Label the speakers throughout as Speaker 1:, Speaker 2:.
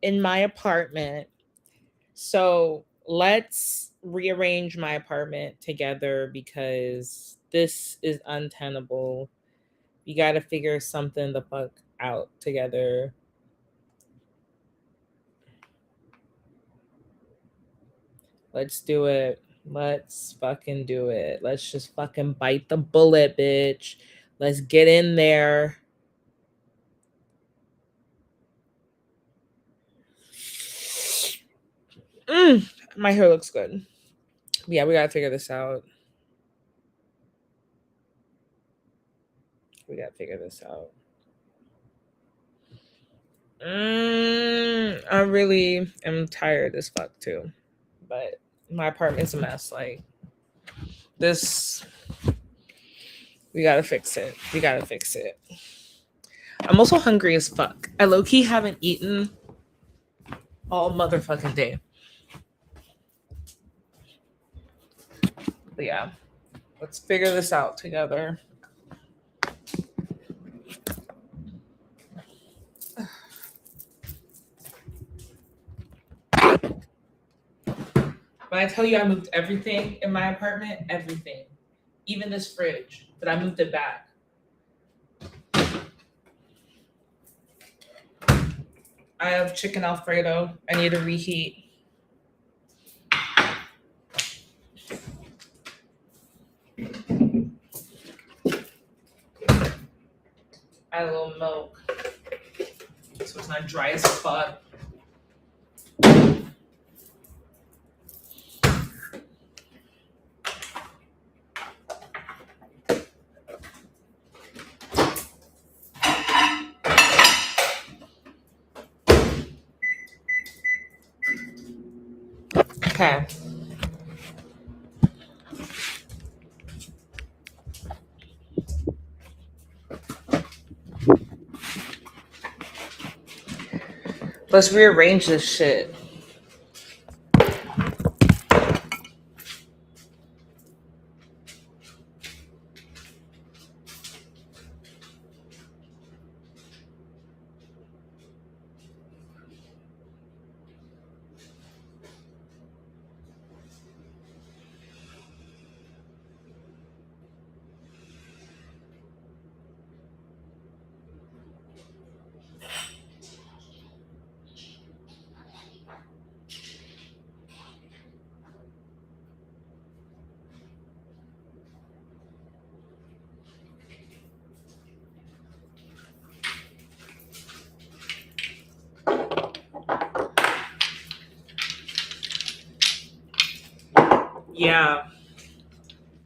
Speaker 1: in my apartment. So let's rearrange my apartment together because this is untenable. You got to figure something the fuck out together. Let's do it. Let's fucking do it. Let's just fucking bite the bullet, bitch. Let's get in there. My hair looks good. Yeah, we gotta figure this out. We gotta figure this out. I really am tired as fuck too. But my apartment's a mess. Like this, we gotta fix it. We gotta fix it. I'm also hungry as fuck. I low key haven't eaten all motherfucking day. But yeah, let's figure this out together. When I tell you I moved everything in my apartment, everything, even this fridge, but I moved it back. I have chicken Alfredo. I need to reheat. Add a little milk so it's not dry as fuck. Okay. Let's rearrange this shit. Yeah.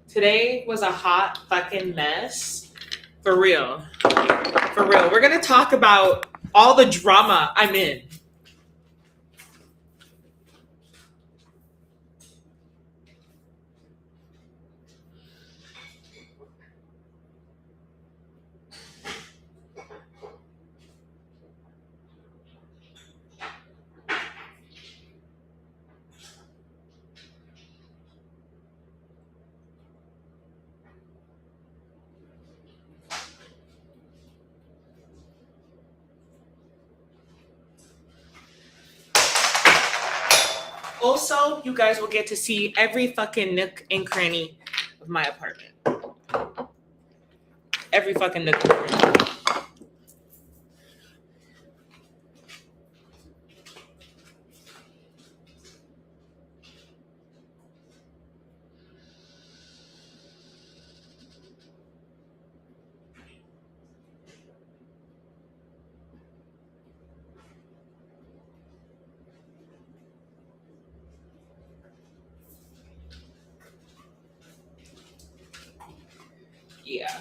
Speaker 1: Today was a hot fucking mess. For real. For real. We're going to talk about all the drama I'm in. Also, you guys will get to see every fucking nook and cranny of my apartment. Every fucking nook and cranny. Yeah.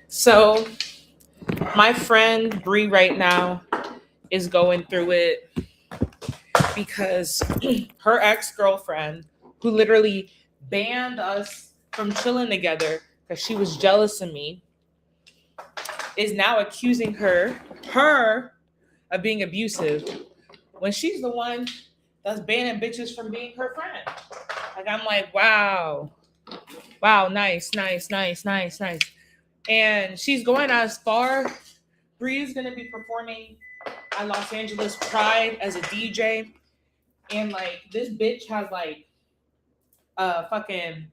Speaker 1: So, my friend Bree right now is going through it because her ex-girlfriend, who literally banned us from chilling together because she was jealous of me, is now accusing her of being abusive when she's the one that's banning bitches from being her friend. Like I'm like, wow, nice. And she's going as far. Bree is going to be performing at Los Angeles Pride as a DJ. And like this bitch has like a fucking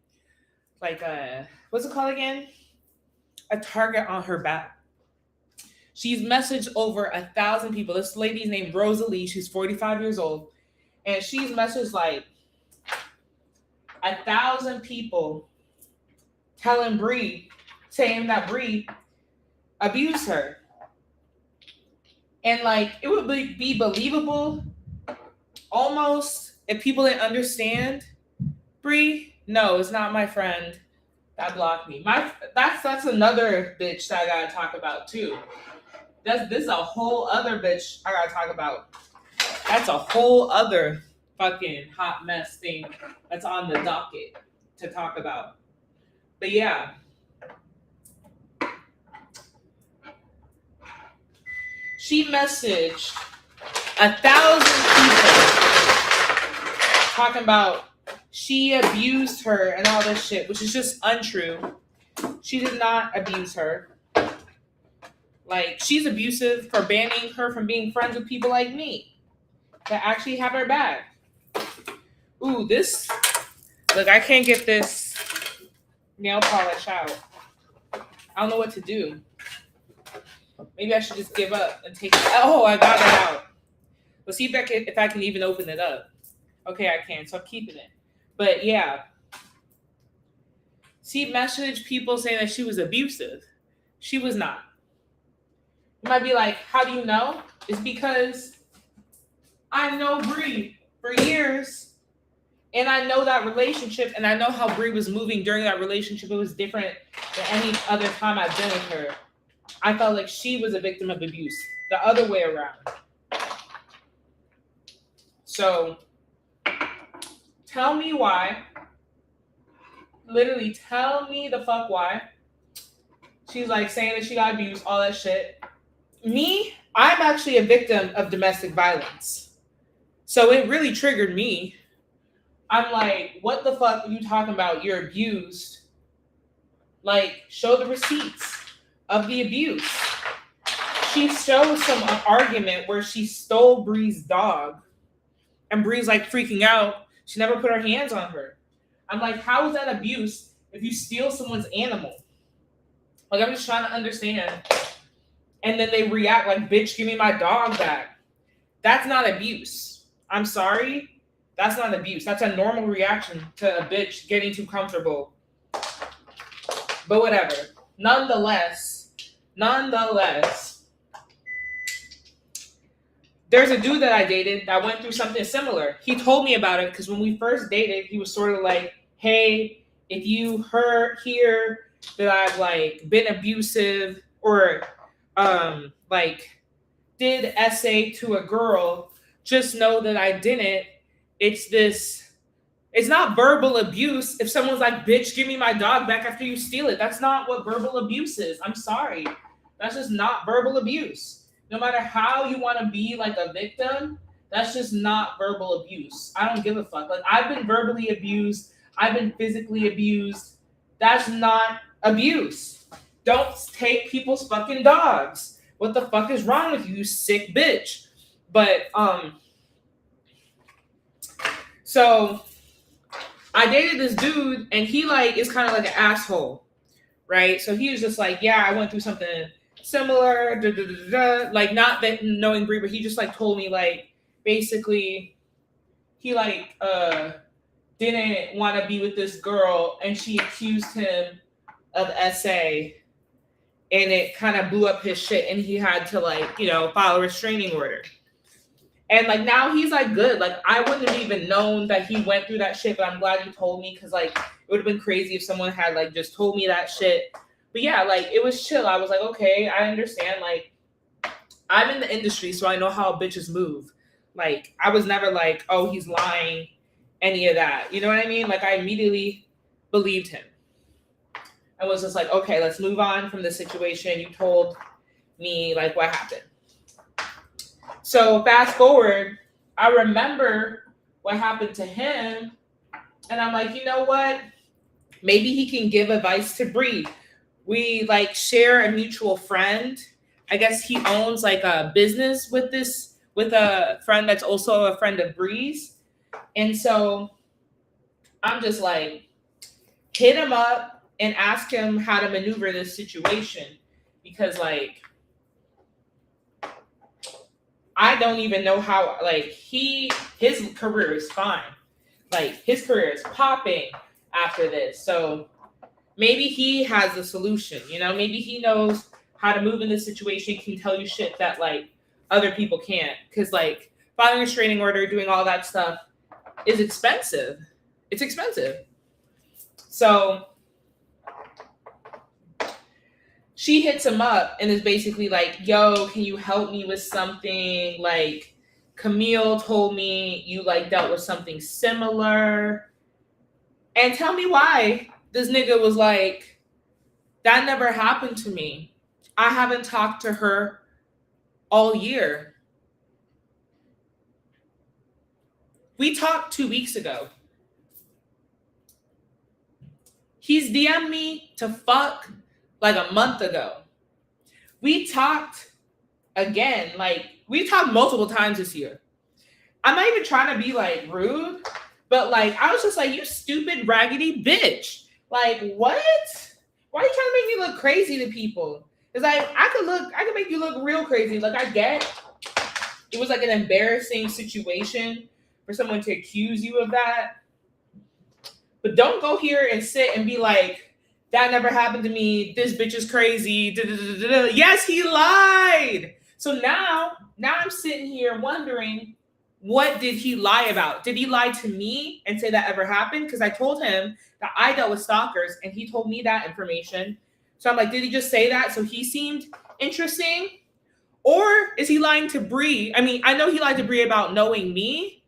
Speaker 1: like a what's it called again? A target on her back. She's messaged over 1,000 people. This lady's named Rosalie. She's 45 years old. And she's messaged like 1,000 people telling Bree, saying that Bree abused her. And like it would be believable almost if people didn't understand Bree. No, it's not my friend that blocked me. That's another bitch that I gotta talk about too. This is a whole other bitch I gotta talk about. That's a whole other fucking hot mess thing that's on the docket to talk about. But yeah. She messaged 1,000 people talking about she abused her and all this shit, which is just untrue. She did not abuse her. Like, she's abusive for banning her from being friends with people like me that actually have her back. Ooh, this. Look, I can't get this nail polish out. I don't know what to do. Maybe I should just give up and take it. Oh, I got it out. Let's see if I can even open it up. Okay, I can, so I'm keeping it. But yeah. She messaged people saying that she was abusive. She was not. You might be like, how do you know? It's because I know Bree for years. And I know that relationship, and I know how Bree was moving during that relationship. It was different than any other time I've been with her. I felt like she was a victim of abuse. The other way around. So, tell me why. Literally, tell me the fuck why. She's like saying that she got abused, all that shit. Me, I'm actually a victim of domestic violence. So it really triggered me. I'm like, what the fuck are you talking about? You're abused. Like, show the receipts of the abuse. She shows some argument where she stole Bree's dog. And Bree's like freaking out. She never put her hands on her. I'm like, how is that abuse if you steal someone's animal? Like, I'm just trying to understand. And then they react like, bitch, give me my dog back. That's not abuse. I'm sorry. That's not abuse. That's a normal reaction to a bitch getting too comfortable. But whatever. Nonetheless, there's a dude that I dated that went through something similar. He told me about it because when we first dated, he was sort of like, hey, if you hear that I've like been abusive or like did essay to a girl, just know that I didn't. It's not verbal abuse if someone's like, bitch, give me my dog back after you steal it. That's not what verbal abuse is. I'm sorry. That's just not verbal abuse. No matter how you want to be like a victim, that's just not verbal abuse. I don't give a fuck. Like, I've been verbally abused. I've been physically abused. That's not abuse. Don't take people's fucking dogs. What the fuck is wrong with you, you sick bitch? But, so I dated this dude and he like is kind of like an asshole, right? So he was just like, yeah, I went through something similar, like not that knowing Brie, but he just like told me like basically he like didn't want to be with this girl and she accused him of SA and it kind of blew up his shit and he had to like, you know, file a restraining order. And like now he's like good. Like I wouldn't have even known that he went through that shit, but I'm glad you told me because like it would have been crazy if someone had like just told me that shit. But yeah, like it was chill. I was like, okay, I understand. Like I'm in the industry, so I know how bitches move. Like I was never like, oh, he's lying, any of that. You know what I mean? Like I immediately believed him. I was just like, okay, let's move on from the situation. You told me like what happened. So fast forward, I remember what happened to him. And I'm like, you know what? Maybe he can give advice to Bree. We like share a mutual friend. I guess he owns like a business with a friend that's also a friend of Bree's. And so I'm just like, hit him up and ask him how to maneuver this situation because like I don't even know how like his career is fine. Like his career is popping after this. So maybe he has a solution, you know? Maybe he knows how to move in this situation, can tell you shit that like other people can't. Cause like filing a restraining order, doing all that stuff is expensive. It's expensive. So she hits him up and is basically like, yo, can you help me with something? Like, Camille told me you like dealt with something similar. And tell me why this nigga was like, that never happened to me. I haven't talked to her all year. We talked 2 weeks ago. He's DM'd me to fuck like a month ago. We talked again, like we talked multiple times this year. I'm not even trying to be like rude, but like I was just like, you stupid raggedy bitch. Like what? Why are you trying to make me look crazy to people? It's like I could make you look real crazy. Like I get it was like an embarrassing situation for someone to accuse you of that. But don't go here and sit and be like, that never happened to me. This bitch is crazy. Da-da-da-da-da. Yes, he lied. So now I'm sitting here wondering, what did he lie about? Did he lie to me and say that ever happened? Because I told him that I dealt with stalkers and he told me that information. So I'm like, did he just say that so he seemed interesting? Or is he lying to Bree? I mean, I know he lied to Bree about knowing me,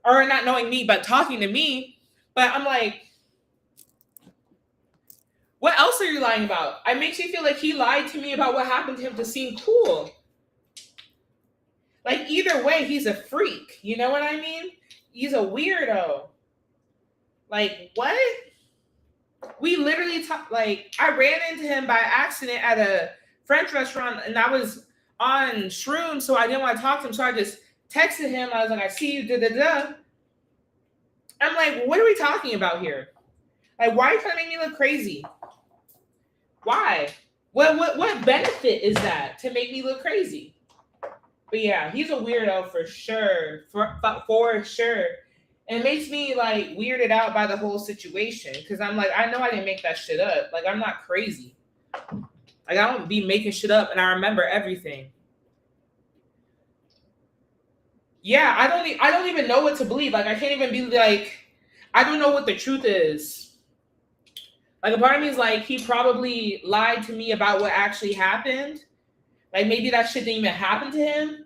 Speaker 1: or not knowing me, but talking to me. But I'm like, what else are you lying about? It makes me feel like he lied to me about what happened to him to seem cool. Like either way, he's a freak. You know what I mean? He's a weirdo. Like what? We literally like I ran into him by accident at a French restaurant, and I was on shrooms, so I didn't want to talk to him. So I just texted him. I was like, "I see you." Da da da. I'm like, what are we talking about here? Like, why are you trying to make me look crazy? Why? What benefit is that to make me look crazy? But yeah, he's a weirdo for sure. For sure. And it makes me like weirded out by the whole situation. Cause I'm like, I know I didn't make that shit up. Like I'm not crazy. Like I don't be making shit up and I remember everything. Yeah, I don't even know what to believe. Like I can't even be like, I don't know what the truth is. Like a part of me is like, he probably lied to me about what actually happened. Like maybe that shit didn't even happen to him.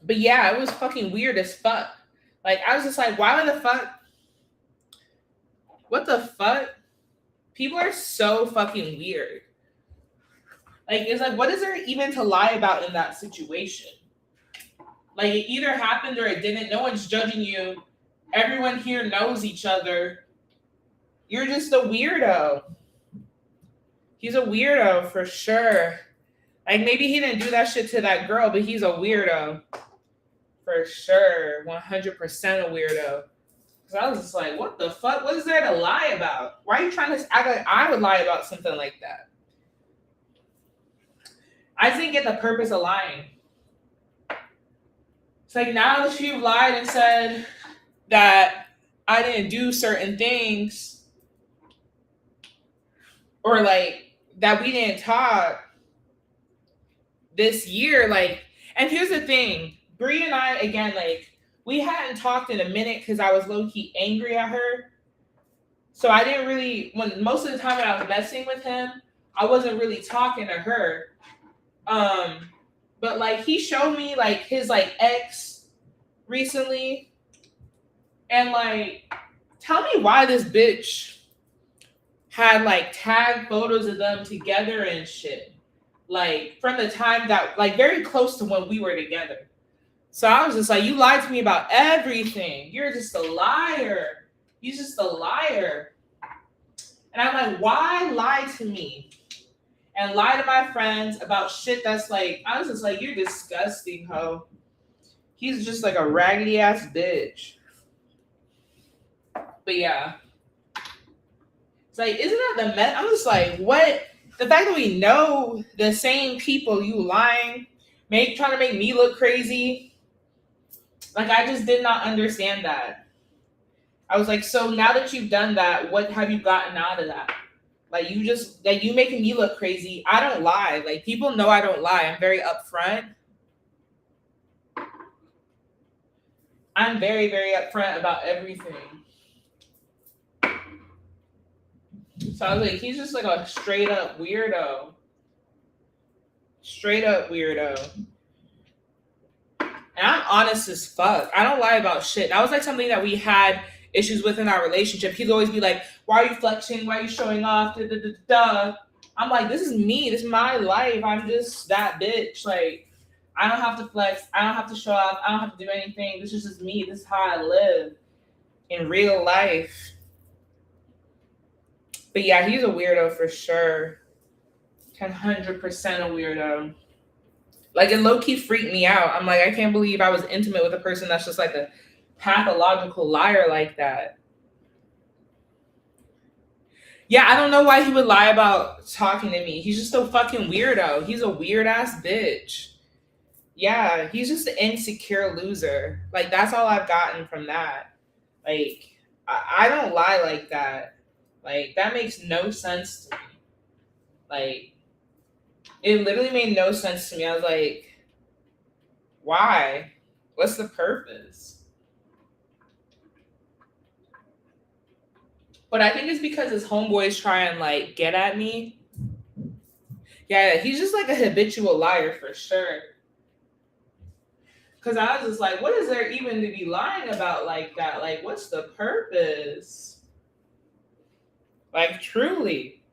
Speaker 1: But yeah, it was fucking weird as fuck. Like I was just like, why the fuck? What the fuck? People are so fucking weird. Like it's like, what is there even to lie about in that situation? Like it either happened or it didn't. No one's judging you. Everyone here knows each other. You're just a weirdo. He's a weirdo for sure. Like maybe he didn't do that shit to that girl, but he's a weirdo. For sure. 100% a weirdo. So I was just like, what the fuck? What is there to lie about? Why are you trying to act like I would lie about something like that? I didn't get the purpose of lying. It's like now that you've lied and said that I didn't do certain things or like that we didn't talk this year, like, and here's the thing, Bree and I, again, like, we hadn't talked in a minute because I was low-key angry at her. So I didn't really, when most of the time when I was messing with him, I wasn't really talking to her. But like he showed me like his like ex recently. And like, tell me why this bitch had like tag photos of them together and shit. Like from the time that like very close to when we were together. So I was just like, you lied to me about everything. You're just a liar. You're just a liar. And I'm like, why lie to me? And lie to my friends about shit that's like, I was just like, you're disgusting, ho. He's just like a raggedy ass bitch. But yeah. It's like, isn't that the mess? I'm just like, what? The fact that we know the same people, you lying, trying to make me look crazy. Like, I just did not understand that. I was like, so now that you've done that, what have you gotten out of that? Like, you making me look crazy. I don't lie. Like, people know I don't lie. I'm very upfront. I'm very, very upfront about everything. So I was like, he's just like a straight up weirdo. Straight up weirdo. And I'm honest as fuck. I don't lie about shit. That was like something that we had issues with in our relationship. He'd always be like, why are you flexing? Why are you showing off? Da, da, da, da. I'm like, this is me. This is my life. I'm just that bitch. Like, I don't have to flex. I don't have to show off. I don't have to do anything. This is just me. This is how I live in real life. But yeah, he's a weirdo for sure. 100% a weirdo. Like, it low-key freaked me out. I'm like, I can't believe I was intimate with a person that's just like a pathological liar like that. Yeah, I don't know why he would lie about talking to me. He's just a fucking weirdo. He's a weird ass bitch. Yeah, he's just an insecure loser. Like, that's all I've gotten from that. Like, I don't lie like that. Like, that makes no sense to me. Like, it literally made no sense to me. I was like, why? What's the purpose? But I think it's because his homeboys try and like get at me. Yeah, he's just like a habitual liar for sure. Because I was just like, what is there even to be lying about like that? Like, what's the purpose? Like, truly.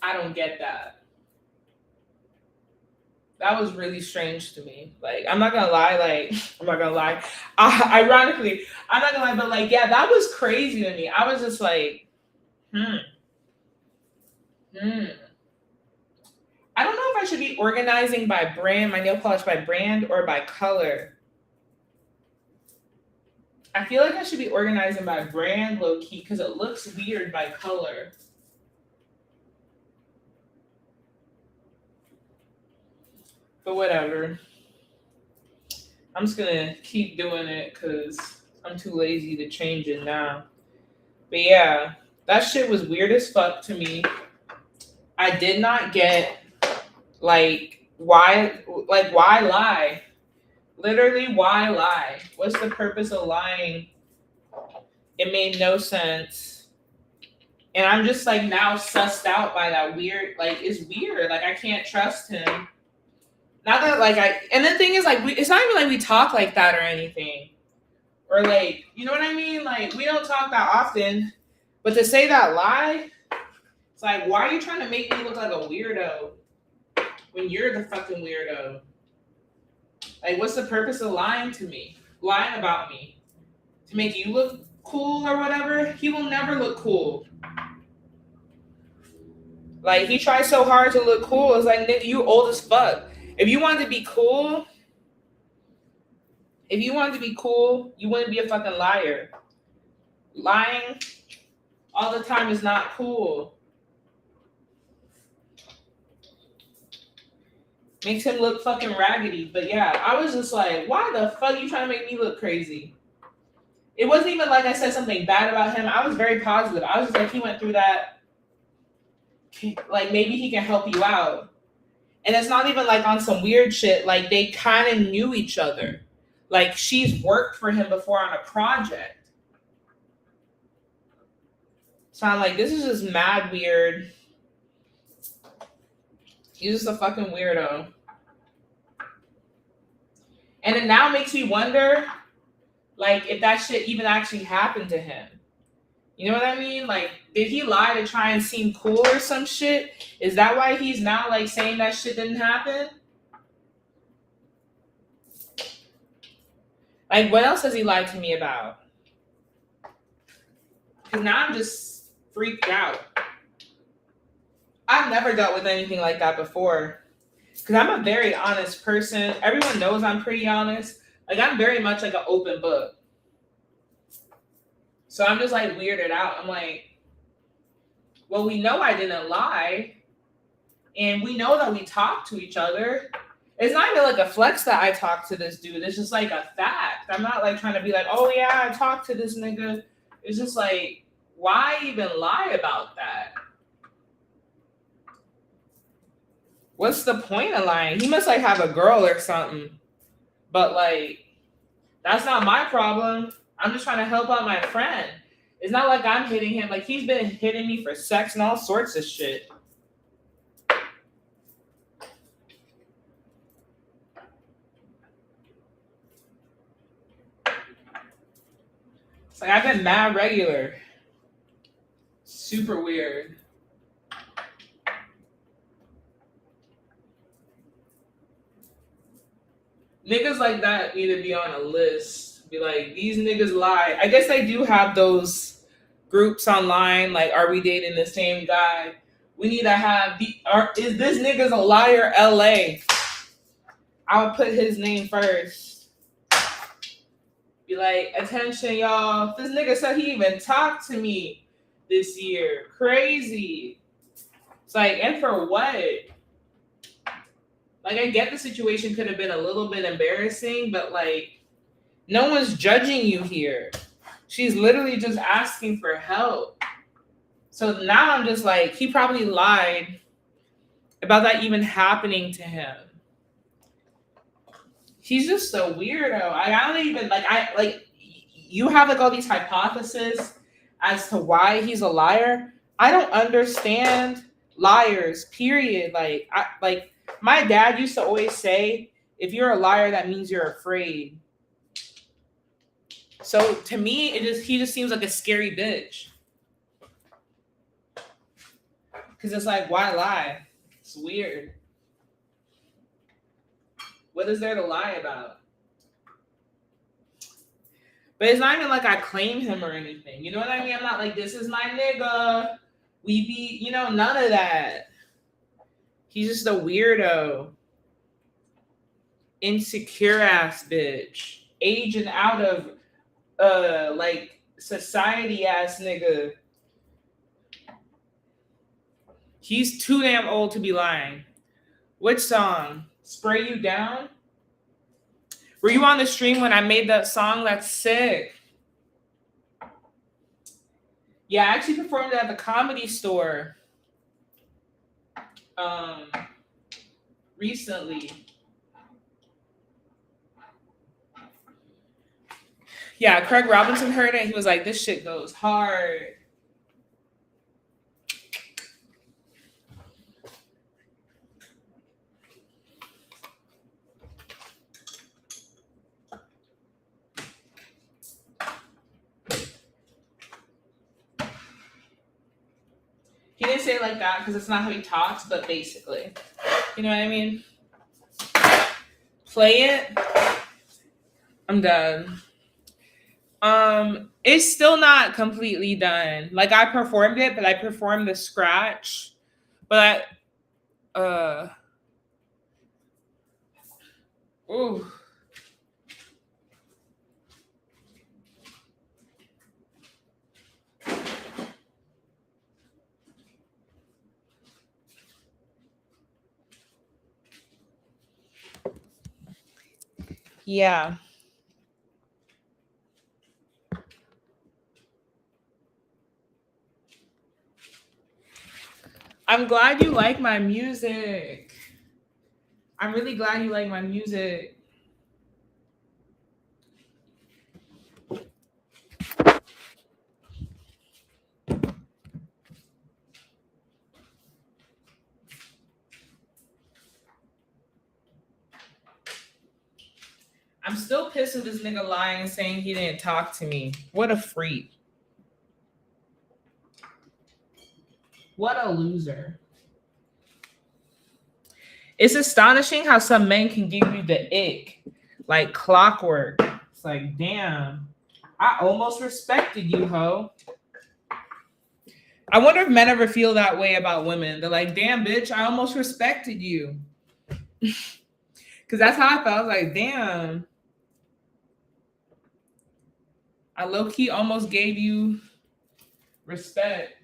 Speaker 1: I don't get that. That was really strange to me. Like, I'm not gonna lie. Like, I'm not gonna lie. Ironically, I'm not gonna lie, but like, yeah, that was crazy to me. I was just like, hmm. I don't know if I should be organizing by brand, my nail polish by brand or by color. I feel like I should be organizing by brand low key because it looks weird by color. But whatever. I'm just gonna keep doing it because I'm too lazy to change it now. But yeah, that shit was weird as fuck to me. I did not get why lie? Literally, why lie? What's the purpose of lying? It made no sense. And I'm just like now sussed out by that weird, like it's weird. Like I can't trust him. Not that like and the thing is like it's not even like we talk like that or anything. Or like, you know what I mean? Like we don't talk that often. But to say that lie, it's like, why are you trying to make me look like a weirdo when you're the fucking weirdo? Like, what's the purpose of lying to me? Lying about me? To make you look cool or whatever? He will never look cool. Like, he tries so hard to look cool. It's like, nigga, you old as fuck. If you wanted to be cool, you wouldn't be a fucking liar. Lying all the time is not cool. Makes him look fucking raggedy. But yeah, I was just like, why the fuck are you trying to make me look crazy? It wasn't even like I said something bad about him. I was very positive. I was just like, he went through that. Like, maybe he can help you out. And it's not even like on some weird shit. Like, they kind of knew each other. Like, she's worked for him before on a project. So I'm like, this is just mad weird. He's just a fucking weirdo. And it now makes me wonder, like, if that shit even actually happened to him. You know what I mean? Like, did he lie to try and seem cool or some shit? Is that why he's now, like, saying that shit didn't happen? Like, what else has he lied to me about? Because now I'm just freaked out. I've never dealt with anything like that before. Because I'm a very honest person. Everyone knows I'm pretty honest. Like, I'm very much like an open book. So I'm just like weirded out. I'm like, well, we know I didn't lie. And we know that we talk to each other. It's not even like a flex that I talk to this dude. It's just like a fact. I'm not like trying to be like, oh yeah, I talked to this nigga. It's just like, why even lie about that? What's the point of lying? He must like have a girl or something. But like, that's not my problem. I'm just trying to help out my friend. It's not like I'm hitting him. Like, he's been hitting me for sex and all sorts of shit. It's like, I've been mad regular. Super weird. Niggas like that need to be on a list. Be like, these niggas lie. I guess they do have those groups online, like, are we dating the same guy? We need to have is this nigga's a liar LA? I would put his name first. Be like, attention, y'all. This nigga said he even talked to me this year. Crazy. It's like, and for what? Like, I get the situation could have been a little bit embarrassing, but like, no one's judging you here. She's literally just asking for help. So now I'm just like, he probably lied about that even happening to him. He's just a weirdo. I don't even like you have like all these hypotheses as to why he's a liar. I don't understand liars, period. Like my dad used to always say, if you're a liar, that means you're afraid. So to me, he just seems like a scary bitch. Cause it's like, why lie? It's weird. What is there to lie about? But it's not even like I claim him or anything. You know what I mean? I'm not like, this is my nigga. We be, none of that. He's just a weirdo. Insecure ass bitch. Aging out of like society ass nigga. He's too damn old to be lying. Which song? Spray You Down? Were you on the stream when I made that song? That's sick. Yeah, I actually performed at the Comedy Store recently. Yeah, Craig Robinson heard it. He was like, this shit goes hard. He didn't say it like that because it's not how he talks, but basically. You know what I mean? Play it. I'm done. It's still not completely done. Like, I performed it, but I performed the scratch. But ooh. Yeah. I'm glad you like my music. I'm really glad you like my music. I'm still pissed with this nigga lying, saying he didn't talk to me. What a freak. What a loser. It's astonishing how some men can give you the ick, like clockwork. It's like, damn, I almost respected you, ho. I wonder if men ever feel that way about women. They're like, damn, bitch, I almost respected you. Because that's how I felt. I was like, damn, I low-key almost gave you respect.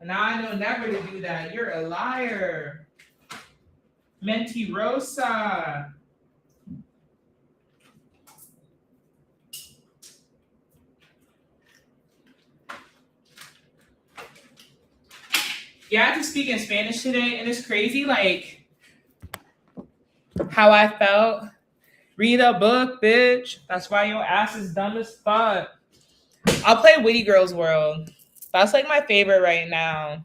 Speaker 1: And now I know never to do that. You're a liar. Mentirosa. Yeah, I had to speak in Spanish today, and it's crazy, like, how I felt. Read a book, bitch. That's why your ass is dumb as fuck. I'll play Witty Girls World. That's like my favorite right now.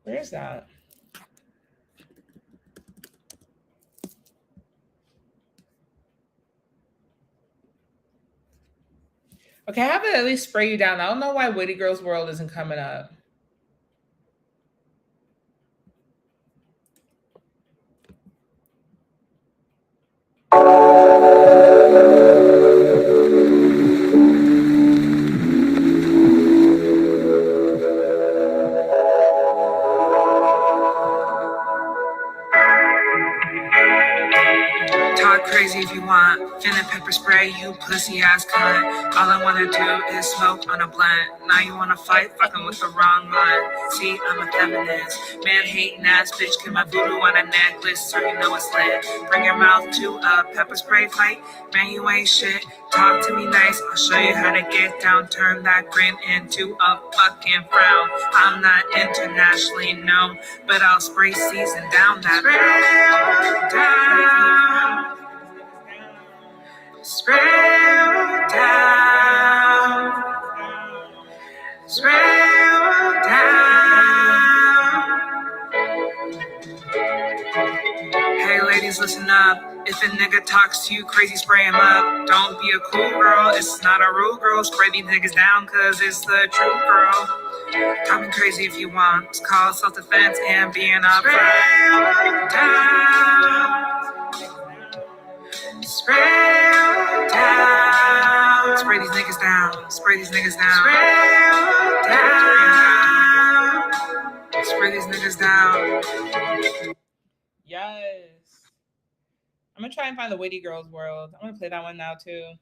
Speaker 1: Where's that? Okay, I have to at least spray you down. I don't know why Witty Girls World isn't coming up. Talk crazy if you want. Feeling pepper spray, you pussy ass cunt. All I wanna do is smoke on a blunt. Now you wanna fight, fucking with the wrong one. See, I'm a feminist. Man hating ass bitch, get my voodoo on a necklace, so you know it's lit. Bring your mouth to a pepper spray fight. Man, you ain't shit. Talk to me nice, I'll show you how to get down. Turn that grin into a fucking frown. I'm not internationally known, but I'll spray season down that down. Spray down. Spray down. Hey ladies, listen up. If a nigga talks to you crazy, spray him up. Don't be a cool girl, it's not a rule, girl. Spray these niggas down, cause it's the truth, girl. Call me crazy if you want. It's called self-defense and being upfront. Down. Spray down. Spray these niggas down. Spray these niggas down. Spray down. Spray these niggas down. Yes. I'm gonna try and find the Witty Girls World. I'm gonna play that one now too.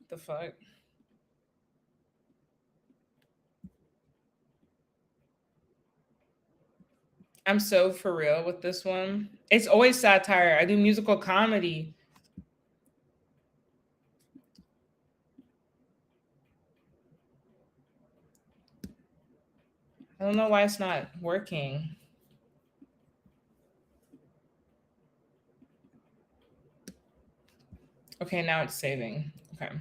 Speaker 1: What the fuck? I'm so for real with this one. It's always satire. I do musical comedy. I don't know why it's not working. Okay, now it's saving. Okay.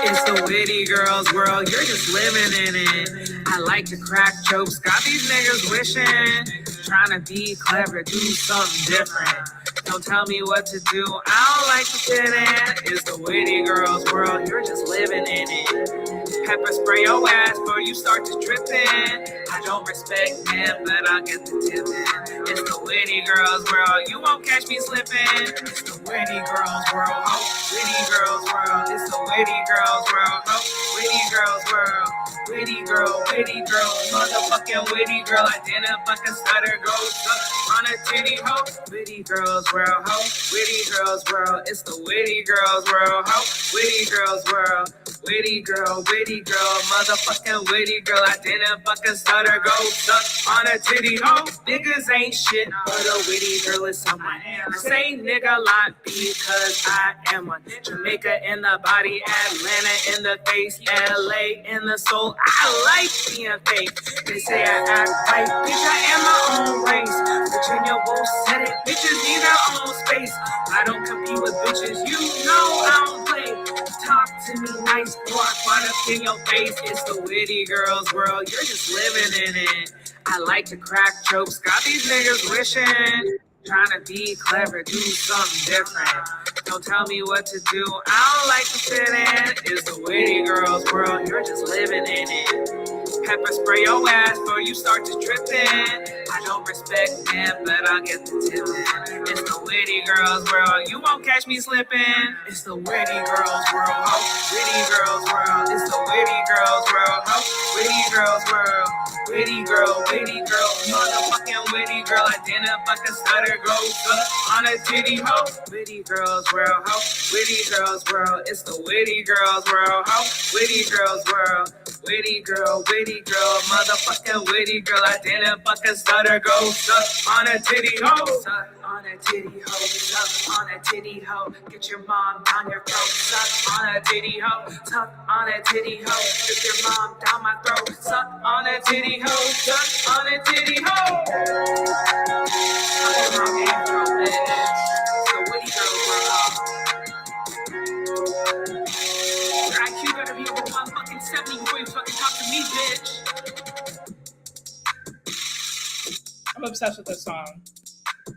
Speaker 1: It's the Witty Girls World, you're just living in it. I like to crack jokes, got these niggas wishing. Trying to be clever, do something different. Don't tell me what to do, I don't like to fit in. It's the Witty Girls World, you're just living in it. Pepper spray your ass before you start to dripping. I don't respect men, but I'll get the tipping. It's the Witty Girls World, you won't catch me slipping. It's the Witty Girls World, oh, Witty Girls World. It's the Witty Girls World, oh, Witty Girls World. Witty girl, motherfucking witty girl. I didn't fucking stutter, go suck on a titty hoe. Witty Girls World, ho, Witty Girls World. It's the Witty Girls World, ho, Witty Girls World. witty girl, motherfucking witty girl. I didn't fucking stutter, go suck on a titty hoe. Niggas ain't shit, but a witty girl is someone. I say nigga a lot because I am one. Jamaica in the body, Atlanta in the face, LA in the soul. I like being fake. They say I act right, bitch, I am my own race. Virginia Wolf said it, bitches need their own space. I don't compete with bitches, you know I don't play. Talk to me nice, walk right up in your face. It's the witty girls world, you're just living in it. I like to crack jokes, got these niggas wishing. Trying to be clever, do something different. Don't tell me what to do, I don't like to fit in. It's the witty girls world, you're just living in it. Pepper spray your ass before you start to dripping. I don't respect men, but I'll get the tipping. It's the witty girls world, you won't catch me slipping. It's the witty girls world, ho. Witty girls world. It's the witty girls world, ho. Witty girls world. Witty girl, motherfucking witty girl. I didn't fucking stutter, go suck on a titty hoe. Witty girls world, ho. Witty girls world. It's the witty girls world, ho. Witty girls world. Witty girl, motherfucking witty girl. I didn't fucking stutter, go suck on a titty hoe. Suck on a titty hoe, suck on a titty hoe. Get your mom down your throat, suck on a titty hoe. Suck on a titty hoe. Get your mom down my throat, suck on a titty hoe, suck on a titty hoe. Suck on my throat, bitch. The witty girl world. Your IQ better be over 170 before you fucking talk to me, bitch. I'm obsessed with this song.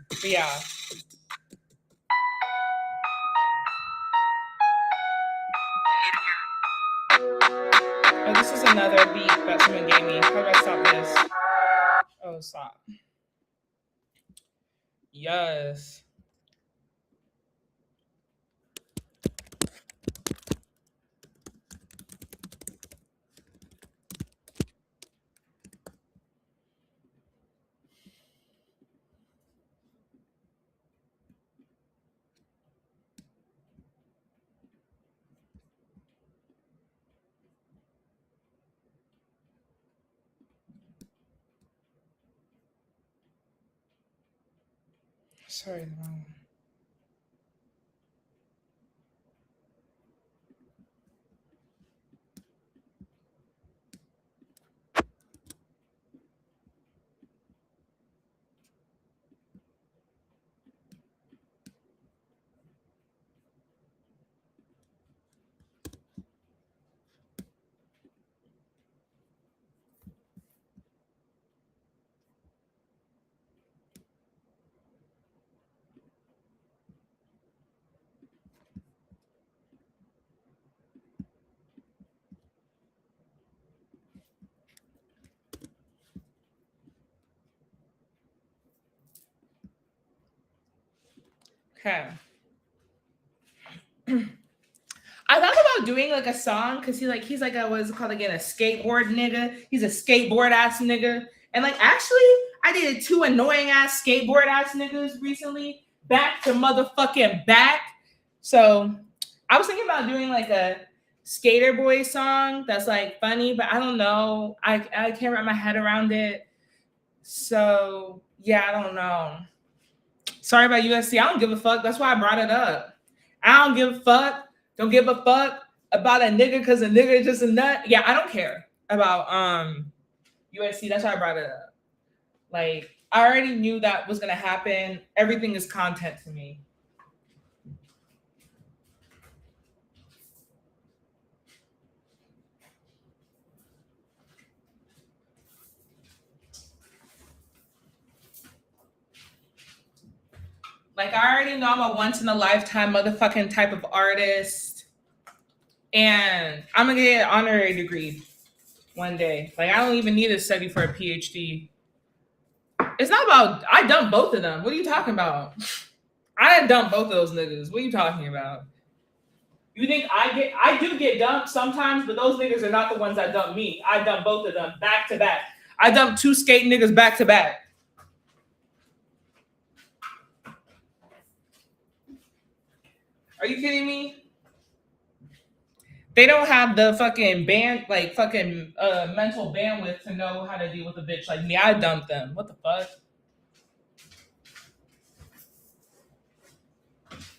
Speaker 1: But yeah. Oh, this is another beat that someone gave me. How do I stop this? Oh, stop. Yes. Sorry, the wrong one. Okay. I thought about doing like a song because he's like a what is it called again, a skateboard nigga. He's a skateboard ass nigga. And like actually I dated two annoying ass skateboard ass niggas recently. Back to motherfucking back. So I was thinking about doing like a skater boy song that's like funny, but I don't know. I can't wrap my head around it. So yeah, I don't know. Sorry about USC. I don't give a fuck. That's why I brought it up. I don't give a fuck. Don't give a fuck about a nigga because a nigga is just a nut. Yeah, I don't care about USC. That's why I brought it up. Like, I already knew that was gonna happen. Everything is content to me. Like, I already know I'm a once in a lifetime motherfucking type of artist. And I'm gonna get an honorary degree one day. Like, I don't even need to study for a PhD. It's not about, I dumped both of them. What are you talking about? I dumped both of those niggas. What are you talking about? You think I do get dumped sometimes, but those niggas are not the ones that dump me. I dump both of them back to back. I dumped two skate niggas back to back. Are you kidding me? They don't have the fucking mental bandwidth to know how to deal with a bitch like me. I dumped them. What the fuck?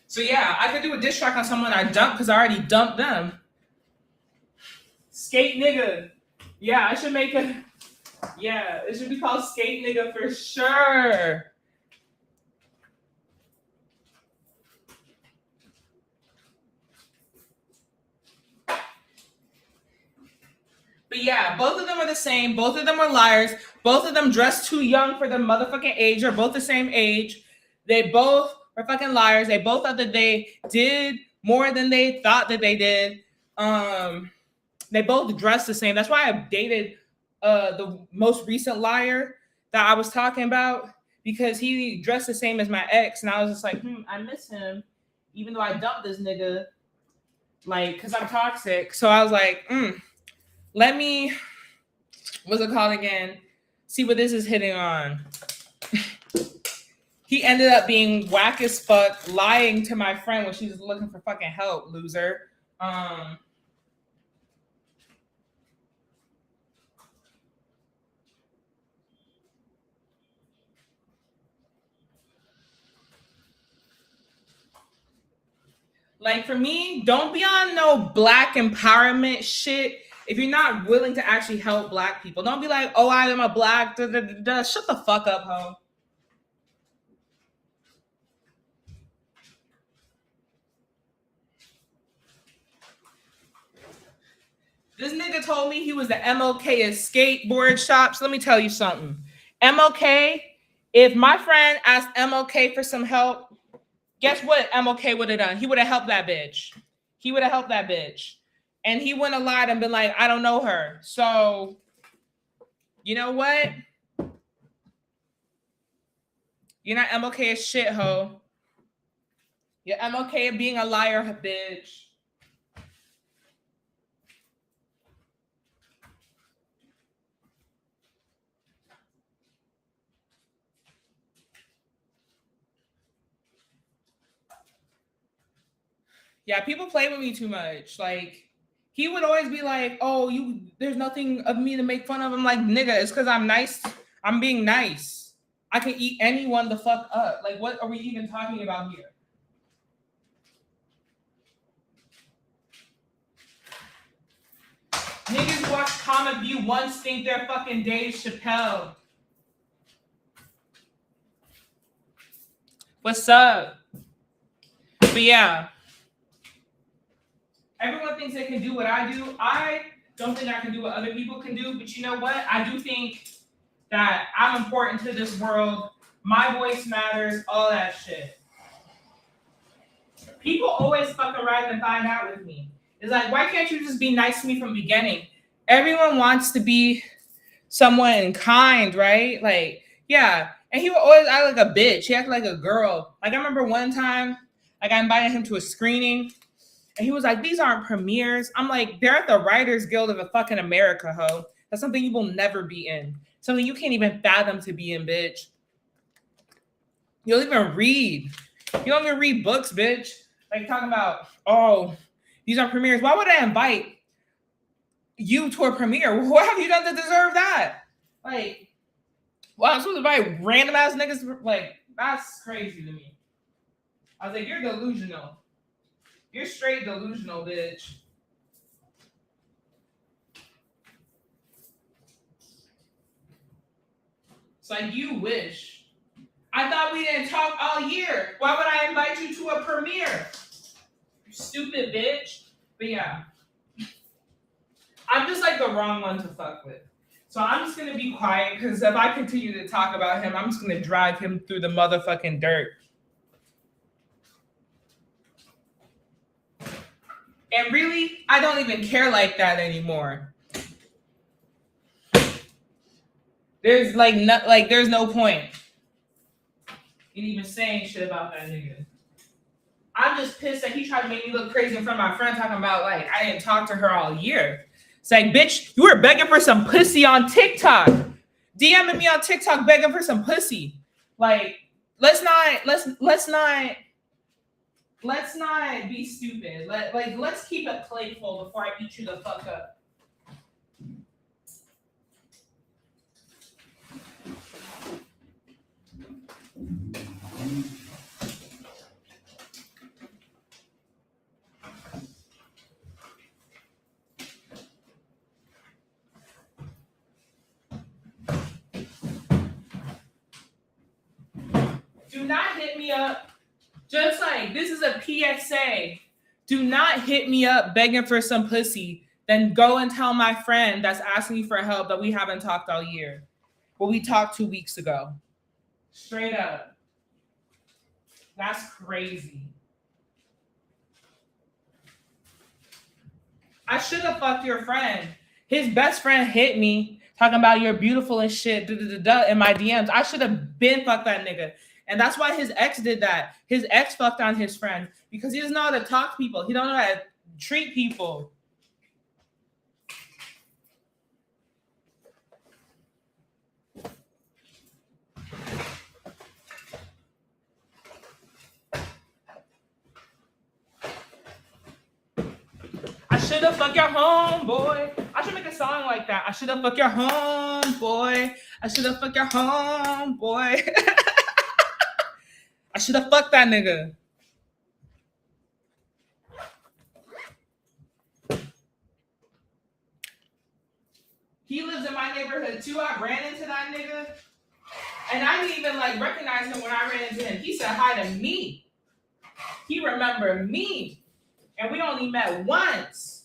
Speaker 1: So yeah, I could do a diss track on someone I dumped because I already dumped them. Skate nigga. Yeah, I should make a. Yeah, it should be called skate nigga for sure. But yeah, both of them are the same. Both of them are liars. Both of them dressed too young for their motherfucking age. They're both the same age. They both are fucking liars. They both thought that they did more than they thought that they did. They both dress the same. That's why I dated the most recent liar that I was talking about, because he dressed the same as my ex, and I was just like, I miss him, even though I dumped this nigga, like, because I'm toxic. So I was like, let me, what's it called again? See what this is hitting on. He ended up being whack as fuck, lying to my friend when she was looking for fucking help, loser. Like, for me, don't be on no black empowerment shit if you're not willing to actually help black people. Don't be like, oh, I am a black, da, da, da, da. Shut the fuck up, ho. This nigga told me he was the MOK at skateboard shops. Let me tell you something. MOK, if my friend asked MOK for some help, guess what MOK would have done? He would have helped that bitch. He would have helped that bitch. And he wouldn't have lied and been like, I don't know her. So, you know what? You're not MOK as shit, ho. You're MOK at being a liar, bitch. Yeah, people play with me too much. Like, he would always be like, oh, there's nothing of me to make fun of. I'm like, nigga, it's because I'm nice. I'm being nice. I can eat anyone the fuck up. Like, what are we even talking about here? Niggas who watch Comic View once think they're fucking Dave Chappelle. What's up? But yeah. Everyone thinks they can do what I do. I don't think I can do what other people can do. But you know what? I do think that I'm important to this world. My voice matters. All that shit. People always fuck around and find out with me. It's like, why can't you just be nice to me from the beginning? Everyone wants to be someone kind, right? Like, yeah. And he would always act like a bitch. He acted like a girl. Like, I remember one time, like, I invited him to a screening. And he was like, these aren't premieres. I'm like, they're at the Writers Guild of the fucking America, ho. That's something you will never be in. Something you can't even fathom to be in, bitch. You don't even read. You don't even read books, bitch. Like, talking about, oh, these are premieres. Why would I invite you to a premiere? What have you done to deserve that? Like, well, I'm supposed to invite random ass niggas. Like, that's crazy to me. I was like, you're delusional. You're straight delusional, bitch. It's like, you wish. I thought we didn't talk all year. Why would I invite you to a premiere? You stupid bitch. But yeah. I'm just like the wrong one to fuck with. So I'm just going to be quiet, because if I continue to talk about him, I'm just going to drive him through the motherfucking dirt. And really, I don't even care like that anymore. There's there's no point in even saying shit about that nigga. I'm just pissed that he tried to make me look crazy in front of my friend, talking about, like, I didn't talk to her all year. It's like, bitch, you were begging for some pussy on TikTok. DMing me on TikTok begging for some pussy. Like, let's not Let's not be stupid. Let's keep it playful before I beat you the fuck up. Do not hit me up. Just like this is a PSA. Do not hit me up begging for some pussy. Then go and tell my friend that's asking you for help that we haven't talked all year. Well, we talked 2 weeks ago. Straight up. That's crazy. I should have fucked your friend. His best friend hit me talking about you're beautiful and shit in my DMs. I should have been fucked that nigga. And that's why his ex did that. His ex fucked on his friend because he doesn't know how to talk to people. He don't know how to treat people. I should have fucked your homeboy. I should make a song like that. I should have fucked your homeboy. I should have fucked your homeboy. I should have fucked that nigga. He lives in my neighborhood too. I ran into that nigga. And I didn't even like recognize him when I ran into him. He said hi to me. He remembered me. And we only met once.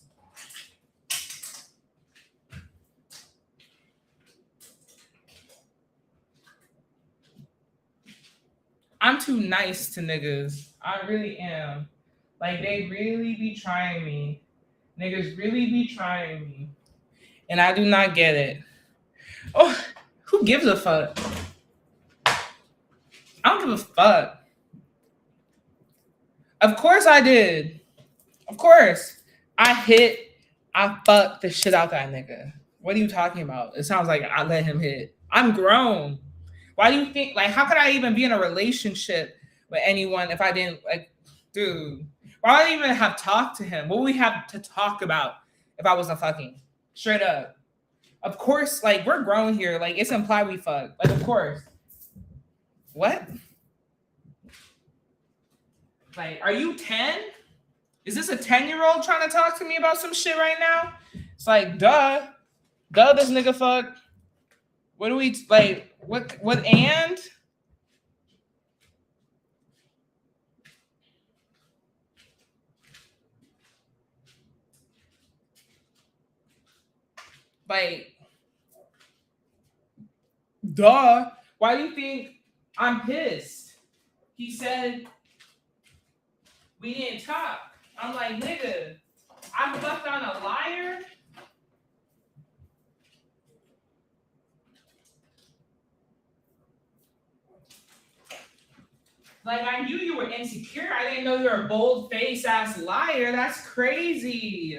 Speaker 1: I'm too nice to niggas. I really am. Like, they really be trying me. Niggas really be trying me. And I do not get it. Oh, who gives a fuck? I don't give a fuck. Of course I did. Of course. I fucked the shit out that nigga. What are you talking about? It sounds like I let him hit. I'm grown. Why do you think, like, how could I even be in a relationship with anyone if I didn't, like, dude, why would I even have talked to him? What would we have to talk about if I wasn't fucking? Straight up. Of course, like, we're grown here. Like, it's implied we fuck. Like, of course. What? Like, are you 10? Is this a 10-year-old trying to talk to me about some shit right now? It's like, duh. Duh, this nigga fuck. What do we, like, what and? Like, duh. Why do you think I'm pissed? He said we didn't talk. I'm like, nigga, I fucked on a liar. Like, I knew you were insecure. I didn't know you were a bold-faced ass liar. That's crazy.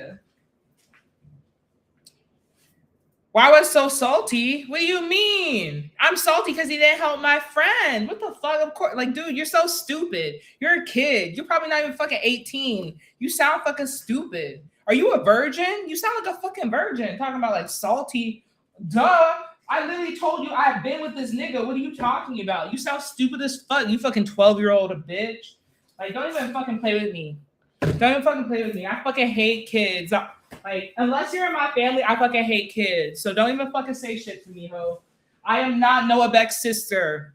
Speaker 1: Why was so salty? What do you mean? I'm salty because he didn't help my friend. What the fuck? Of course. Like, dude, you're so stupid. You're a kid. You're probably not even fucking 18. You sound fucking stupid. Are you a virgin? You sound like a fucking virgin. Talking about like salty. Duh. I literally told you I've been with this nigga. What are you talking about? You sound stupid as fuck. You fucking 12-year-old bitch. Like, don't even fucking play with me. Don't even fucking play with me. I fucking hate kids. Like, unless you're in my family, I fucking hate kids. So don't even fucking say shit to me, ho. I am not Noah Beck's sister.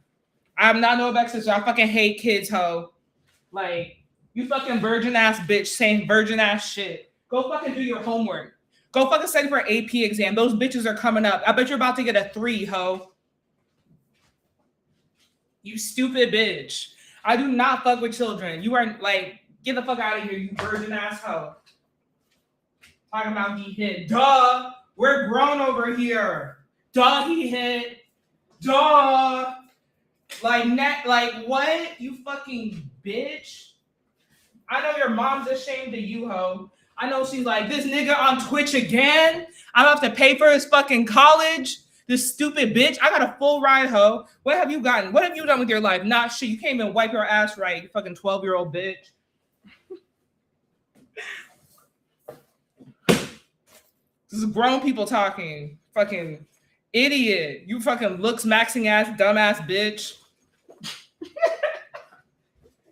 Speaker 1: I'm not Noah Beck's sister. I fucking hate kids, ho. Like, you fucking virgin ass bitch saying virgin ass shit. Go fucking do your homework. Go fucking study for an AP exam. Those bitches are coming up. I bet you're about to get a 3, ho. You stupid bitch. I do not fuck with children. You are like, get the fuck out of here, you virgin ass hoe. Talking about he hit. Duh. We're grown over here. Duh, he hit. Duh. Like what? You fucking bitch. I know your mom's ashamed of you, ho. I know she's like, this nigga on Twitch again? I'm gonna have to pay for his fucking college? This stupid bitch. I got a full ride, ho. What have you gotten? What have you done with your life? Not shit. You can't even wipe your ass right, you fucking 12-year-old bitch. This is grown people talking. Fucking idiot. You fucking looks maxing ass, dumbass bitch.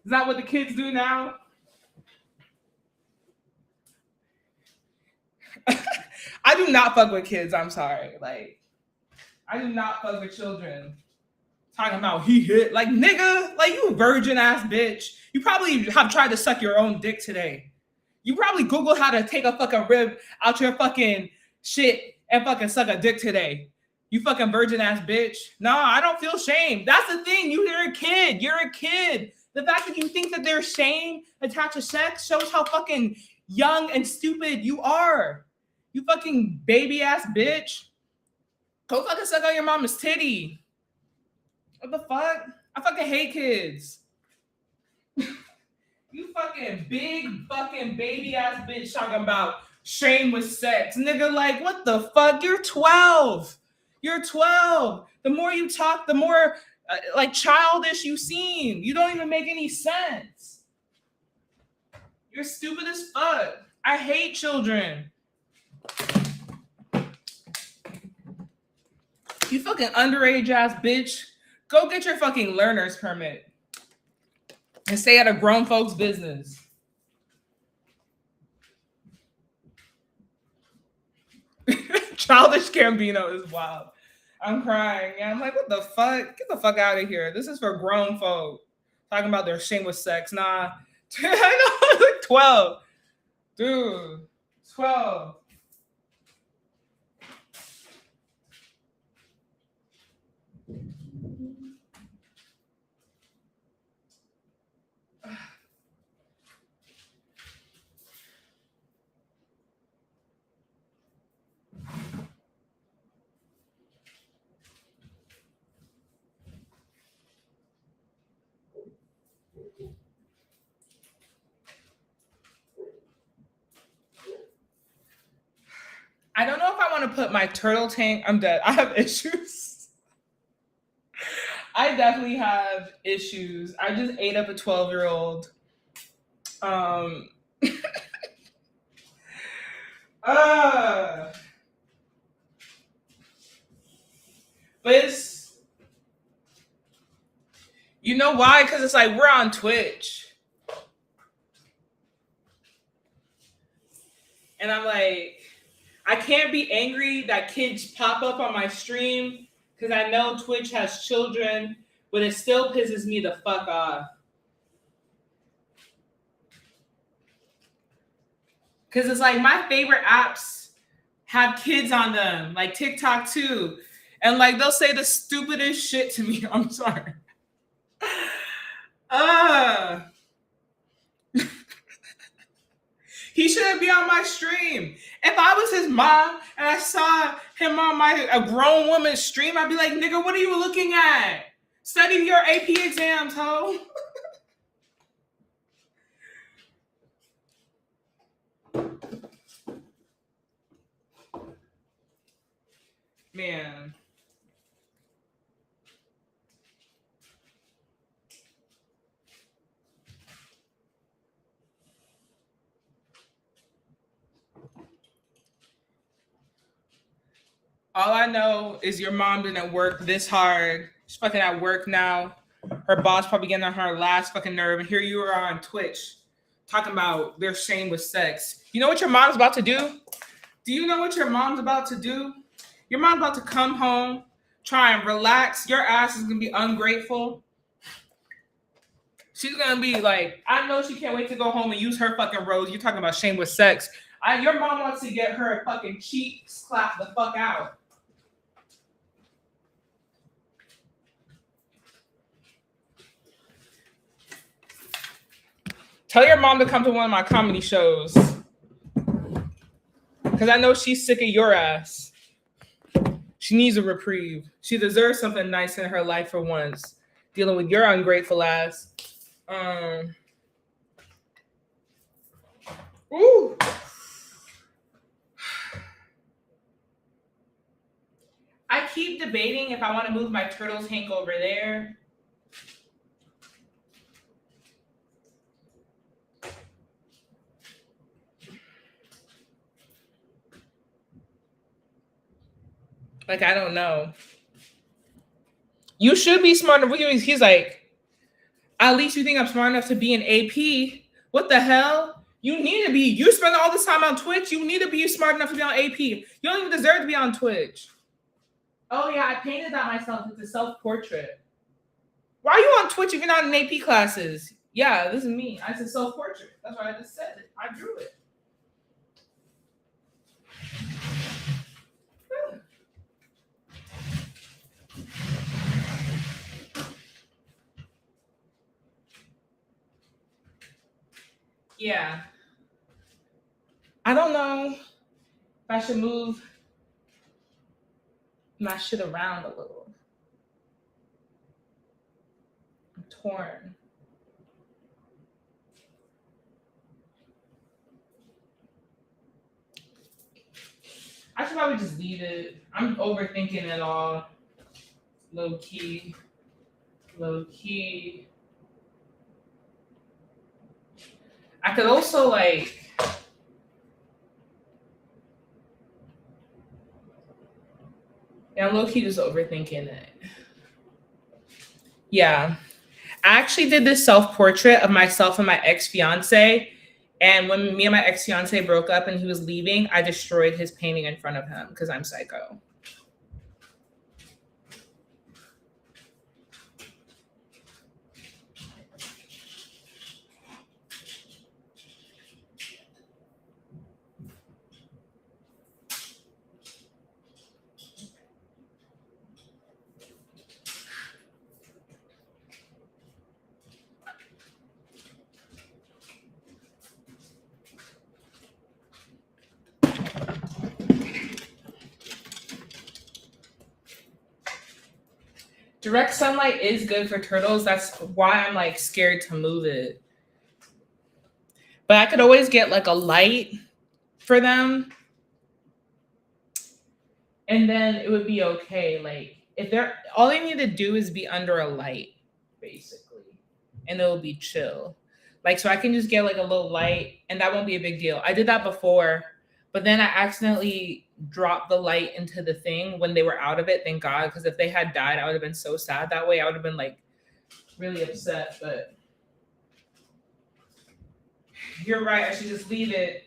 Speaker 1: Is that what the kids do now? I do not fuck with kids. I'm sorry. Like, I do not fuck with children. Talking about he hit. Like, nigga, like, you virgin ass bitch. You probably have tried to suck your own dick today. You probably Googled how to take a fucking rib out your fucking shit and fucking suck a dick today. You fucking virgin ass bitch. No, I don't feel shame. That's the thing. You're a kid. You're a kid. The fact that you think that there's shame attached to sex shows how fucking young and stupid you are. You fucking baby ass bitch. Go fucking suck on your mama's titty. What the fuck? I fucking hate kids. You fucking big fucking baby ass bitch talking about shame with sex. Nigga, like, what the fuck? You're 12. You're 12. The more you talk, the more like childish you seem. You don't even make any sense. You're stupid as fuck. I hate children. You fucking underage ass bitch. Go get your fucking learner's permit and stay at a grown folks' business. Childish Gambino is wild. I'm crying. Yeah, I'm like, what the fuck? Get the fuck out of here. This is for grown folk. Talking about their shame with sex. Nah. I know, like 12. Dude, 12. I don't know if I want to put my turtle tank. I'm dead. I have issues. I definitely have issues. I just ate up a 12-year-old. But it's, you know why? Because it's like we're on Twitch. And I'm like, I can't be angry that kids pop up on my stream because I know Twitch has children, but it still pisses me the fuck off. Because it's like my favorite apps have kids on them, like TikTok too. And like they'll say the stupidest shit to me. I'm sorry. He shouldn't be on my stream. If I was his mom and I saw him on a grown woman's stream, I'd be like, nigga, what are you looking at? Study your AP exams, ho. Man. All I know is your mom didn't work this hard. She's fucking at work now. Her boss probably getting on her last fucking nerve. And here you are on Twitch talking about their shame with sex. You know what your mom's about to do? Do you know what your mom's about to do? Your mom's about to come home, try and relax. Your ass is going to be ungrateful. She's going to be like, I know she can't wait to go home and use her fucking rose. You're talking about shame with sex. Your mom wants to get her fucking cheeks clapped the fuck out. Tell your mom to come to one of my comedy shows. Because I know she's sick of your ass. She needs a reprieve. She deserves something nice in her life for once. Dealing with your ungrateful ass. Ooh. I keep debating if I want to move my turtle tank over there. Like, I don't know. You should be smart enough. He's like, at least you think I'm smart enough to be an AP. What the hell? You need to be. You spend all this time on Twitch. You need to be smart enough to be on AP. You don't even deserve to be on Twitch. Oh, yeah, I painted that myself. It's a self-portrait. Why are you on Twitch if you're not in AP classes? Yeah, this is me. It's a self-portrait. That's why I just said it. I drew it. Yeah. I don't know if I should move my shit around a little. I'm torn. I should probably just leave it. I'm overthinking it all. Low key. Low key. I could also like. Yeah, I'm low key just overthinking it. Yeah. I actually did this self portrait of myself and my ex fiance. And when me and my ex fiance broke up and he was leaving, I destroyed his painting in front of him because I'm psycho. Direct sunlight is good for turtles. That's why I'm like scared to move it. But I could always get like a light for them and then it would be okay. Like if they're all they need to do is be under a light, basically, and it'll be chill. Like so, I can just get like a little light, and that won't be a big deal. I did that before, but then I accidentally dropped the light into the thing when they were out of it. Thank God, because if they had died, I would have been so sad that way. I would have been like really upset. But you're right. I should just leave it.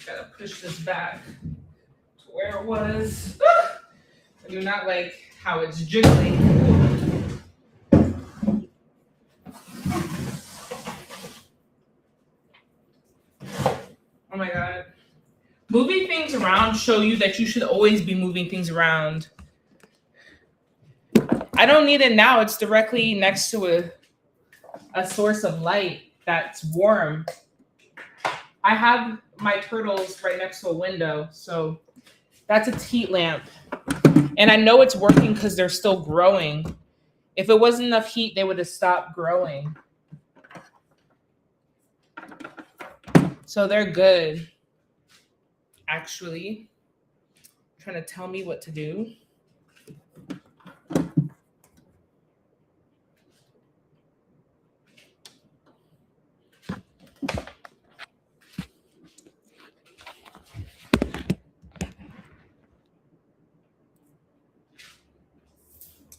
Speaker 1: Gotta push this back to where it was. I do not like how it's jiggling. Oh my God. Moving things around show you that you should always be moving things around. I don't need it now. It's directly next to a source of light that's warm. I have my turtles right next to a window, so that's a heat lamp. And I know it's working because they're still growing. If it wasn't enough heat, they would have stopped growing. So they're good, actually. Trying to tell me what to do.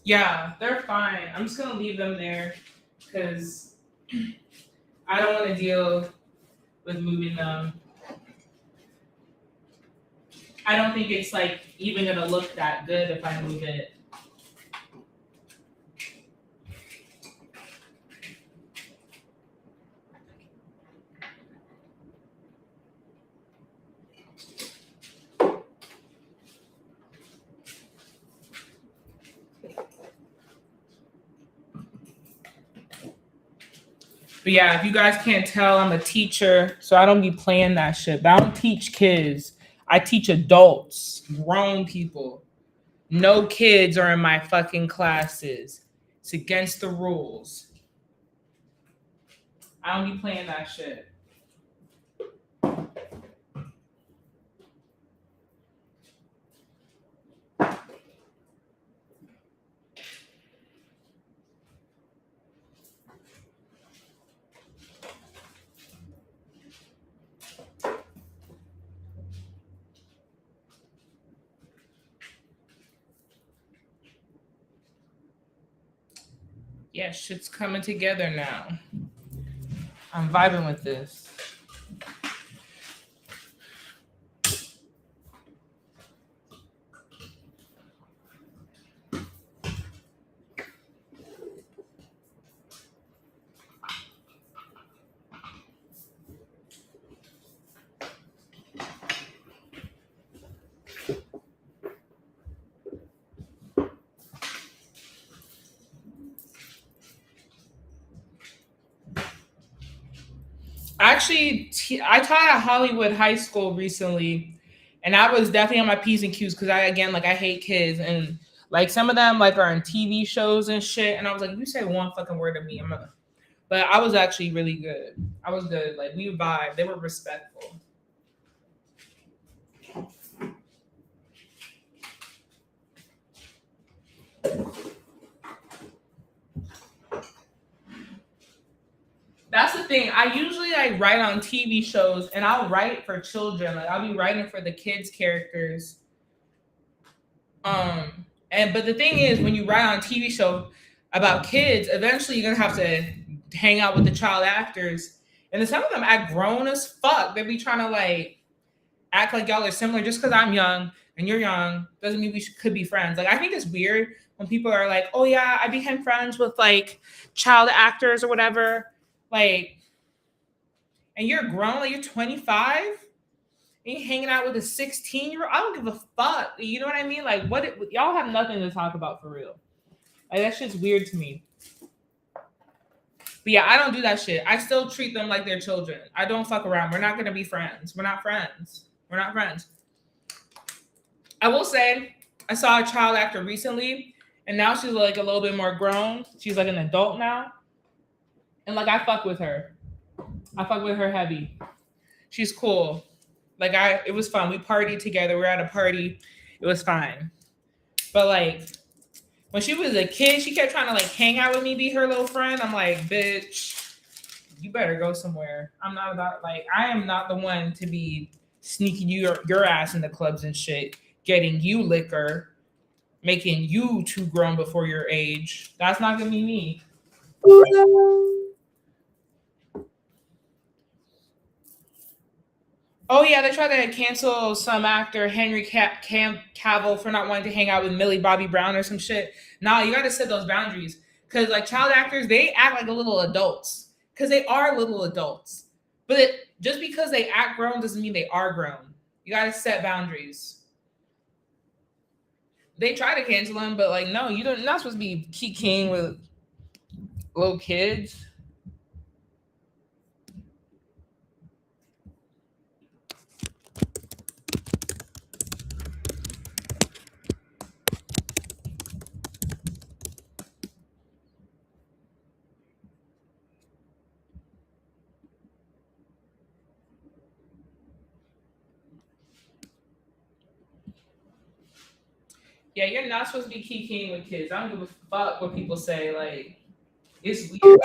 Speaker 1: Yeah, they're fine. I'm just gonna leave them there because I don't want to deal with moving them. I don't think it's like even gonna look that good if I move it. But yeah, if you guys can't tell, I'm a teacher, so I don't be playing that shit. But I don't teach kids. I teach adults, grown people. No kids are in my fucking classes. It's against the rules. I don't be playing that shit. Yeah, shit's coming together now. I'm vibing with this. Actually, I taught at Hollywood High School recently, and I was definitely on my P's and Q's because I again like I hate kids and like some of them like are in TV shows and shit. And I was like, if you say one fucking word to me, I'm gonna. But I was actually really good. I was good. Like we vibed. They were respectful. That's the thing. I usually like write on TV shows, and I'll write for children. Like I'll be writing for the kids characters. And but the thing is, when you write on a TV show about kids, eventually you're gonna have to hang out with the child actors, and then some of them act grown as fuck. They be trying to like act like y'all are similar just because I'm young and you're young doesn't mean could be friends. Like I think it's weird when people are like, "Oh yeah, I became friends with like child actors or whatever." Like, and you're grown, like you're 25 and you hanging out with a 16-year-old. I don't give a fuck. You know what I mean? Like, y'all have nothing to talk about for real. Like that shit's weird to me. But yeah, I don't do that shit. I still treat them like they're children. I don't fuck around. We're not gonna be friends. We're not friends. We're not friends. I will say, I saw a child actor recently, and now she's like a little bit more grown. She's like an adult now, and like I fuck with her. I fuck with her heavy. She's cool. Like it was fun. We partied together. We were at a party. It was fine. But like when she was a kid, she kept trying to like hang out with me, be her little friend. I'm like, bitch, you better go somewhere. I'm not about like I am not the one to be sneaking your ass in the clubs and shit, getting you liquor, making you too grown before your age. That's not gonna be me. Oh yeah, they tried to cancel some actor Henry Cavill for not wanting to hang out with Millie Bobby Brown or some shit. Nah, you got to set those boundaries because like child actors, they act like a little adults because they are little adults. But just because they act grown doesn't mean they are grown. You got to set boundaries. They try to cancel him, but like no, you don't. You're not supposed to be kikiing with little kids. Yeah, you're not supposed to be kikiing with kids. I don't give a fuck what people say. Like, it's weird.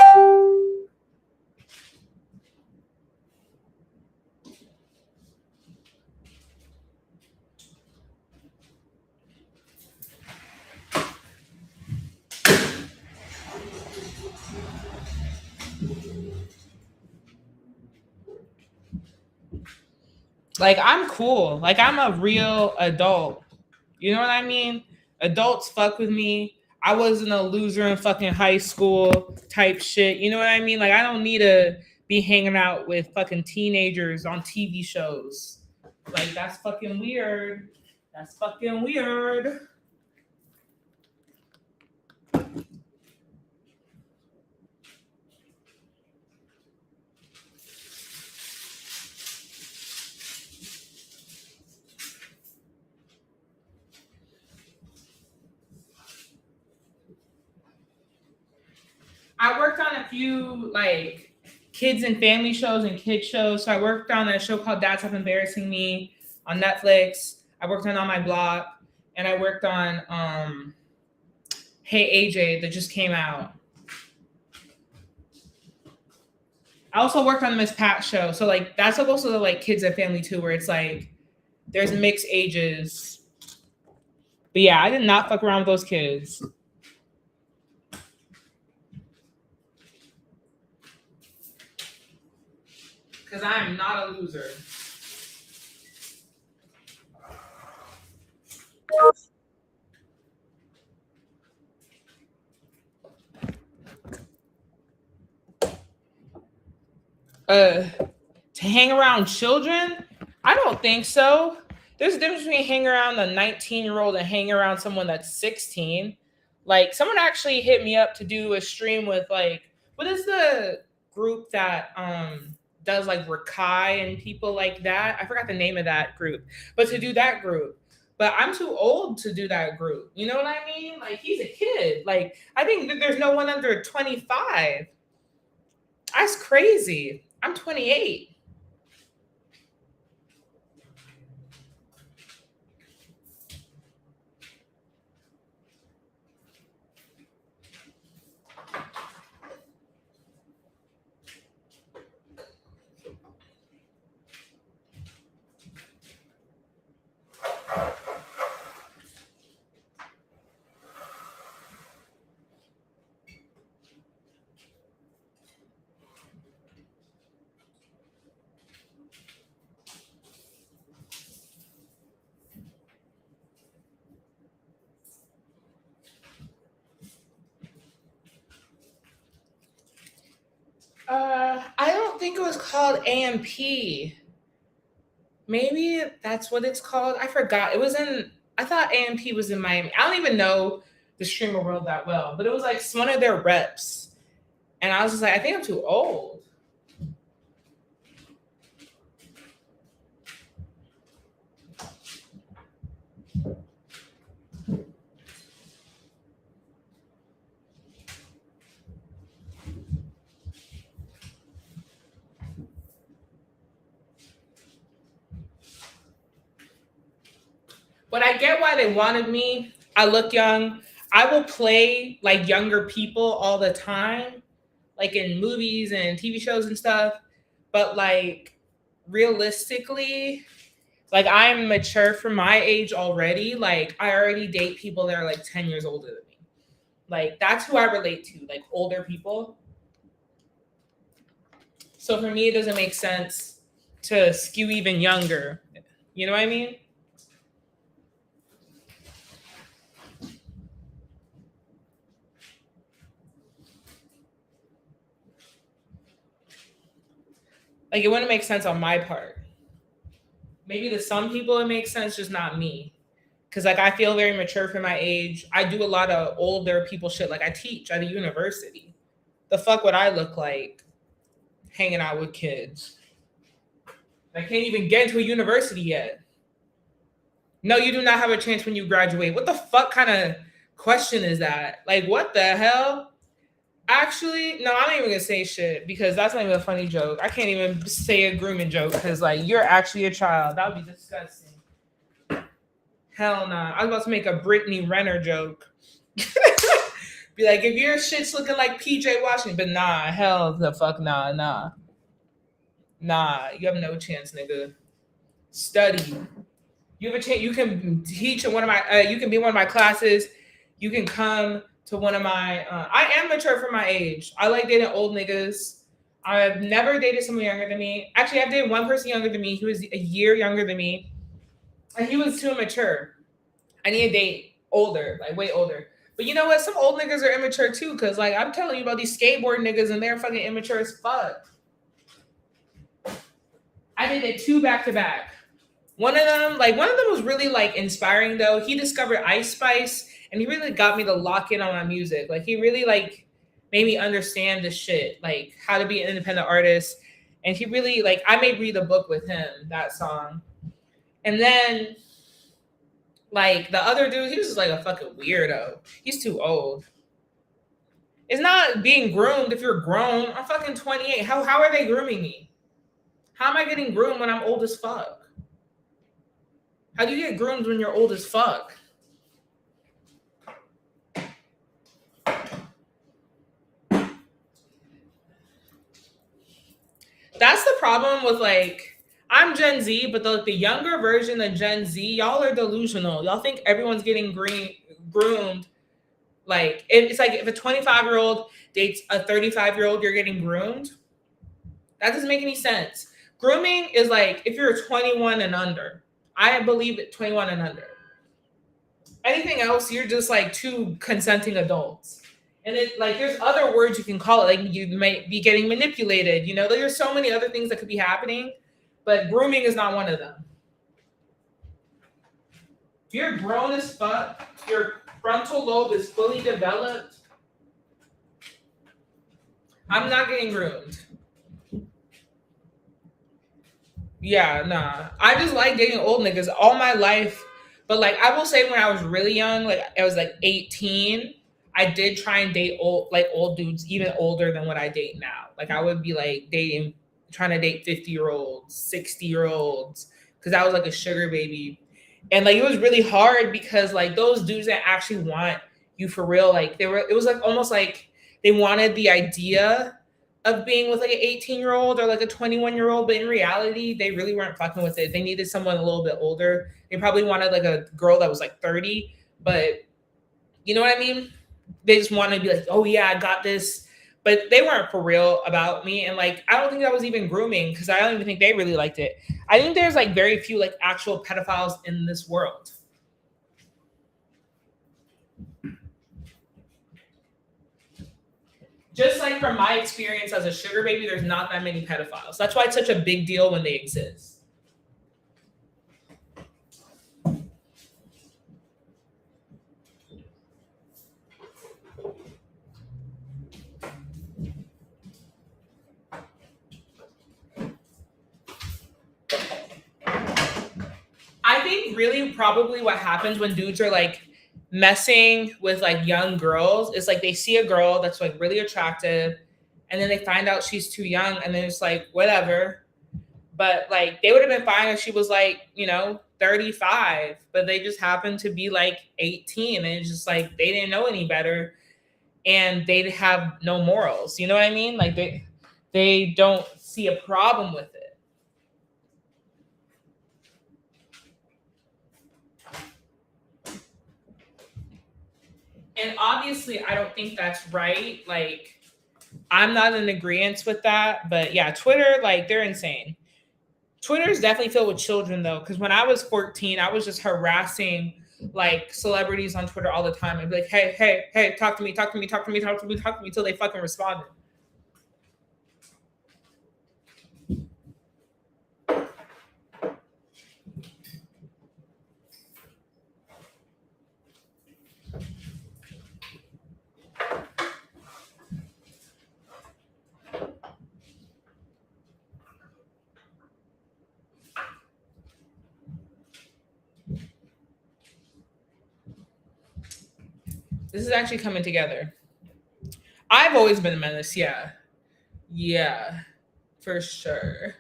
Speaker 1: Like, I'm cool. Like, I'm a real adult. You know what I mean? Adults fuck with me. I wasn't a loser in fucking high school type shit. You know what I mean? Like, I don't need to be hanging out with fucking teenagers on TV shows. Like, that's fucking weird. That's fucking weird. few like kids and family shows and kid shows. So I worked on a show called Dad Stop Embarrassing Me on Netflix. I worked on My Block, and I worked on Hey AJ that just came out. I also worked on the Miss Pat show. So like that's also the like kids and family too, where it's like there's mixed ages. But yeah, I did not fuck around with those kids. Because I am not a loser. To hang around children? I don't think so. There's a difference between hanging around a 19-year-old and hanging around someone that's 16. Like someone actually hit me up to do a stream with like what is the group that does like Rakai and people like that? I forgot the name of that group. But to do that group. But I'm too old to do that group. You know what I mean? Like he's a kid. Like I think that there's no one under 25. That's crazy. I'm 28. I don't think it was called AMP. Maybe that's what it's called. I forgot. It was in. I thought AMP was in Miami. I don't even know the streamer world that well, but it was like one of their reps, and I was just like, I think I'm too old. But I get why they wanted me. I look young. I will play like younger people all the time, like in movies and TV shows and stuff. But like realistically, like I'm mature for my age already. Like I already date people that are like 10 years older than me. Like that's who I relate to, like older people. So for me, it doesn't make sense to skew even younger. You know what I mean? Like it wouldn't make sense on my part. Maybe to some people it makes sense, just not me. Cause like I feel very mature for my age. I do a lot of older people shit. Like I teach at a university. The fuck would I look like hanging out with kids? I can't even get into a university yet. No, you do not have a chance when you graduate. What the fuck kind of question is that? Like, what the hell? Actually, no, I'm not even gonna say shit because that's not even a funny joke. I can't even say a grooming joke because like you're actually a child. That would be disgusting. Hell nah. I was about to make a Brittany Renner joke. Be like, if your shit's looking like PJ Washington, but nah, hell the fuck nah, nah. Nah, you have no chance, nigga. Study. You have a chance. You can teach in one of my. You can be in one of my classes. You can come to one of my. I am mature for my age. I like dating old niggas. I've never dated someone younger than me. Actually, I've dated one person younger than me. He was a year younger than me, and he was too immature. I need a date older, like way older. But you know what? Some old niggas are immature too, because like I'm telling you about these skateboard niggas, and they're fucking immature as fuck. I did it two back to back. One of them was really like inspiring though. He discovered Ice Spice and he really got me to lock in on my music. Like he really like made me understand the shit, like how to be an independent artist. And he really like I made read a book with him, that song. And then like the other dude, he was just like a fucking weirdo. He's too old. It's not being groomed if you're grown. I'm fucking 28. How are they grooming me? How am I getting groomed when I'm old as fuck? How do you get groomed when you're old as fuck? That's the problem with like I'm Gen Z, but the younger version of Gen Z, y'all are delusional. Y'all think everyone's getting groomed. Like it's like if a 25-year-old dates a 35-year-old, you're getting groomed. That doesn't make any sense. Grooming is like if you're 21 and under. I believe it 21 and under. Anything else, you're just like two consenting adults. And it like there's other words you can call it. Like you might be getting manipulated. You know, there's so many other things that could be happening, but grooming is not one of them. If you're grown as fuck, your frontal lobe is fully developed. I'm not getting groomed. Yeah, nah. I just like dating old niggas all my life. But like I will say when I was really young, like I was like 18, I did try and date old dudes, even older than what I date now. Like I would be like dating trying to date 50-year-olds, 60-year-olds, because I was like a sugar baby. And like it was really hard because like those dudes that actually want you for real, like it was like almost like they wanted the idea of being with like an 18-year-old or like a 21-year-old, but in reality, they really weren't fucking with it. They needed someone a little bit older. They probably wanted like a girl that was like 30, but you know what I mean? They just wanted to be like, oh yeah, I got this. But they weren't for real about me. And like, I don't think that was even grooming because I don't even think they really liked it. I think there's like very few like actual pedophiles in this world. Just like from my experience as a sugar baby, there's not that many pedophiles. That's why it's such a big deal when they exist. I think really probably what happens when dudes are like messing with like young girls is like they see a girl that's like really attractive and then they find out she's too young and then it's like whatever. But like they would have been fine if she was like, 35, but they just happened to be like 18 and it's just like they didn't know any better and they have no morals. You know what I mean? Like they don't see a problem with it. And obviously I don't think that's right. Like I'm not in agreement with that, but yeah, Twitter, like they're insane. Twitter is definitely filled with children though, because when I was 14, I was just harassing like celebrities on Twitter all the time. I'd be like, hey, hey, hey, talk to me, talk to me, talk to me, talk to me, talk to me, until they fucking responded. This is actually coming together. I've always been a menace, yeah. Yeah, for sure.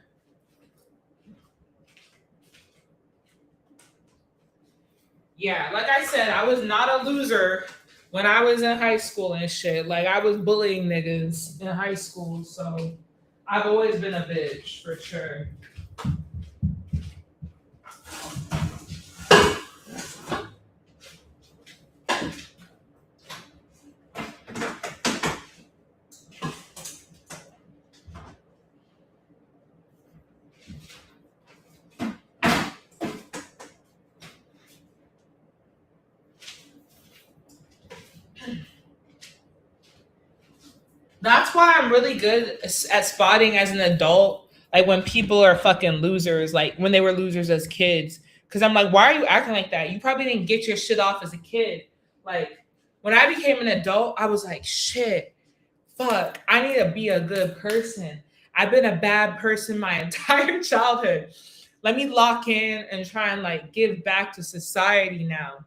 Speaker 1: Yeah, like I said, I was not a loser when I was in high school and shit. Like I was bullying niggas in high school, so I've always been a bitch for sure. That's why I'm really good at spotting as an adult, like when people are fucking losers, like when they were losers as kids. Cause I'm like, why are you acting like that? You probably didn't get your shit off as a kid. Like when I became an adult, I was like, shit, fuck, I need to be a good person. I've been a bad person my entire childhood. Let me lock in and try and like give back to society now.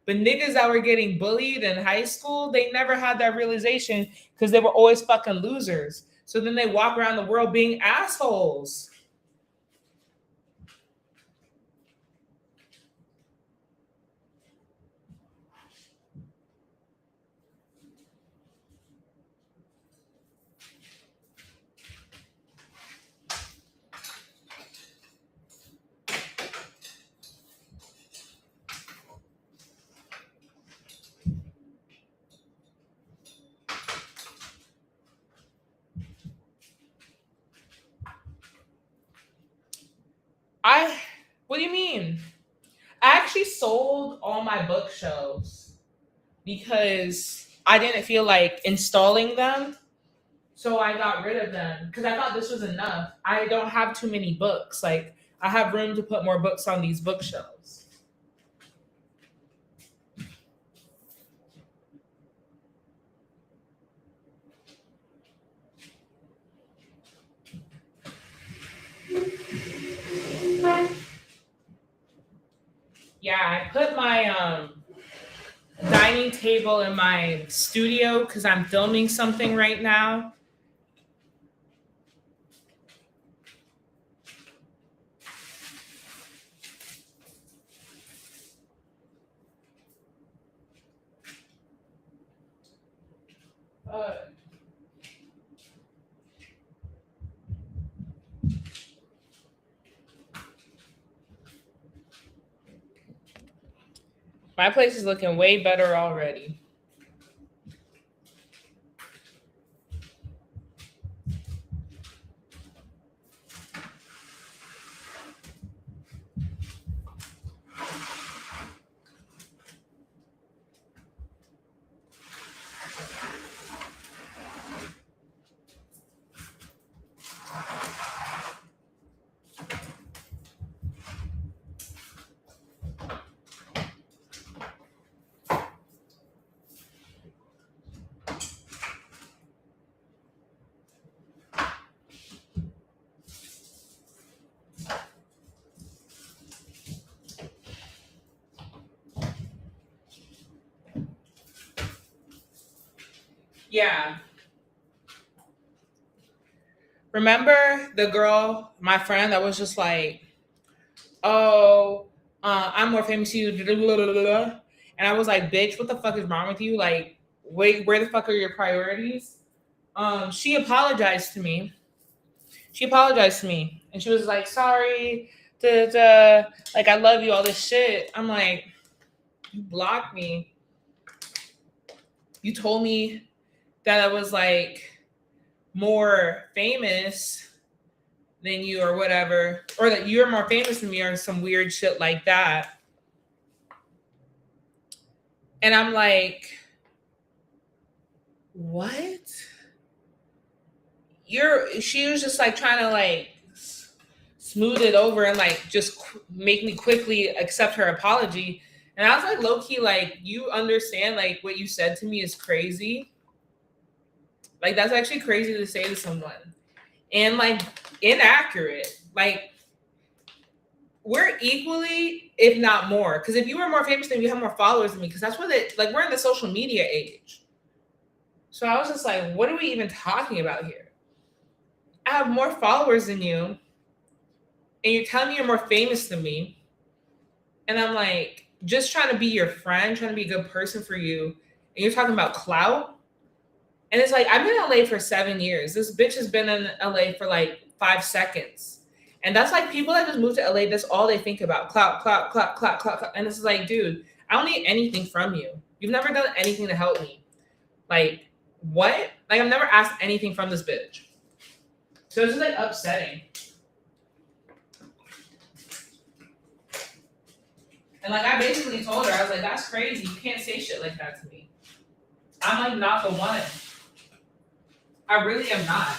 Speaker 1: But niggas that were getting bullied in high school, they never had that realization because they were always fucking losers. So then they walk around the world being assholes. What do you mean? I actually sold all my bookshelves because I didn't feel like installing them. So I got rid of them because I thought this was enough. I don't have too many books. Like, I have room to put more books on these bookshelves. Yeah, I put my dining table in my studio because I'm filming something right now. My place is looking way better already. Yeah. Remember the girl, my friend, that was just like, oh, I'm more famous to you. And I was like, bitch, what the fuck is wrong with you? Like, wait, where the fuck are your priorities? She apologized to me. She apologized to me. And she was like, sorry, like, I love you, all this shit. I'm like, you blocked me. You told me that I was like more famous than you or whatever, or that you're more famous than me or some weird shit like that. And I'm like, what? She was just like trying to like smooth it over and like just make me quickly accept her apology. And I was like, low key, like, you understand like what you said to me is crazy. Like, that's actually crazy to say to someone. And like inaccurate. Like, we're equally, if not more. Because if you were more famous than me, you have more followers than me. Because that's what it, like, we're in the social media age. So I was just like, what are we even talking about here? I have more followers than you. And you're telling me you're more famous than me. And I'm like, just trying to be your friend, trying to be a good person for you. And you're talking about clout. And it's like, I've been in LA for 7 years. This bitch has been in LA for like 5 seconds. And that's like people that just moved to LA, that's all they think about. Clout, clout, clout, clout, clout, clout. And it's like, dude, I don't need anything from you. You've never done anything to help me. Like, what? Like, I've never asked anything from this bitch. So it's just like upsetting. And like, I basically told her, I was like, that's crazy. You can't say shit like that to me. I'm like not the one. I really am not.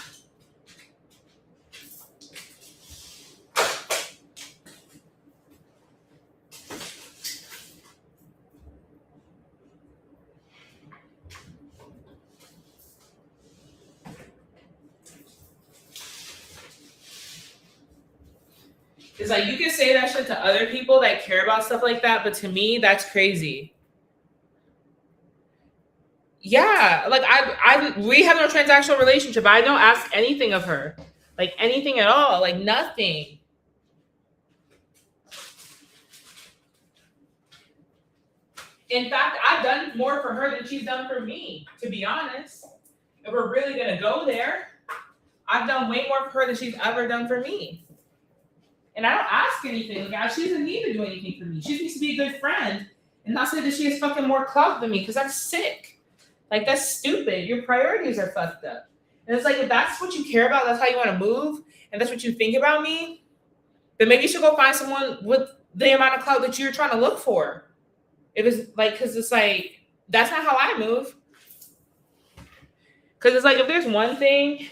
Speaker 1: It's like, you can say that shit to other people that care about stuff like that, but to me, that's crazy. Yeah, like we have no transactional relationship. I don't ask anything of her, like anything at all, like nothing. In fact, I've done more for her than she's done for me, to be honest. If we're really gonna go there, I've done way more for her than she's ever done for me. And I don't ask anything. Like, she doesn't need to do anything for me. She needs to be a good friend and not say that she has fucking more clout than me because that's sick. Like, that's stupid. Your priorities are fucked up. And it's like, if that's what you care about, that's how you want to move, and that's what you think about me, then maybe you should go find someone with the amount of clout that you're trying to look for. It is like, because it's like, that's not how I move. Because it's like, if there's one thing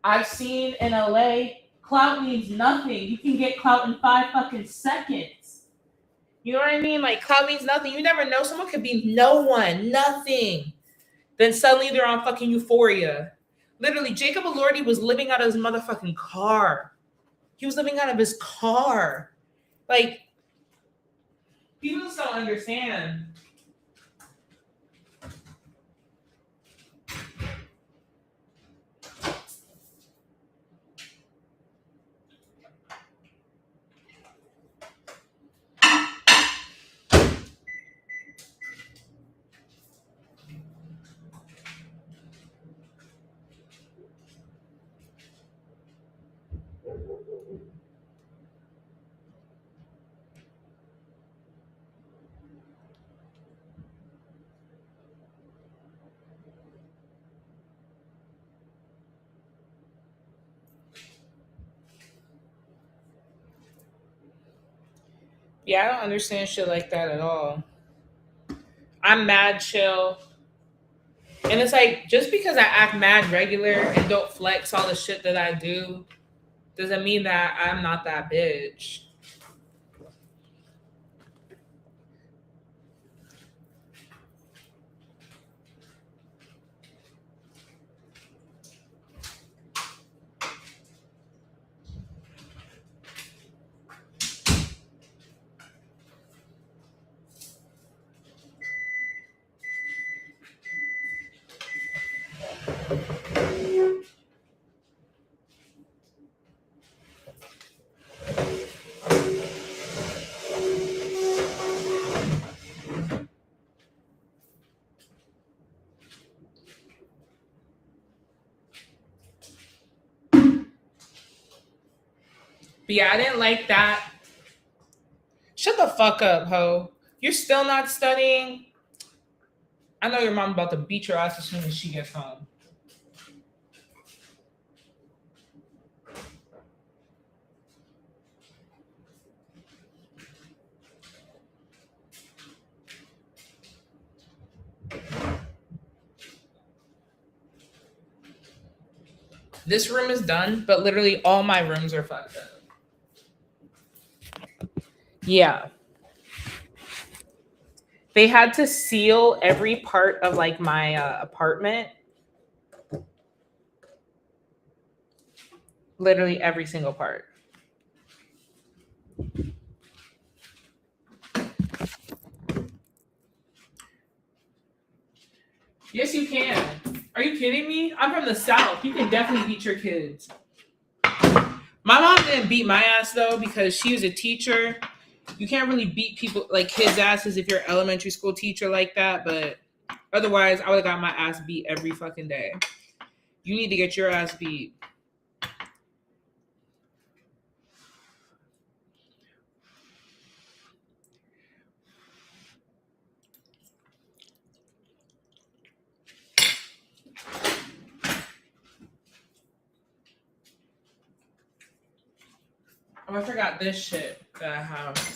Speaker 1: I've seen in LA, clout means nothing. You can get clout in 5 fucking seconds. You know what I mean? Like, clout means nothing. You never know. Someone could be no one, nothing. Then suddenly they're on fucking Euphoria. Literally, Jacob Elordi was living out of his motherfucking car. He was living out of his car. Like, people just don't understand. Yeah, I don't understand shit like that at all. I'm mad chill. And it's like, just because I act mad regular and don't flex all the shit that I do, doesn't mean that I'm not that bitch. But yeah, I didn't like that. Shut the fuck up, ho. You're still not studying? I know your mom about to beat your ass as soon as she gets home. This room is done, but literally all my rooms are fucked up. Yeah. They had to seal every part of like my apartment. Literally every single part. Yes, you can. Are you kidding me? I'm from the South. You can definitely beat your kids. My mom didn't beat my ass though because she was a teacher. You can't really beat people like kids' asses if you're an elementary school teacher like that, but otherwise I would have got my ass beat every fucking day. You need to get your ass beat. Oh, I forgot this shit that I have.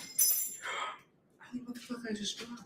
Speaker 1: What the fuck I just dropped?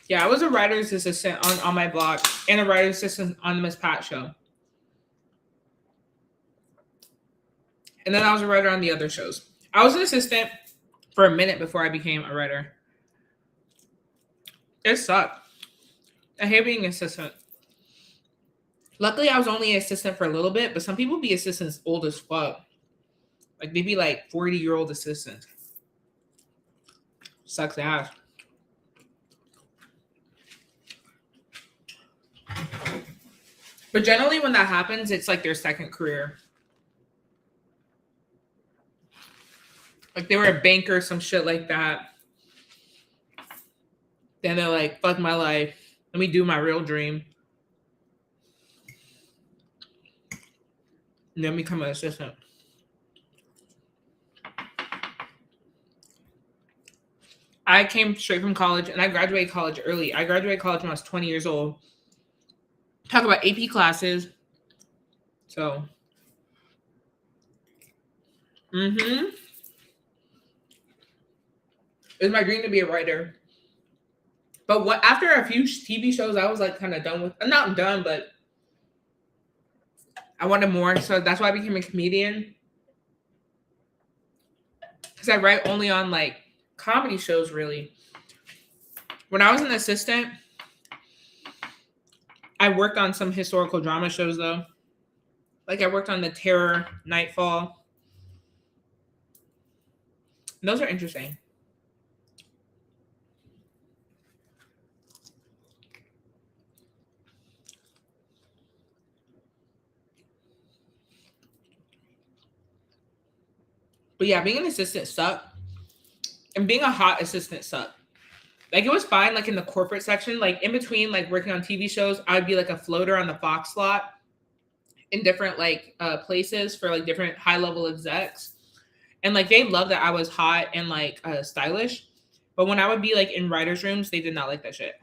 Speaker 1: Yeah, I was a writer's assistant on my blog and a writer's assistant on the Miss Pat show. And then I was a writer on the other shows. I was an assistant for a minute before I became a writer. It sucked. I hate being an assistant. Luckily, I was only an assistant for a little bit, but some people be assistants old as fuck. Like, they be like 40-year-old assistants. Sucks ass. But generally, when that happens, it's like their second career. Like, they were a banker, some shit like that. Then they're like, fuck my life. Let me do my real dream. And then become an assistant. I came straight from college and I graduated college early. I graduated college when I was 20 years old. Talk about AP classes. So, it's my dream to be a writer. But what after a few TV shows, I was like kind of done with. I'm not done, but I wanted more. So that's why I became a comedian. Because I write only on like comedy shows, really. When I was an assistant, I worked on some historical drama shows, though. Like I worked on The Terror, Nightfall. And those are interesting. But yeah, being an assistant sucked. And being a hot assistant sucked. Like it was fine, like in the corporate section, like in between, like working on TV shows, I'd be like a floater on the Fox slot in different like places for like different high level execs, and like they loved that I was hot and like stylish. But when I would be like in writers' rooms, they did not like that shit.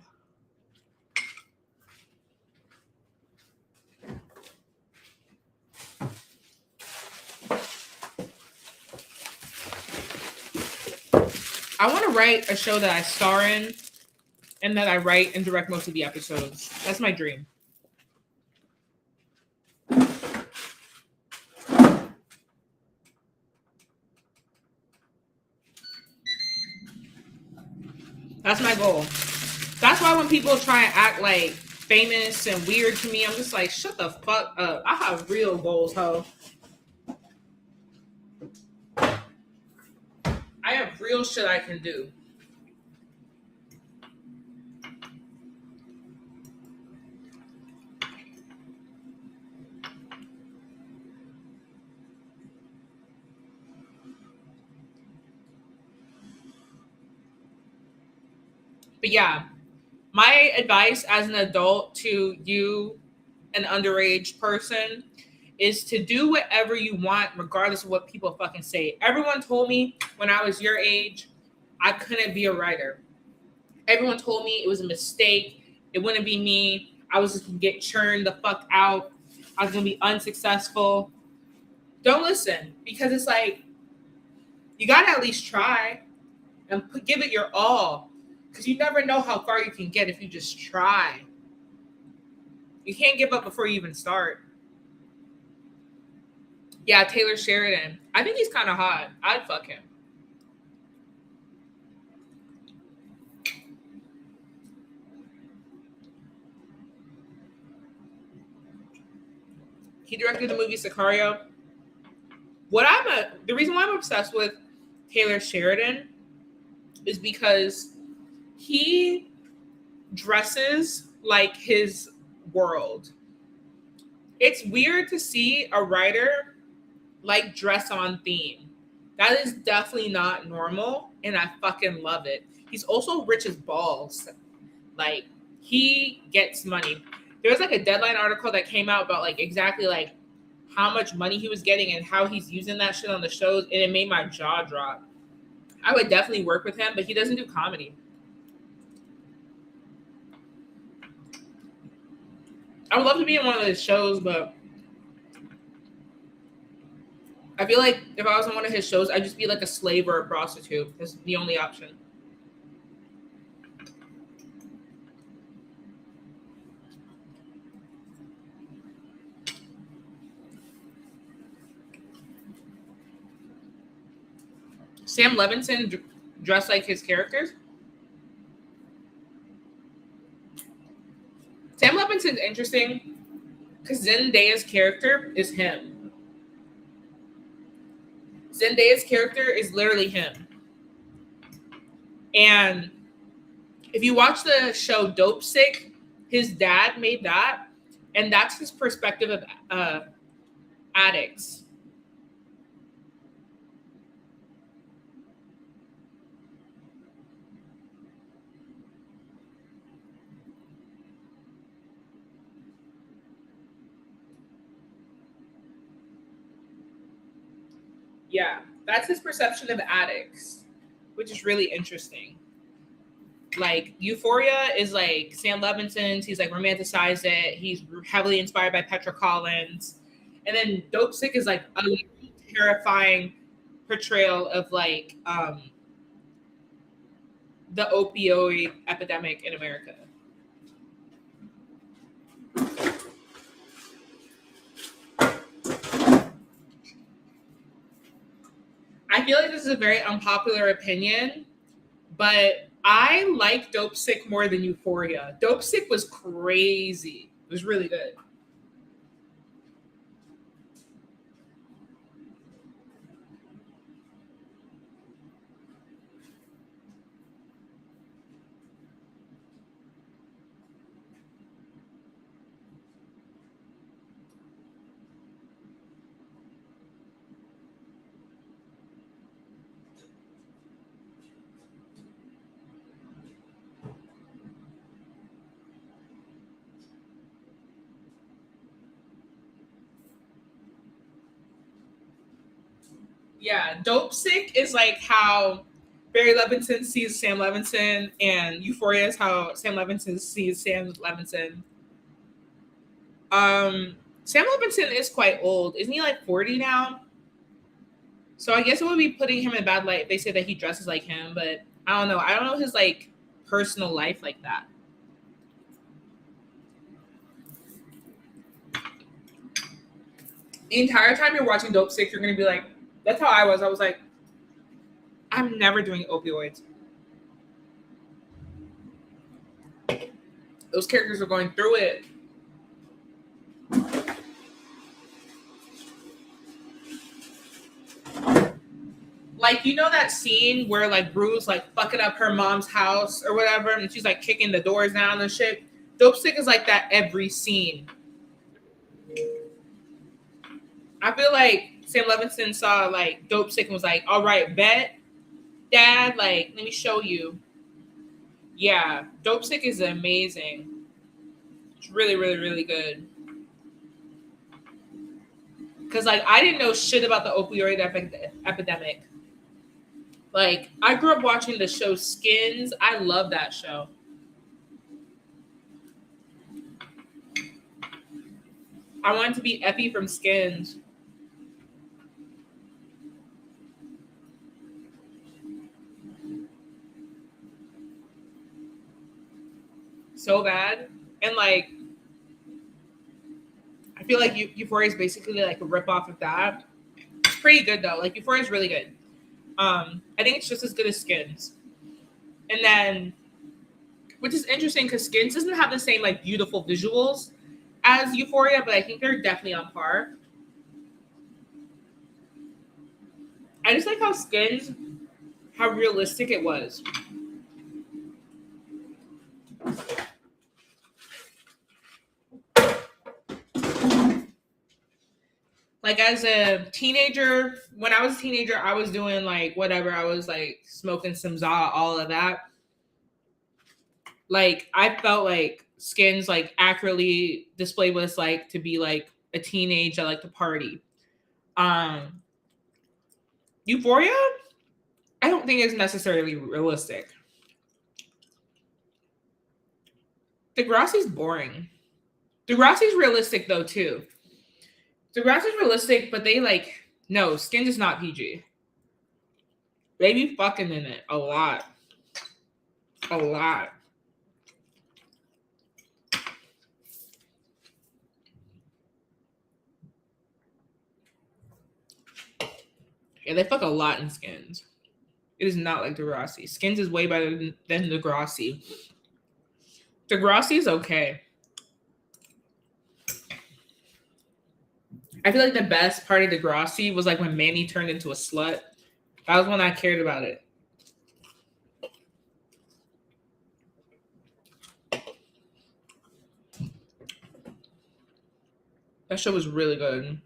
Speaker 1: I want to write a show that I star in and that I write and direct most of the episodes. That's my dream. That's my goal. That's why when people try and act like famous and weird to me, I'm just like, shut the fuck up. I have real goals, ho. I have real shit I can do. But yeah, my advice as an adult to you, an underage person, is to do whatever you want, regardless of what people fucking say. Everyone told me when I was your age, I couldn't be a writer. Everyone told me it was a mistake. It wouldn't be me. I was just gonna get churned the fuck out. I was gonna be unsuccessful. Don't listen, because it's like you gotta at least try and give it your all, because you never know how far you can get if you just try. You can't give up before you even start. Yeah, Taylor Sheridan. I think he's kind of hot. I'd fuck him. He directed the movie Sicario. The reason why I'm obsessed with Taylor Sheridan is because he dresses like his world. It's weird to see a writer like dress on theme. That is definitely not normal, and I fucking love it. He's also rich as balls. Like, he gets money. There was like a Deadline article that came out about like exactly like how much money he was getting and how he's using that shit on the shows, and it made my jaw drop. I would definitely work with him, but he doesn't do comedy. I would love to be in one of his shows, but I feel like if I was on one of his shows, I'd just be like a slave or a prostitute. That's the only option. Sam Levinson dressed like his characters. Sam Levinson's interesting because Zendaya's character is him. Zendaya's character is literally him. And if you watch the show Dope Sick, his dad made that, and that's his perspective of addicts. Yeah, that's his perception of addicts, which is really interesting. Like Euphoria is like Sam Levinson's. He's like romanticized it. He's heavily inspired by Petra Collins, and then Dope Sick is like a terrifying portrayal of like the opioid epidemic in America. I feel like this is a very unpopular opinion, but I like Dope Sick more than Euphoria. Dope Sick was crazy. It was really good. Yeah, Dope Sick is like how Barry Levinson sees Sam Levinson, and Euphoria is how Sam Levinson sees Sam Levinson. Um, Sam Levinson is quite old. Isn't he like 40 now? So I guess it would be putting him in a bad light. They say that he dresses like him, but I don't know. I don't know his like personal life like that. The entire time you're watching Dope Sick, you're gonna be like, that's how I was. I was like, I'm never doing opioids. Those characters are going through it. Like, you know that scene where like Bruce like fucking up her mom's house or whatever, and she's like kicking the doors down and shit. Dope Sick is like that every scene. I feel like Sam Levinson saw like Dope Sick and was like, all right, bet, dad, like, let me show you. Yeah, Dope Sick is amazing. It's really, really, really good. Because like I didn't know shit about the opioid epidemic. Like I grew up watching the show Skins. I love that show. I wanted to be Effie from Skins. So bad. And like I feel like Euphoria is basically like a rip off of that. It's pretty good though. Like Euphoria is really good. I think it's just as good as Skins. And then, which is interesting because Skins doesn't have the same like beautiful visuals as Euphoria, but I think they're definitely on par. I just like how Skins, how realistic it was. Like as a teenager, when I was a teenager, I was doing like whatever. I was like smoking some za, all of that. Like I felt like Skins like accurately displayed what it's like to be like a teenage that like to party. Um Euphoria, I don't think is necessarily realistic. Degrassi's boring. Degrassi's realistic though too. Degrassi's realistic, but they like no, Skins is not PG. They be fucking in it a lot. A lot. Yeah, they fuck a lot in Skins. It is not like Degrassi. Skins is way better than Degrassi. Degrassi is okay. I feel like the best part of Degrassi was like when Manny turned into a slut. That was when I cared about it. That show was really good.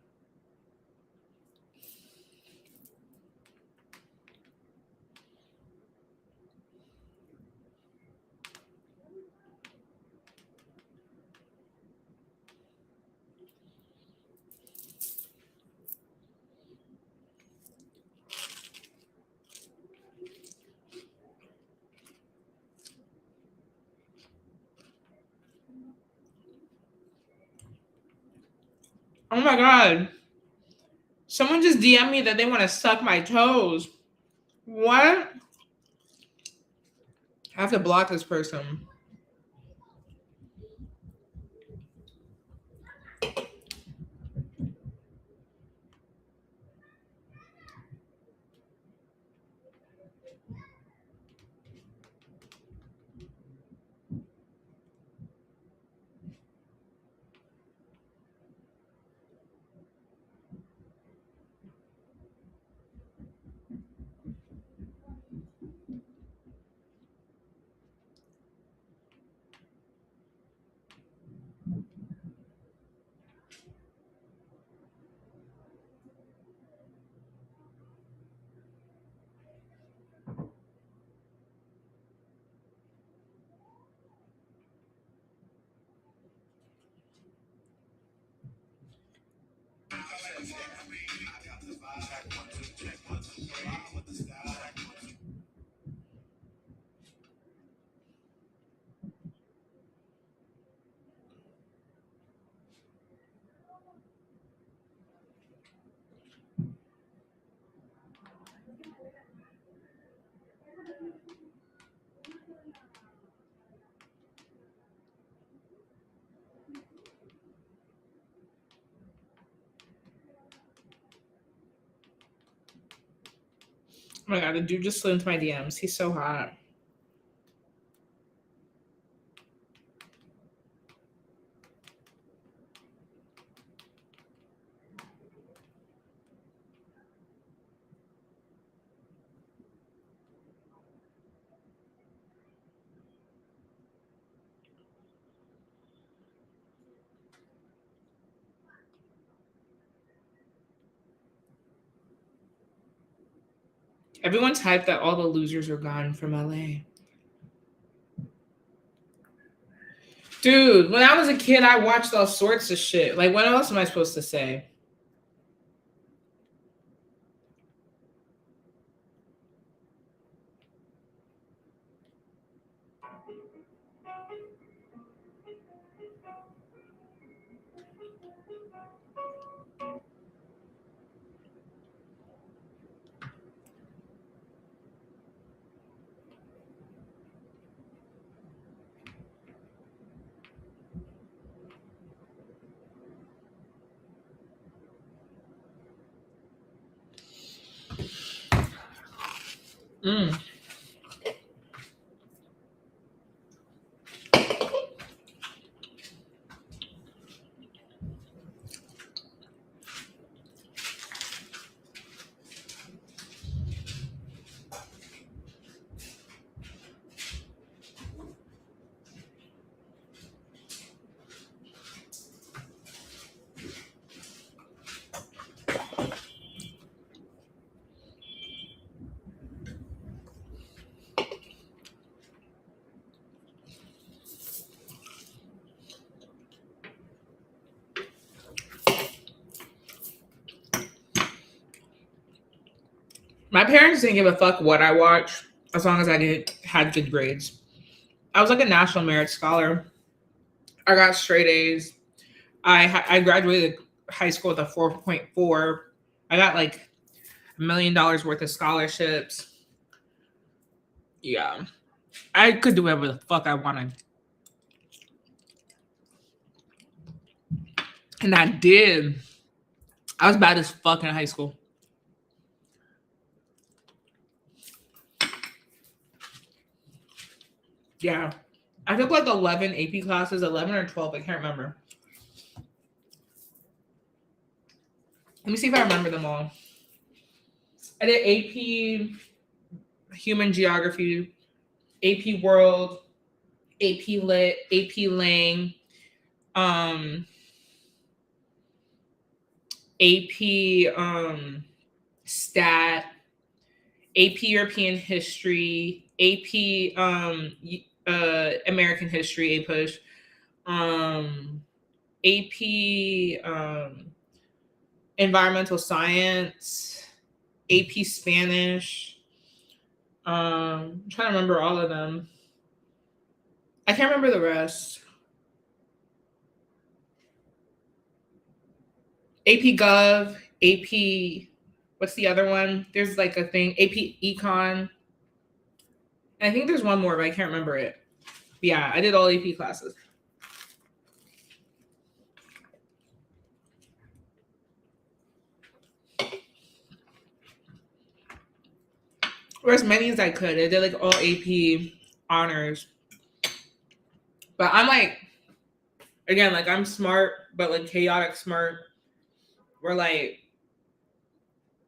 Speaker 1: Oh my god. Someone just DM me that they want to suck my toes. What? I have to block this person. Oh my god, the dude just slid into my DMs. He's so hot. Everyone's hyped that all the losers are gone from LA. Dude, when I was a kid, I watched all sorts of shit. Like, what else am I supposed to say? Mm. My parents didn't give a fuck what I watched as long as had good grades. I was like a national merit scholar. I got straight A's. I graduated high school with a 4.4. I got like $1 million worth of scholarships. Yeah. I could do whatever the fuck I wanted. And I did. I was bad as fuck in high school. Yeah. I took like 11 AP classes, 11 or 12, I can't remember. Let me see if I remember them all. I did AP Human Geography, AP World, AP Lit, AP Lang, AP Stat, AP European History, AP American History, A push, AP Environmental Science, AP Spanish. I'm trying to remember all of them. I can't remember the rest. AP Gov, AP, what's the other one? There's like a thing, AP Econ. And I think there's one more, but I can't remember it. But yeah, I did all AP classes. Or as many as I could. I did like all AP honors. But I'm like, again, like I'm smart, but like chaotic smart. Where like,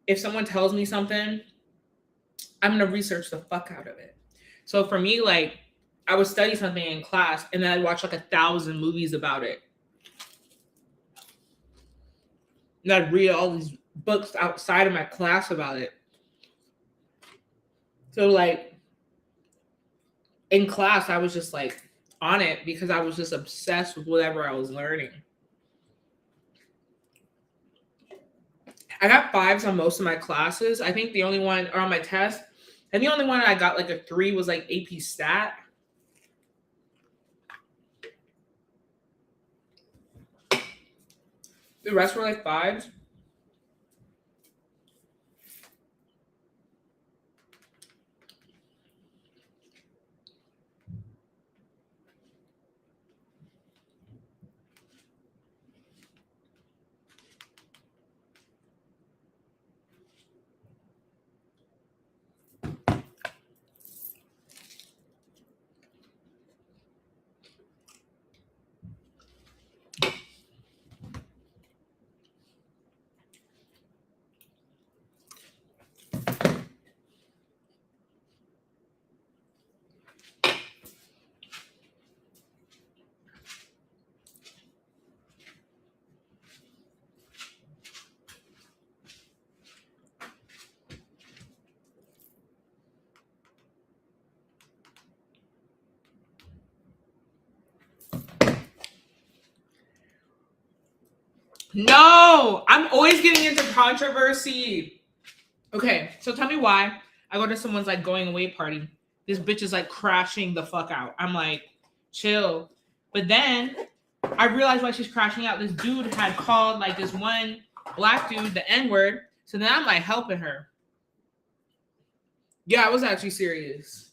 Speaker 1: if someone tells me something, I'm gonna research the fuck out of it. So for me, like, I would study something in class and then I'd watch like 1,000 movies about it. And I'd read all these books outside of my class about it. So like in class, I was just like on it because I was just obsessed with whatever I was learning. I got fives on most of my classes. I think the only one, or on my test, and the only one I got like a 3 was like AP Stat. The rest were like fives. No, I'm always getting into controversy. Okay, so tell me why I go to someone's like going away party. This bitch is like crashing the fuck out. I'm like, chill. But then I realized why she's crashing out. This dude had called like this one black dude the N word. So then I'm like helping her. Yeah, I was actually serious.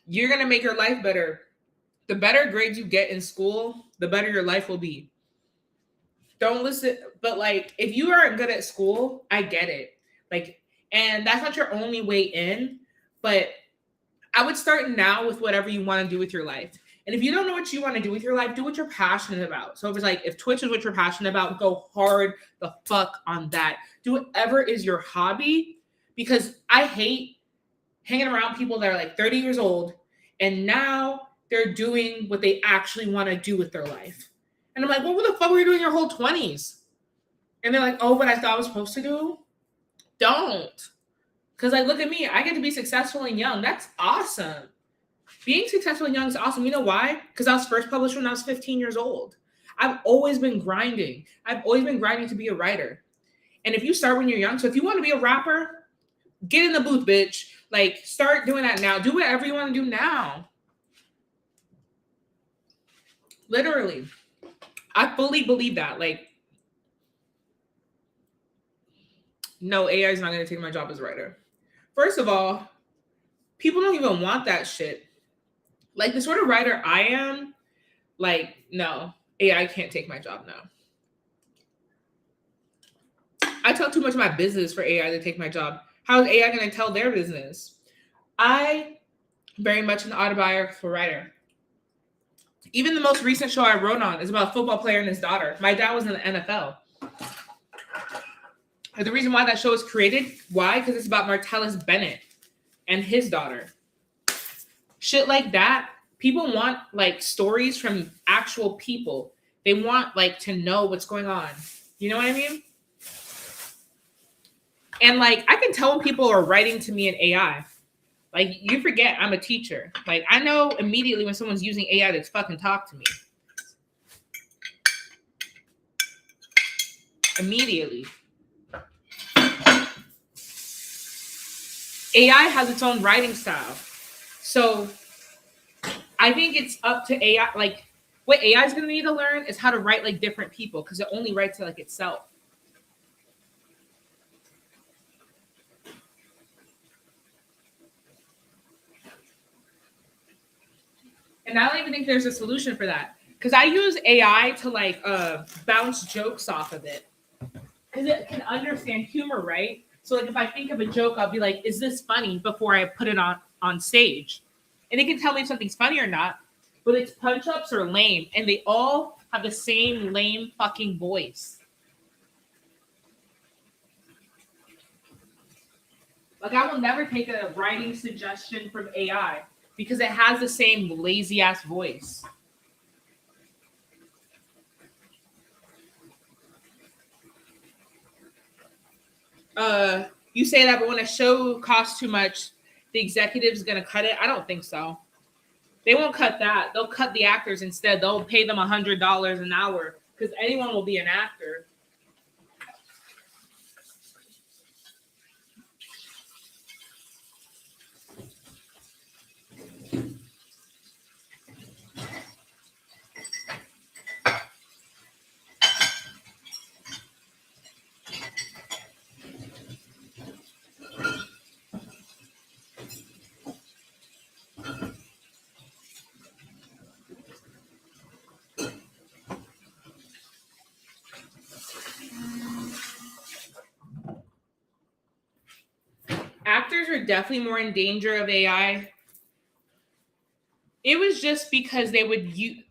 Speaker 1: You're gonna make your life better. The better grades you get in school, the better your life will be. Don't listen, but like if you aren't good at school, I get it. Like, and that's not your only way in, but I would start now with whatever you want to do with your life. And if you don't know what you want to do with your life, do what you're passionate about. So if it's like, if Twitch is what you're passionate about, go hard the fuck on that. Do whatever is your hobby, because I hate hanging around people that are like 30 years old and now they're doing what they actually want to do with their life. And I'm like, what the fuck were you doing your whole 20s? And they're like, oh, what I thought I was supposed to do? Don't. Because like, look at me. I get to be successful and young. That's awesome. Being successful and young is awesome. You know why? Because I was first published when I was 15 years old. I've always been grinding. I've always been grinding to be a writer. And if you start when you're young, so if you want to be a rapper, get in the booth, bitch. Like, start doing that now. Do whatever you want to do now. Literally. I fully believe that. Like, no, AI is not going to take my job as a writer. First of all, people don't even want that shit. Like, the sort of writer I am, like, no, AI can't take my job now. I tell too much of my business for AI to take my job. How is AI going to tell their business? I very much an autobiographical writer. Even the most recent show I wrote on is about a football player and his daughter. My dad was in the NFL. And the reason why that show was created, why? Because it's about Martellus Bennett and his daughter. Shit like that. People want like stories from actual people. They want like to know what's going on. You know what I mean? And like I can tell when people are writing to me in AI. Like you forget I'm a teacher. Like I know immediately when someone's using AI to fucking talk to me. Immediately. AI has its own writing style. So I think it's up to AI. Like what AI is going to need to learn is how to write like different people because it only writes like itself. And I don't even think there's a solution for that because I use AI to like bounce jokes off of it because it can understand humor, right? So like if I think of a joke, I'll be like, "Is this funny?" before I put it on stage, and it can tell me if something's funny or not. But its punch ups are lame, and they all have the same lame fucking voice. Like I will never take a writing suggestion from AI because it has the same lazy ass voice. You say that, but when a show costs too much, the executive's gonna cut it. I don't think so. They won't cut that. They'll cut the actors instead. They'll pay them $100 an hour because anyone will be an actor. Actors are definitely more in danger of AI. It was just because they would use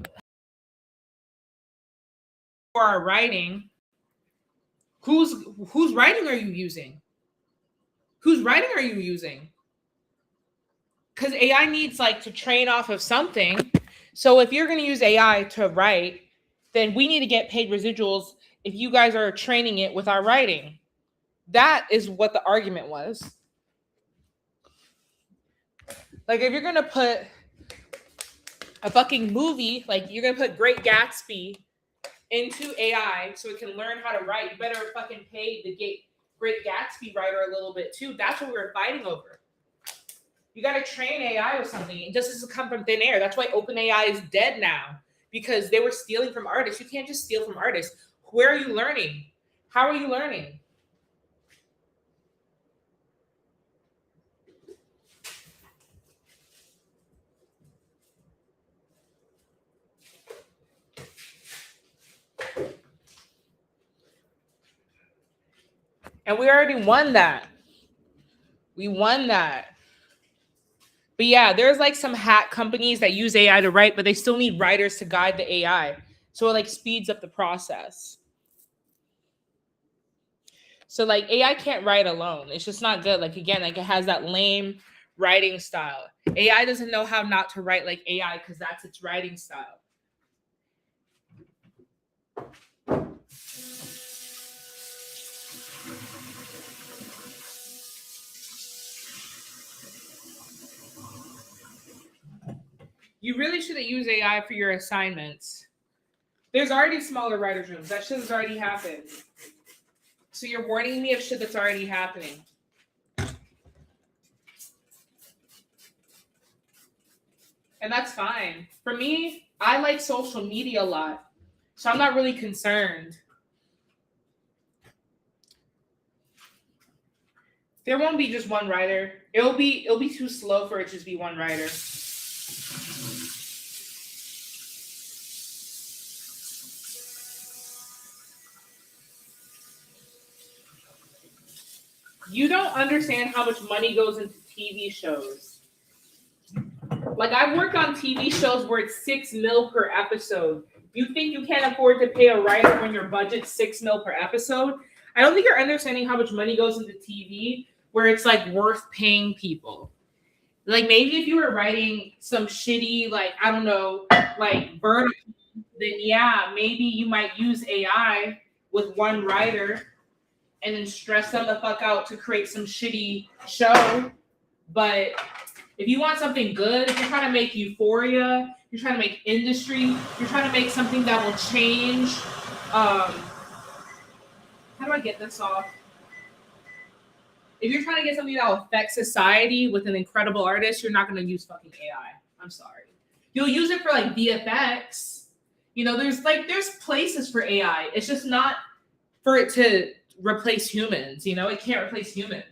Speaker 1: for our writing. Whose writing are you using? Whose writing are you using? Because AI needs like to train off of something. So if you're going to use AI to write, then we need to get paid residuals if you guys are training it with our writing. That is what the argument was. Like if you're going to put a fucking movie, like you're going to put Great Gatsby into AI so it can learn how to write, you better fucking pay the Great Gatsby writer a little bit too. That's what we're fighting over. You got to train AI with something. It just doesn't come from thin air. That's why OpenAI is dead now because they were stealing from artists. You can't just steal from artists. Where are you learning? How are you learning? And we already won that. We won that. But yeah, there's like some hack companies that use AI to write, but they still need writers to guide the AI. So it like speeds up the process. So like AI can't write alone. It's just not good. Like again, like it has that lame writing style. AI doesn't know how not to write like AI because that's its writing style. You really shouldn't use AI for your assignments. There's already smaller writers' rooms. That shit has already happened. So you're warning me of shit that's already happening. And that's fine. For me, I like social media a lot. So I'm not really concerned. There won't be just one writer. It'll be too slow for it to just be one writer. You don't understand how much money goes into TV shows. Like I've worked on TV shows where it's 6 mil per episode. You think you can't afford to pay a writer when your budget's 6 mil per episode? I don't think you're understanding how much money goes into TV where it's like worth paying people. Like maybe if you were writing some shitty, like I don't know, like vertical, then yeah, maybe you might use AI with one writer and then stress them the fuck out to create some shitty show. But if you want something good, if you're trying to make euphoria, you're trying to make industry, you're trying to make something that will change. How do I get this off? If you're trying to get something that will affect society with an incredible artist, you're not going to use fucking AI. I'm sorry. You'll use it for like VFX. You know, there's places for AI. It's just not for it to replace humans. You know, it can't replace humans.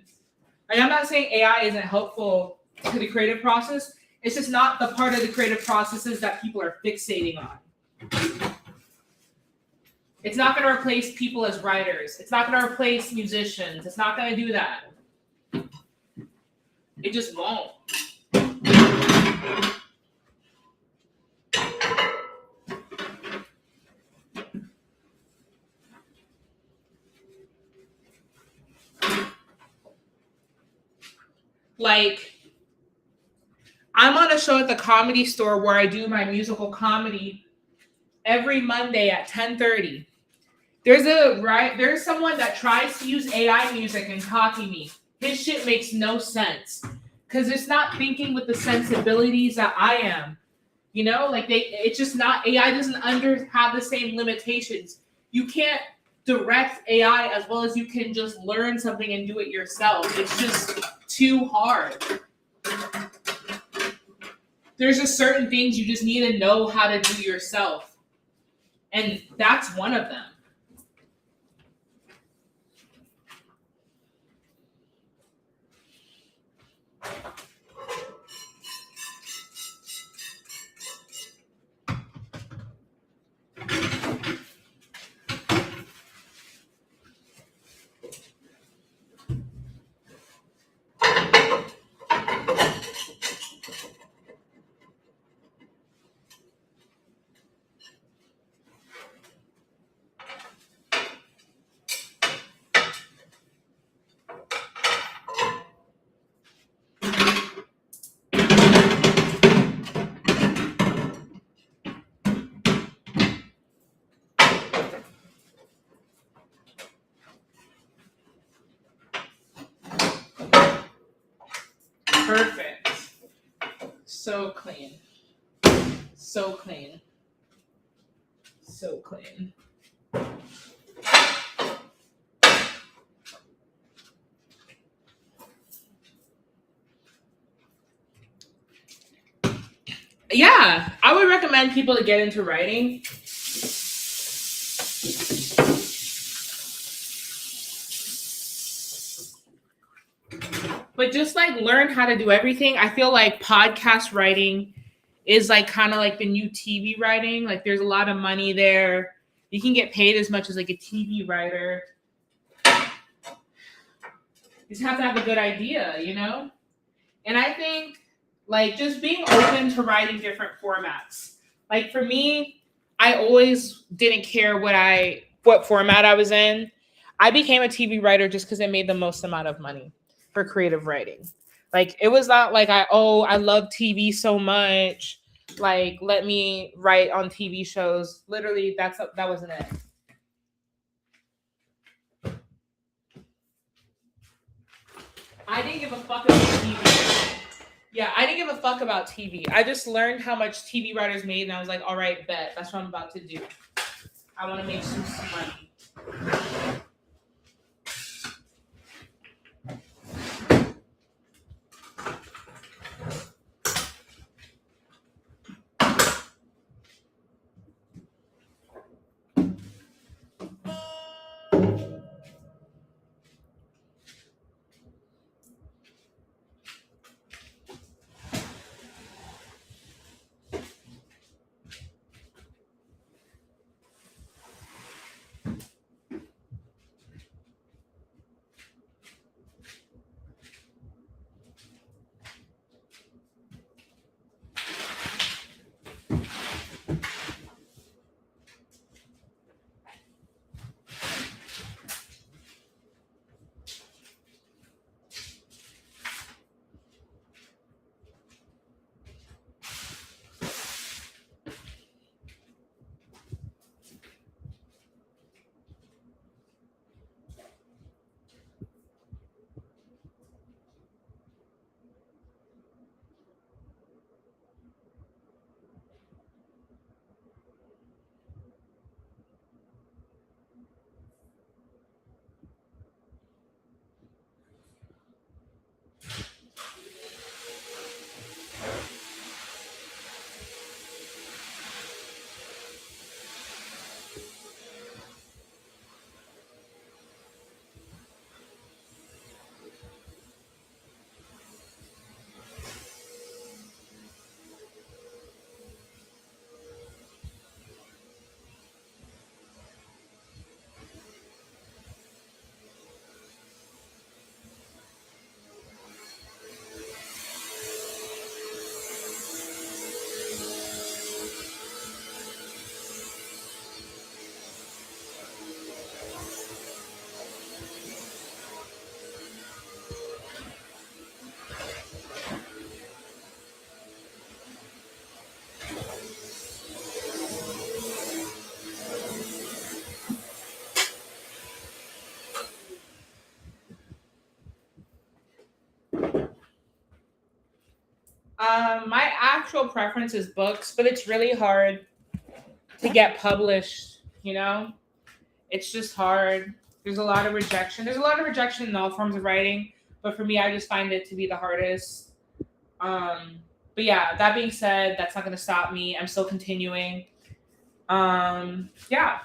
Speaker 1: Like I'm not saying AI isn't helpful to the creative process. It's just not the part of the creative processes that people are fixating on. It's not going to replace people as writers. It's not going to replace musicians. It's not going to do that. It just won't. Like, I'm on a show at the Comedy Store where I do my musical comedy every Monday at 10:30. There's someone that tries to use AI music and copy me. His shit makes no sense because it's not thinking with the sensibilities that I am. You know, like it's just not. AI doesn't have the same limitations. You can't direct AI as well as you can just learn something and do it yourself. It's just too hard. There's just certain things you just need to know how to do yourself, and that's one of them. Perfect. So clean. So clean. So clean. Yeah, I would recommend people to get into writing. But just like learn how to do everything. I feel like podcast writing is like kind of like the new TV writing. Like there's a lot of money there. You can get paid as much as like a TV writer. You just have to have a good idea, you know? And I think like just being open to writing different formats. Like for me, I always didn't care what format I was in. I became a TV writer just because it made the most amount of money for creative writing. Like it was not like I love TV so much. Like let me write on TV shows. Literally, that wasn't it. I didn't give a fuck about TV. Yeah, I didn't give a fuck about TV. I just learned how much TV writers made, and I was like, all right, bet. That's what I'm about to do. I want to make some money. actual preference is books, but it's really hard to get published, you know? It's just hard. There's a lot of rejection. There's a lot of rejection in all forms of writing, but for me, I just find it to be the hardest. But yeah, that being said, that's not going to stop me. I'm still continuing. Yeah.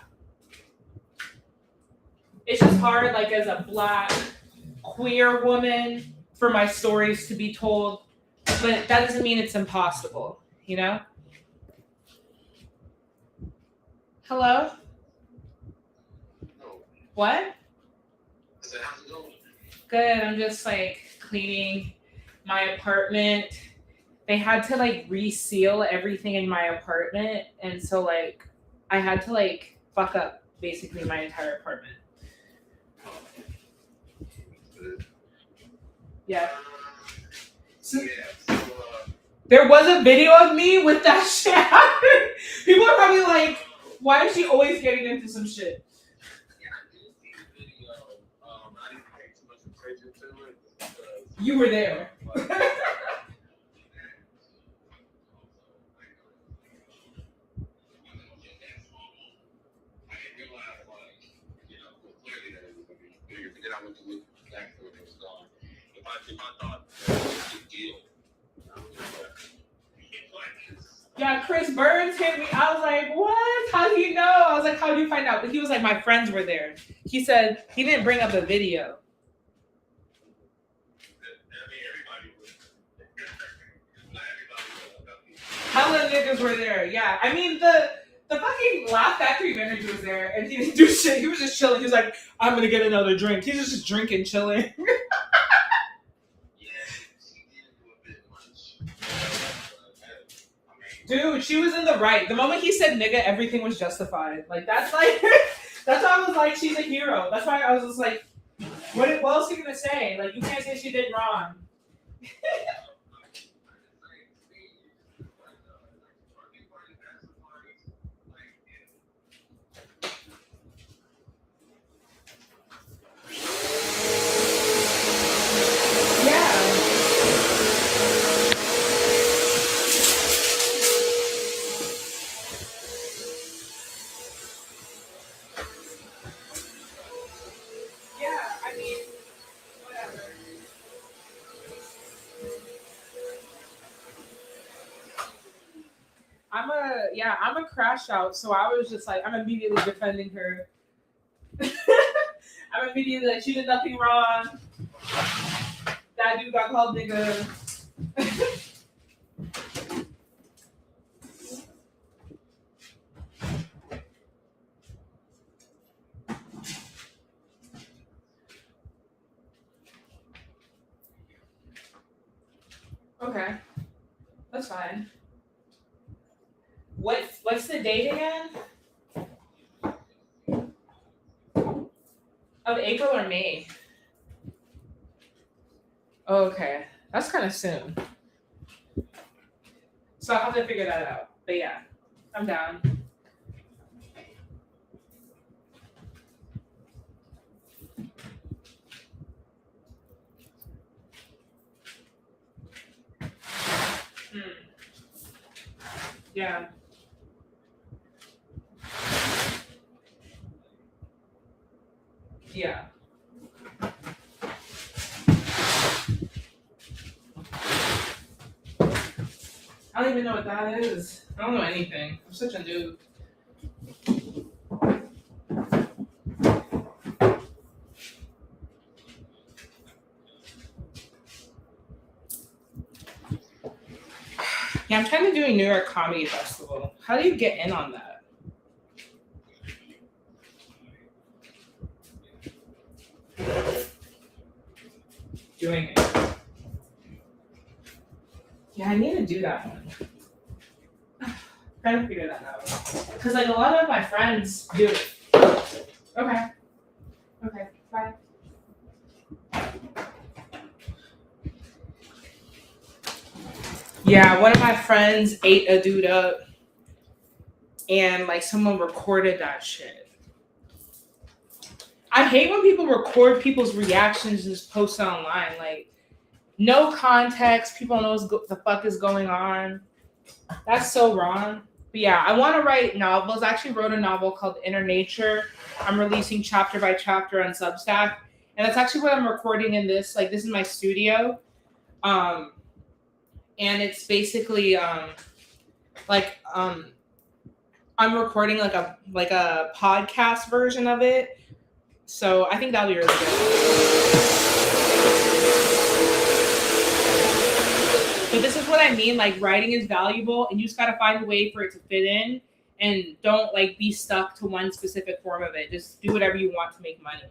Speaker 1: It's just hard, like, as a Black queer woman, for my stories to be told, but that doesn't mean it's impossible, you know? Hello? What? I said, how's it going? Good. I'm just like cleaning my apartment. They had to like reseal everything in my apartment, and so like I had to like fuck up basically my entire apartment. Yeah. So, there was a video of me with that shit happening. People are probably like, why is she always getting into some shit? Yeah, I did see the video. I didn't pay too much attention to it because you were there. Yeah, Chris Burns hit me. I was like, what? How do you know? I was like, how do you find out? But he was like, my friends were there. He said he didn't bring up the video. Hella niggas were there. Yeah. I mean, the fucking Laugh Factory manager was there and he didn't do shit. He was just chilling. He was like, I'm going to get another drink. He was just drinking, chilling. Dude, she was in the right. The moment he said nigga, everything was justified. Like, that's like, that's why I was like, she's a hero. That's why I was just like, what else are you going to say? Like, you can't say she did wrong. I'm a crash out, so I was just like, I'm immediately defending her. I'm immediately like, she did nothing wrong. That dude got called nigga. Okay, that's fine. What's the date again? Of April or May? Okay, that's kind of soon. So I'll have to figure that out. But yeah, I'm down. Yeah. Yeah. I don't even know what that is. I don't know anything. I'm such a noob. Yeah, I'm trying to do a New York Comedy Festival. How do you get in on that? Doing it. Yeah, I need to do that one. Trying to figure that out. Because like a lot of my friends do it. Okay. Okay, bye. Yeah, one of my friends ate a dude up and like someone recorded that shit. I hate when people record people's reactions and just post it online. Like, no context. People know what the fuck is going on. That's so wrong. But yeah, I want to write novels. I actually wrote a novel called Inner Nature. I'm releasing chapter by chapter on Substack. And that's actually what I'm recording in this. Like, this is my studio. Um, and it's basically like I'm recording like a podcast version of it. So I think that'll be really good. But this is what I mean. Like, writing is valuable, and you just gotta find a way for it to fit in, and don't like be stuck to one specific form of it. Just do whatever you want to make money.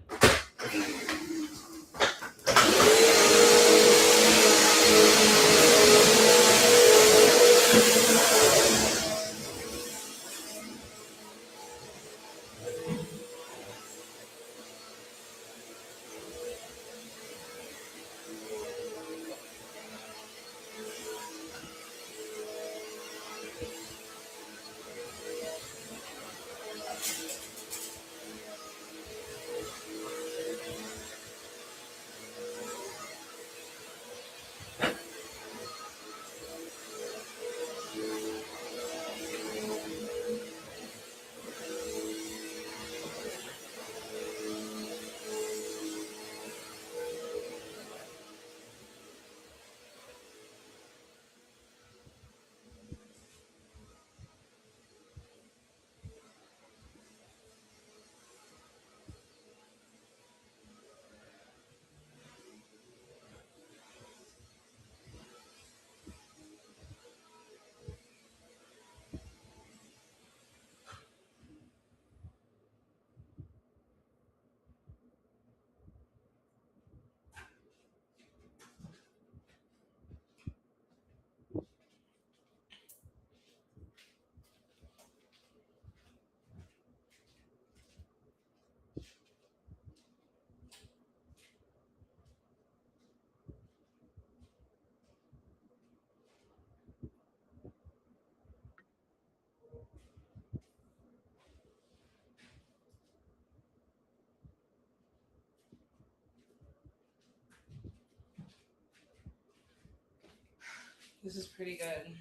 Speaker 1: This is pretty good.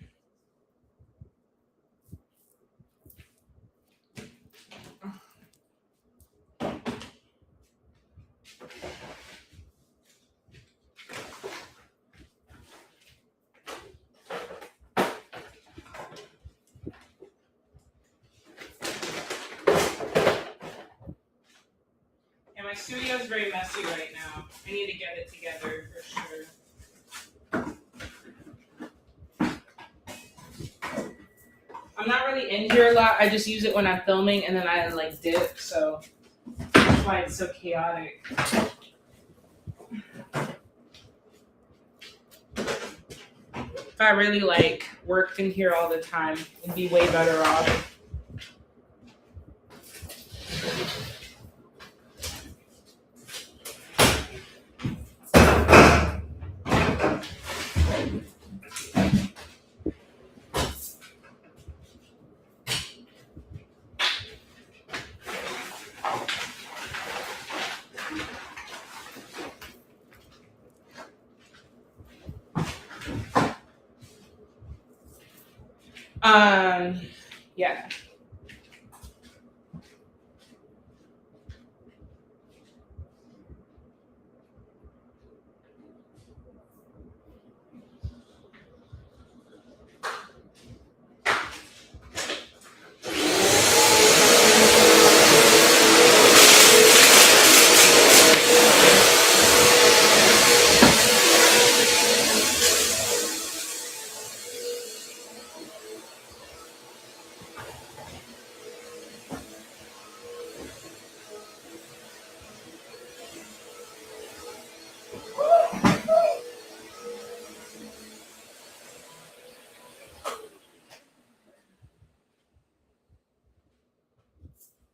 Speaker 1: And my studio is very messy right now. I need to get it together for sure. I'm not really in here a lot. I just use it when I'm filming, and then I like dip. So that's why it's so chaotic. If I really like worked in here all the time, it'd be way better off. Yeah.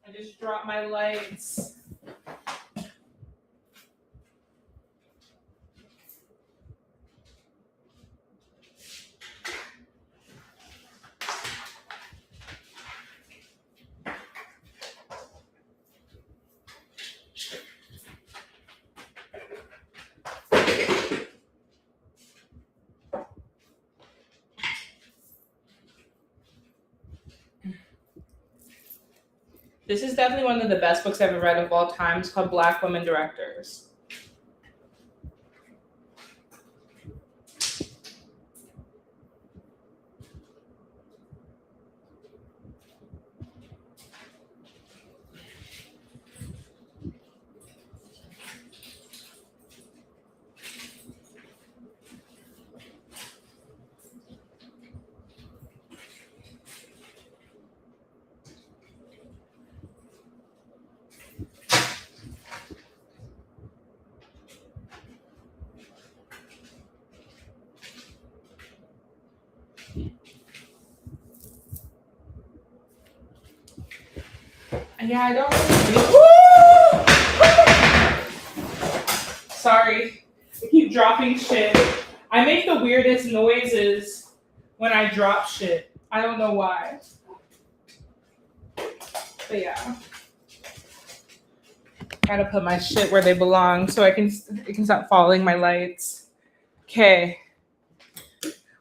Speaker 1: I just dropped my lights. This is definitely one of the best books I've ever read of all time. It's called Black Women Directors. Yeah, I don't really. Sorry. I keep dropping shit. I make the weirdest noises when I drop shit. I don't know why. But yeah. Gotta put my shit where they belong so it can stop following my lights. Okay.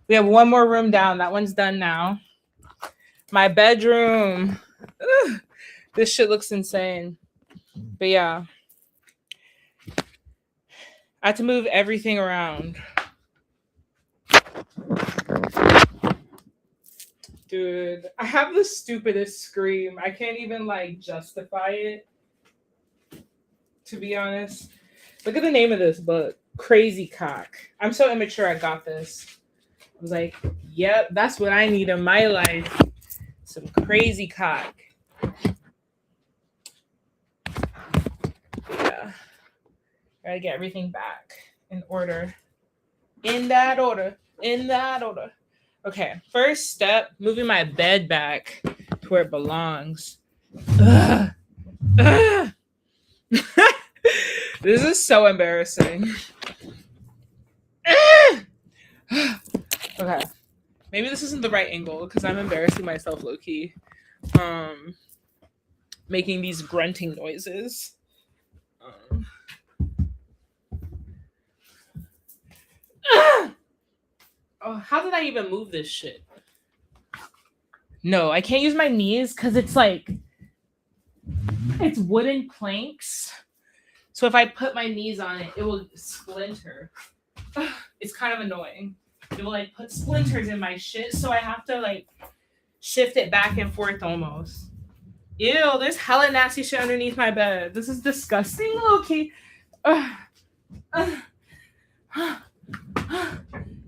Speaker 1: We have one more room down. That one's done now. My bedroom. Ugh, this shit looks insane. But yeah. I had to move everything around. Dude, I have the stupidest scream. I can't even like justify it. To be honest. Look at the name of this book. Crazy Cock. I'm so immature I got this. I was like, yep, that's what I need in my life. Some crazy cock. Yeah. Gotta get everything back in order. In that order. In that order. Okay. First step, moving my bed back to where it belongs. Ugh. Ugh. This is so embarrassing. Okay. Maybe this isn't the right angle because I'm embarrassing myself low key. Making these grunting noises. Oh, how did I even move this shit? No, I can't use my knees because it's like it's wooden planks. So if I put my knees on it, it will splinter. It's kind of annoying. It will like put splinters in my shit, so I have to like shift it back and forth almost. Ew, there's hella nasty shit underneath my bed. This is disgusting. Okay.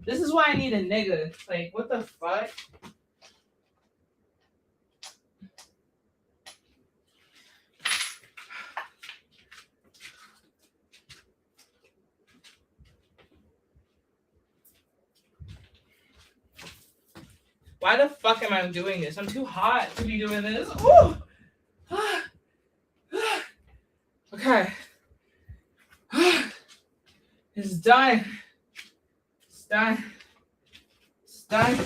Speaker 1: This is why I need a nigga. Like, what the fuck? Why the fuck am I doing this? I'm too hot to be doing this. Ooh. Okay. It's done. It's done. It's done.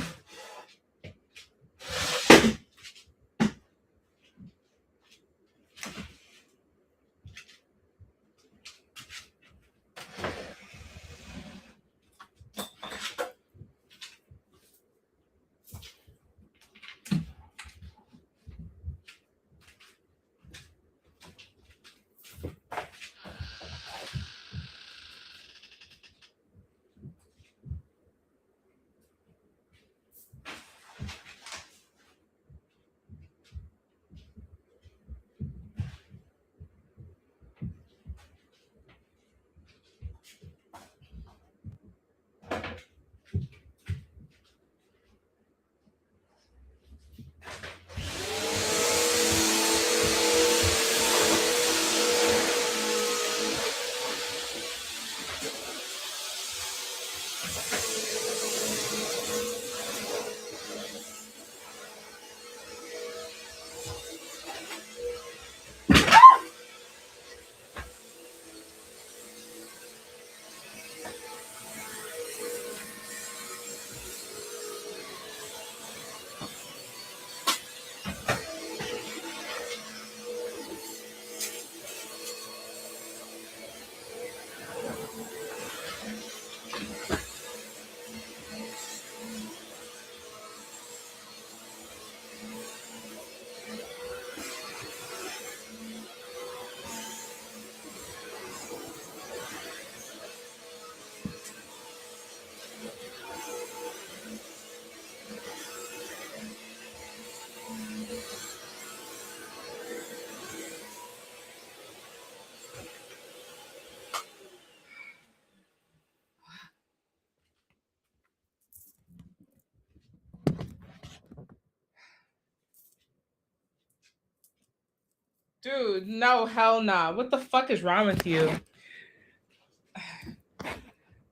Speaker 1: Dude, no, hell nah. What the fuck is wrong with you?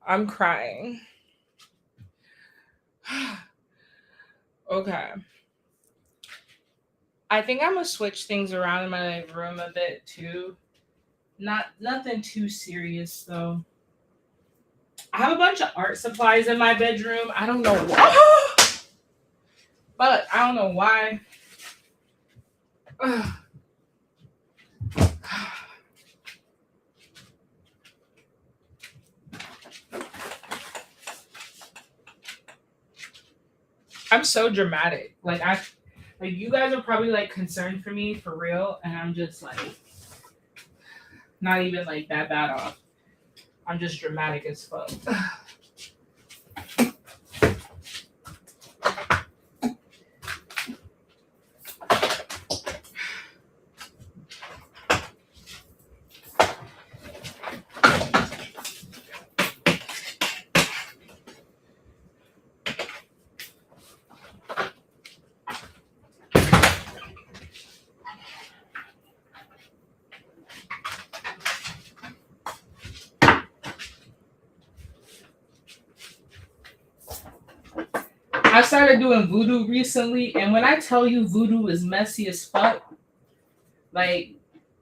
Speaker 1: I'm crying. Okay. I think I'm gonna switch things around in my room a bit too. Nothing too serious though. I have a bunch of art supplies in my bedroom. I don't know why. But I don't know why. I'm so dramatic. Like you guys are probably like concerned for me for real, and I'm just like not even like that bad off. I'm just dramatic as fuck. I started doing voodoo recently, and when I tell you voodoo is messy as fuck, like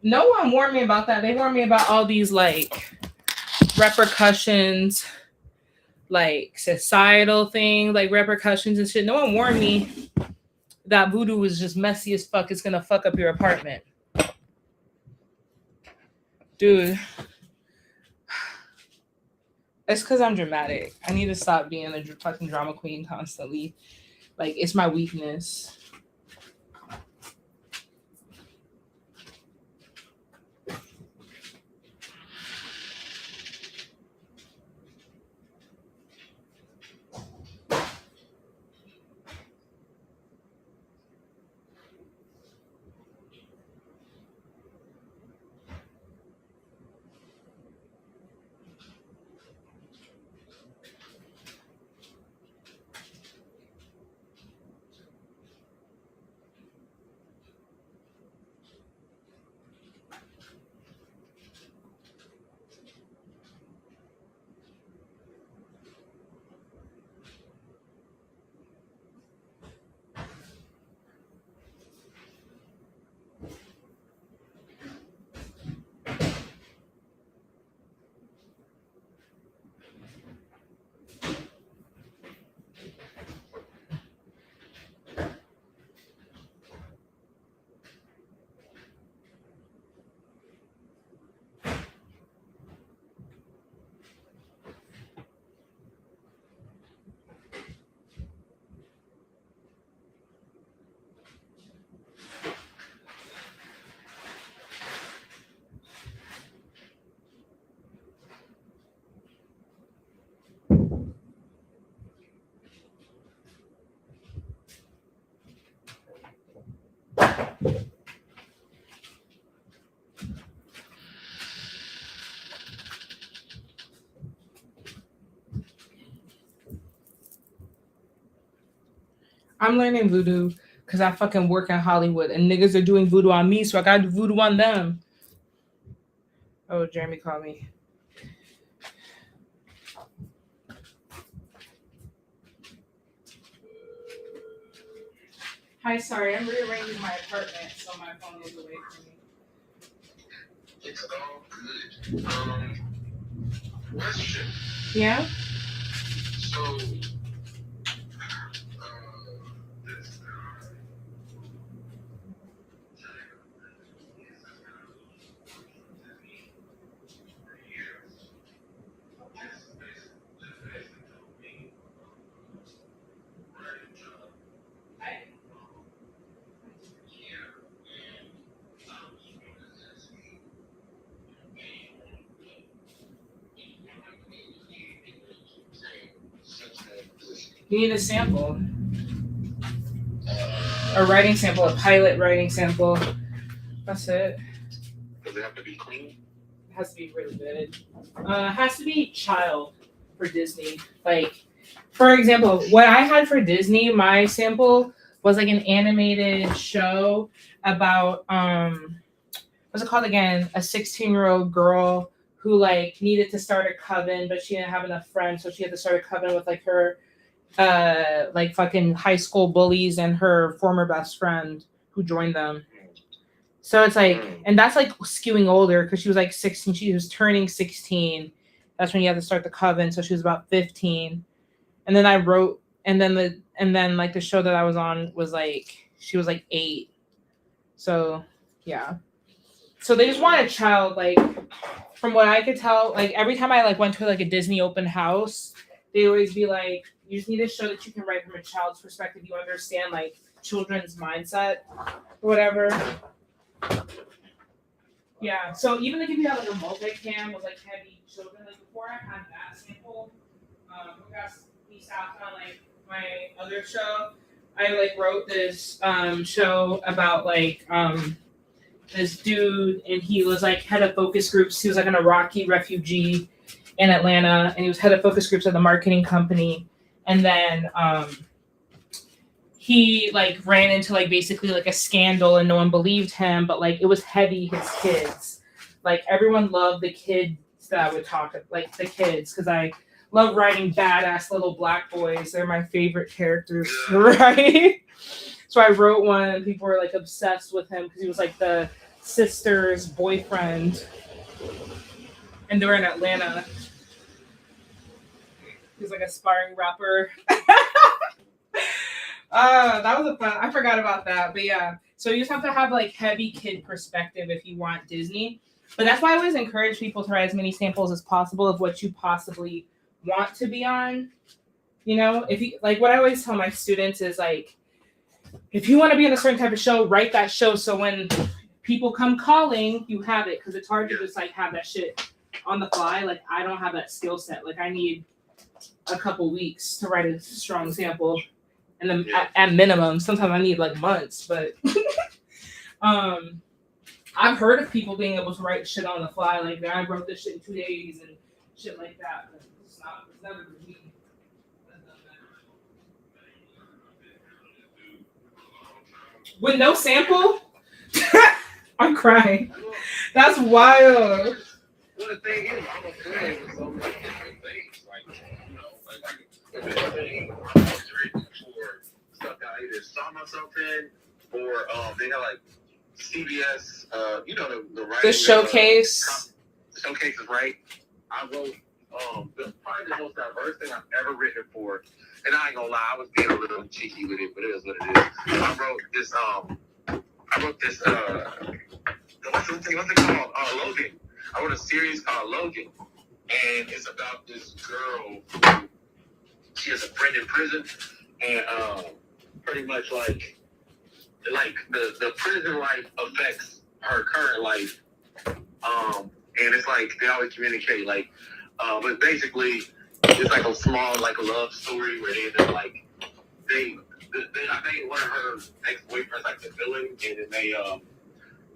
Speaker 1: no one warned me about that. They warned me about all these like repercussions, like societal things, like repercussions and shit. No one warned me that voodoo was just messy as fuck. It's gonna fuck up your apartment. Dude. It's because I'm dramatic. I need to stop being a fucking drama queen constantly. Like, it's my weakness. I'm learning voodoo because I fucking work in Hollywood and niggas are doing voodoo on me, so I gotta do voodoo on them. Oh, Jeremy called me. Hi, sorry, I'm rearranging my apartment so my phone is away from me.
Speaker 2: It's all good. Question.
Speaker 1: Yeah?
Speaker 2: So,
Speaker 1: You need a sample. A writing sample, a pilot writing sample. That's it.
Speaker 2: Does it have to be clean?
Speaker 1: It has to be really good. It has to be child for Disney. Like, for example, what I had for Disney, my sample was like an animated show about what's it called again? A 16-year-old girl who like needed to start a coven, but she didn't have enough friends, so she had to start a coven with like her like fucking high school bullies and her former best friend who joined them. So it's like, and that's like skewing older because she was like 16. She was turning 16. That's when you had to start the coven. So she was about 15. And then I wrote, and then like the show that I was on was like, she was like 8. So yeah. So they just want a child, like, from what I could tell, like every time I like went to like a Disney open house, they always be like, you just need to show that you can write from a child's perspective. You understand like children's mindset or whatever. Yeah. So even like if you have like a multicam with like heavy children, like before I had that sample, we got me stopped on like my other show. I like wrote this show about like this dude, and he was like head of focus groups. He was like an Iraqi refugee in Atlanta, and he was head of focus groups at the marketing company. And then he like ran into like basically like a scandal, and no one believed him. But like it was heavy his kids. Like everyone loved the kids that I would talk like the kids because I love writing badass little black boys. They're my favorite characters, right? So I wrote one, and people were like obsessed with him because he was like the sister's boyfriend, and they were in Atlanta. He's like a aspiring rapper. That was a fun. I forgot about that, but yeah. So you just have to have like heavy kid perspective if you want Disney. But that's why I always encourage people to write as many samples as possible of what you possibly want to be on. You know, if you like, what I always tell my students is like, if you want to be in a certain type of show, write that show so when people come calling, you have it, because it's hard to just like have that shit on the fly. Like I don't have that skill set. Like I need a couple weeks to write a strong sample, and then at minimum, sometimes I need like months. But I've heard of people being able to write shit on the fly. Like I wrote this shit in 2 days and shit like that. But it's never been me. With no sample? I'm crying. That's wild.
Speaker 2: Well, the thing is, I'm a fan of so many different things. Like, you know, like everything is written for stuff that I either saw myself in, or they got like CBS, you know, the writing.
Speaker 1: The showcase.
Speaker 2: The showcase is right. I wrote probably the most diverse thing I've ever written for. And I ain't gonna lie, I was being a little cheeky with it, but it is what it is. I wrote this, what's it called? Logan. I wrote a series called Logan. And it's about this girl who, she has a friend in prison, and pretty much like the prison life affects her current life. And it's like they always communicate like, but basically it's like a small like love story where they end up like they I think one of her ex-boyfriends like the villain, and then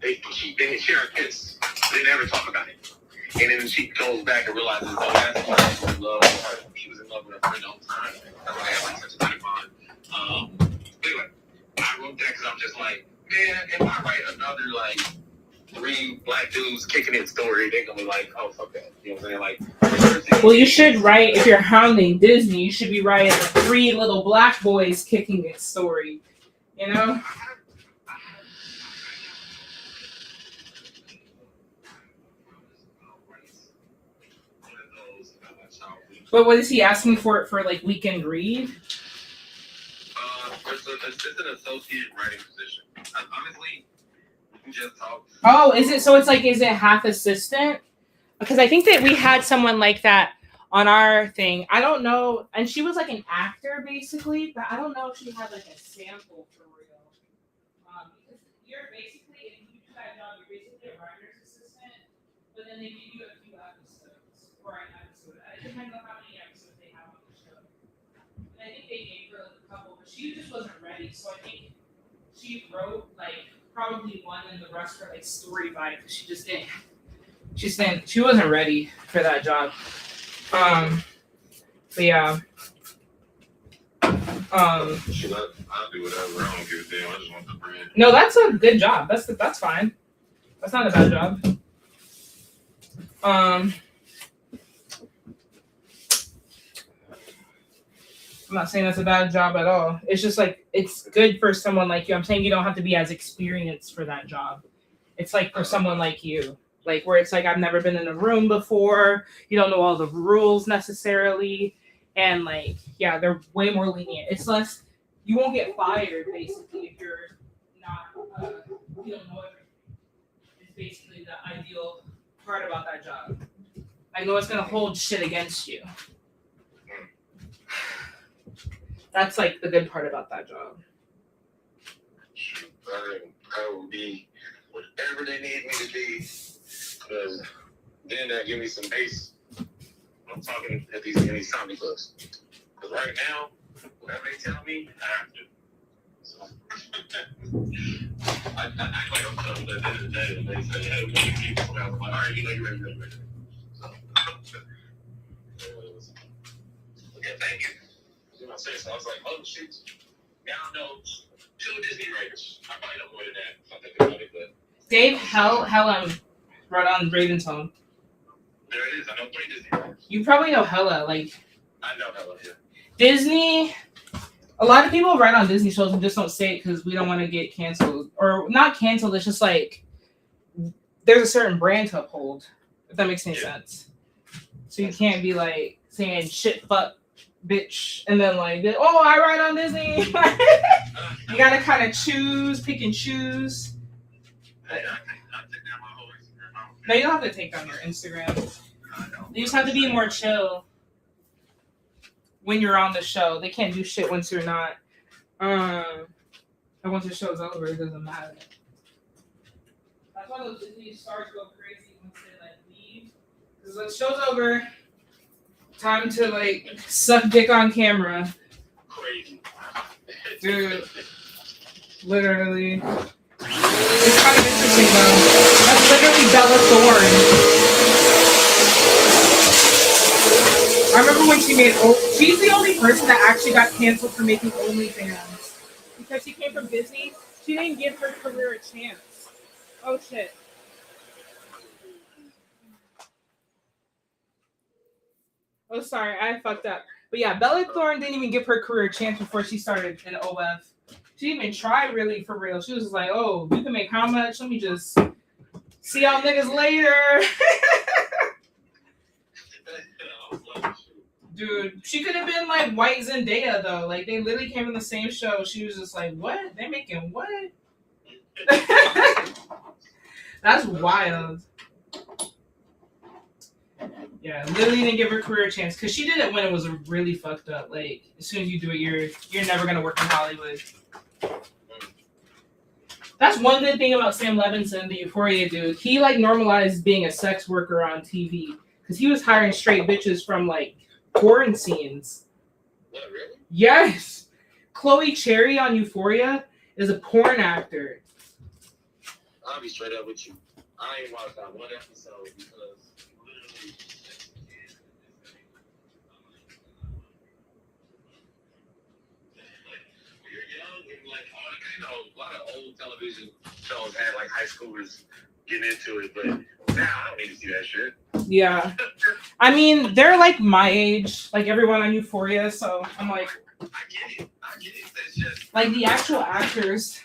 Speaker 2: they share a kiss. They never talk about it. And then she goes back and realizes, oh, that's why she was in love with her. She was in love with her friend the whole time. That's why they had like such a tight bond. Anyway, I wrote that because I'm just like, man, if I write another like 3 black dudes kicking it story, they're gonna be like, oh, fuck that. You know what I'm saying? Like,
Speaker 1: well, you should write, if you're hounding Disney, you should be writing the 3 little black boys kicking it story. You know? But what is he asking for it for, like, weekend read?
Speaker 2: It's an associate writing position. Honestly, we just talked.
Speaker 1: Oh, is it? So it's like, is it half assistant? Because I think that we had someone like that on our thing. I don't know. And she was like an actor, basically. But I don't know if she had like a sample for real. Because you're basically, if you do that job, you're basically a writer's assistant. But then they give you a few episodes. Or an episode. It depends on how many episodes they have on the show. And I think they gave her like a couple. But she just wasn't ready. So I think she wrote like probably one, and the rest were like story vibe, because she just didn't. She wasn't ready for that job. But yeah.
Speaker 2: I'll do whatever. I don't give a damn. I just want the brand.
Speaker 1: No, that's a good job. That's fine. That's not a bad job. I'm not saying that's a bad job at all. It's just like it's good for someone like you. I'm saying you don't have to be as experienced for that job. It's like for someone like you, like where it's like I've never been in a room before. You don't know all the rules necessarily, and like yeah, they're way more lenient. It's less. You won't get fired basically if you're not. You don't know everything. It's basically the ideal part about that job. I know it's gonna hold shit against you. That's like the good part about that job.
Speaker 2: I will be whatever they need me to be, because then that give me some base. I'm talking at these in these comedy clubs. Because right now, whatever they tell me, I have to. So I act like I'm tough, but at the end of the day, they say, hey, we need people. I'm like, all right, you know you're ready. So, yeah, thank you. You know what I'm saying? So I was like, oh shit. Now I know 2 Disney writers. I probably know more than that if I think about it, but
Speaker 1: Dave Hella wrote on Raven's Home.
Speaker 2: there it is. I know 3 Disney writers.
Speaker 1: You probably know Hella, like
Speaker 2: I know Hella, yeah.
Speaker 1: Disney. A lot of people write on Disney shows and just don't say it because we don't want to get canceled. Or not canceled, it's just like there's a certain brand to uphold, if that makes any sense. So you can't be like saying shit, fuck, bitch, and then like, oh, I write on Disney. You gotta kind of pick and choose.
Speaker 2: Hey, I take down my whole Instagram.
Speaker 1: No, you don't have to take down your Instagram. You just have to be more chill when you're on the show. They can't do shit once you're not. And once the show's over, it doesn't matter. That's why those Disney stars go crazy once they like leave. Because when the show's over, time to like suck dick on camera.
Speaker 2: Crazy.
Speaker 1: Dude. Literally. It's kind of interesting though. That's literally Bella Thorne. I remember when she made she's the only person that actually got canceled for making OnlyFans. Because she came from Disney, she didn't give her career a chance. Oh shit. Oh sorry, I fucked up. But yeah, Bella Thorne didn't even give her career a chance before she started in OF. She didn't even try really for real. She was just like, oh, you can make how much? Let me just see y'all niggas later. Dude, she could have been like White Zendaya though. Like they literally came in the same show. She was just like, what? They making what? That's wild. Yeah, literally didn't give her career a chance because she did it when it was really fucked up. Like as soon as you do it, you're never gonna work in Hollywood. That's one good thing about Sam Levinson, the Euphoria dude. He like normalized being a sex worker on TV because he was hiring straight bitches from like porn scenes.
Speaker 2: What, really?
Speaker 1: Yes. Chloe Cherry on Euphoria is a porn actor.
Speaker 2: I'll be straight up with you. I ain't watched that one episode because literally when you're young and like a lot of old television shows had like high schoolers getting into it, but now I don't need to see that shit.
Speaker 1: Yeah. I mean, they're like my age, like everyone on Euphoria, so I'm like,
Speaker 2: I get it. That's just
Speaker 1: like the actual actors.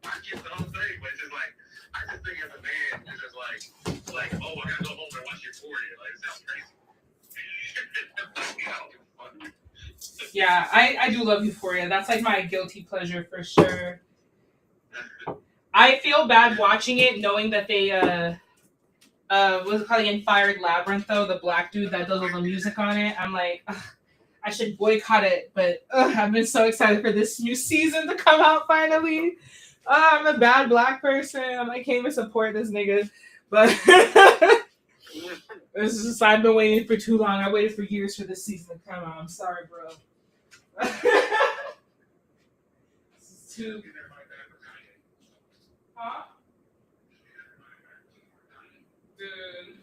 Speaker 2: I get the whole thing, but it's just like I just think as a man, it's just like oh, I gotta go home and watch Euphoria. Like it sounds crazy.
Speaker 1: Yeah, I do love Euphoria. That's like my guilty pleasure for sure. I feel bad watching it, knowing that they was it called again? Fired Labyrinth though, the black dude that does all the music on it. I'm like, ugh, I should boycott it, but I've been so excited for this new season to come out finally. I'm a bad black person. I can't even support this nigga, but this is just, I've been waiting for too long. I waited for years for this season to come out. I'm sorry, bro. This is too. Huh? Dude.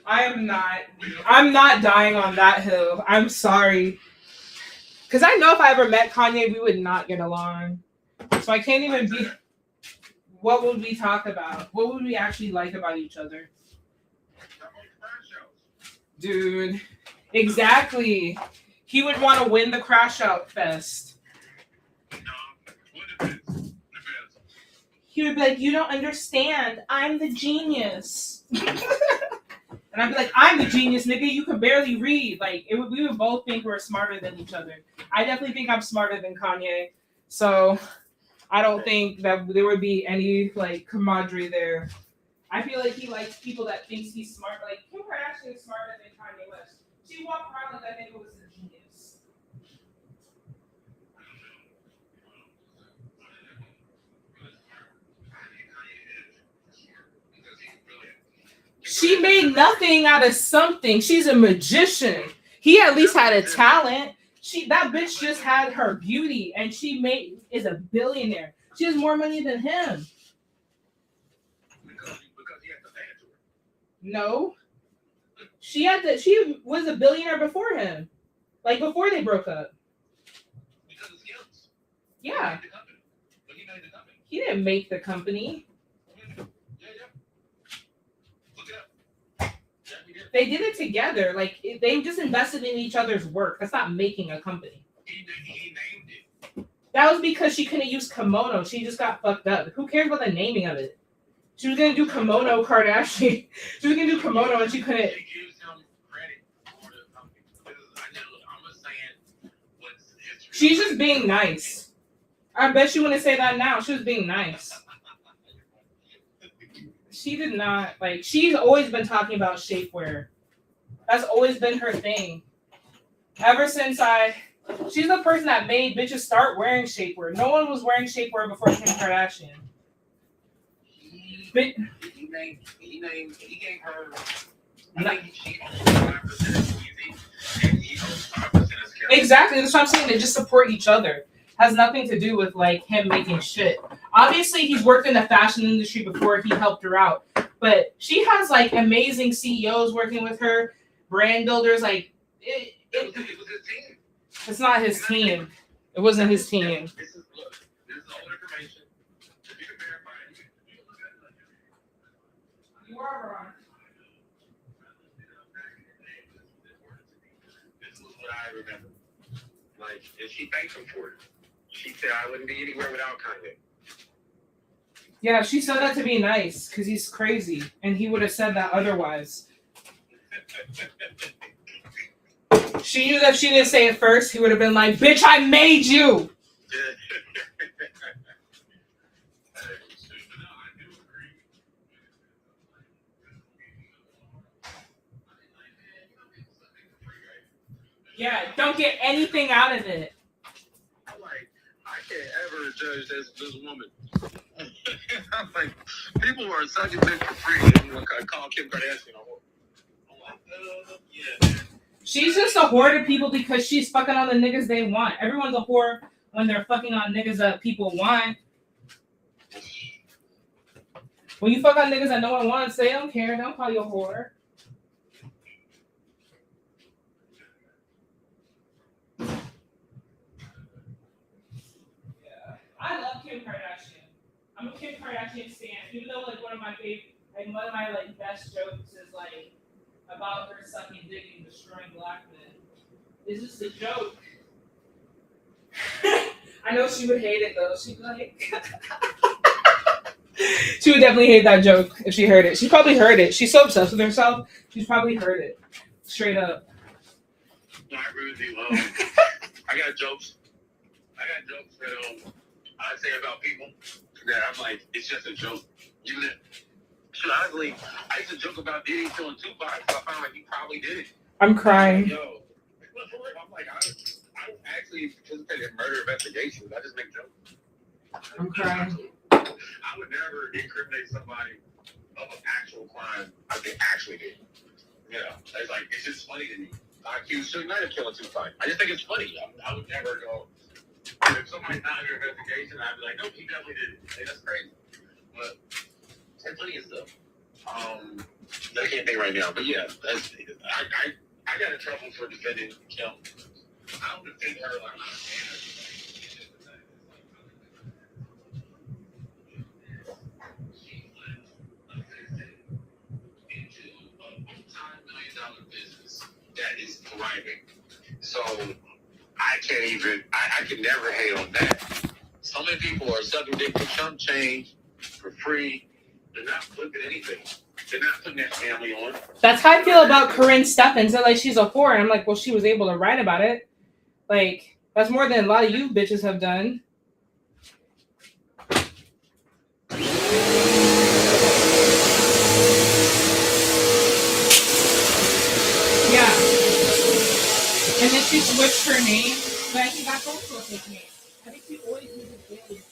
Speaker 1: I'm not dying on that hill. I'm sorry. Because I know if I ever met Kanye, we would not get along. So I can't even be. What would we talk about? What would we actually like about each other? Dude, exactly. He would want to win the crash out fest. He would be like, "You don't understand. I'm the genius." And I'd be like, "I'm the genius, nigga. You can barely read." Like, we would both think we're smarter than each other. I definitely think I'm smarter than Kanye. So I don't think that there would be any like camaraderie there. I feel like he likes people that thinks he's smart. Like Kim Kardashian is smarter than Kanye West. She walked around like that nigga was a genius. She made nothing out of something. She's a magician. He at least had a talent. That bitch just had her beauty, and is a billionaire. She has more money than him.
Speaker 2: Because he had to pay it to her.
Speaker 1: No, she was a billionaire before him, like before they broke up.
Speaker 2: Because of skills.
Speaker 1: Yeah.
Speaker 2: He made the company.
Speaker 1: He didn't make the company. They did it together. Like they just invested in each other's work. That's not making a company.
Speaker 2: He named it.
Speaker 1: That was because she couldn't use kimono. She just got fucked up. Who cares about the naming of it? She was gonna do kimono Kardashian. She was gonna do kimono and she couldn't.
Speaker 2: She gives him credit for the company. I'm just saying what's history.
Speaker 1: She's just being nice. I bet she wouldn't say that now. She was being nice. She did not like. She's always been talking about shapewear. That's always been her thing. Ever since she's the person that made bitches start wearing shapewear. No one was wearing shapewear before Kim Kardashian.
Speaker 2: He gave her. I think she owns 5% of Yeezy, and he owns 5% of Scarlet.
Speaker 1: Exactly. That's what I'm saying. They just support each other. Has nothing to do with like him making shit. Obviously, he's worked in the fashion industry before. He helped her out, but she has like amazing CEOs working with her, brand builders. Like
Speaker 2: It was his team.
Speaker 1: It's not his team. It wasn't his team.
Speaker 2: This is all information. If you can verify it,
Speaker 1: You are wrong.
Speaker 2: This was what I remember. Like, and she thanked him for it. She said, "I wouldn't be anywhere without Kanye."
Speaker 1: Yeah, she said that to be nice because he's crazy, and he would have said that otherwise. She knew that if she didn't say it first, he would have been like, "Bitch, I made you." Yeah, don't get anything out of it.
Speaker 2: I'm like, I can't ever judge this woman. I'm like, people are sucking dick for free. And you call Kim Kardashian a whore. I'm like, yeah.
Speaker 1: She's just a whore to people because she's fucking on the niggas they want. Everyone's a whore when they're fucking on niggas that people want. When you fuck on niggas that no one wants, they don't care. They don't call you a whore. Yeah. I love Kim Kardashian. I'm a Kim Kardashian stan. Even though like one of my like best jokes is like about her sucking dick and destroying black men. It's just a joke. I know she would hate it though. She'd be like, she would definitely hate that joke if she heard it. She probably heard it. She's so obsessed with herself. She's probably heard it. Straight up.
Speaker 2: No, I agree with you. I got jokes that I say about people that I'm like, it's just a joke. Even if, honestly, I used to joke about Diddy killing Tupac, so I found like he probably did it.
Speaker 1: I'm crying.
Speaker 2: Yo, I'm like, I don't actually participate in murder investigations. I just make jokes.
Speaker 1: I'm crying.
Speaker 2: I would never incriminate somebody of an actual crime that they actually did. You know, it's just funny to me. I accuse Suge Knight of killing Tupac. I just think it's funny. I would never go. If somebody's not under investigation, I'd be like, nope, he definitely did it. Hey, that's crazy. But there's plenty of stuff. I can't think right now, but yeah, I got in trouble for defending Kim. I don't defend her like private. So I can't even, I can never hate on that. So many people are sucking dick for chump change for free. They're not flipping anything. They're not putting that family on.
Speaker 1: That's how I feel about Corinne Steffens. They're like, she's a whore. And I'm like, well, she was able to write about it. Like, that's more than a lot of you bitches have done. Yeah. And then she switched her name. But I think that's also a fake name. I think she always uses aliases.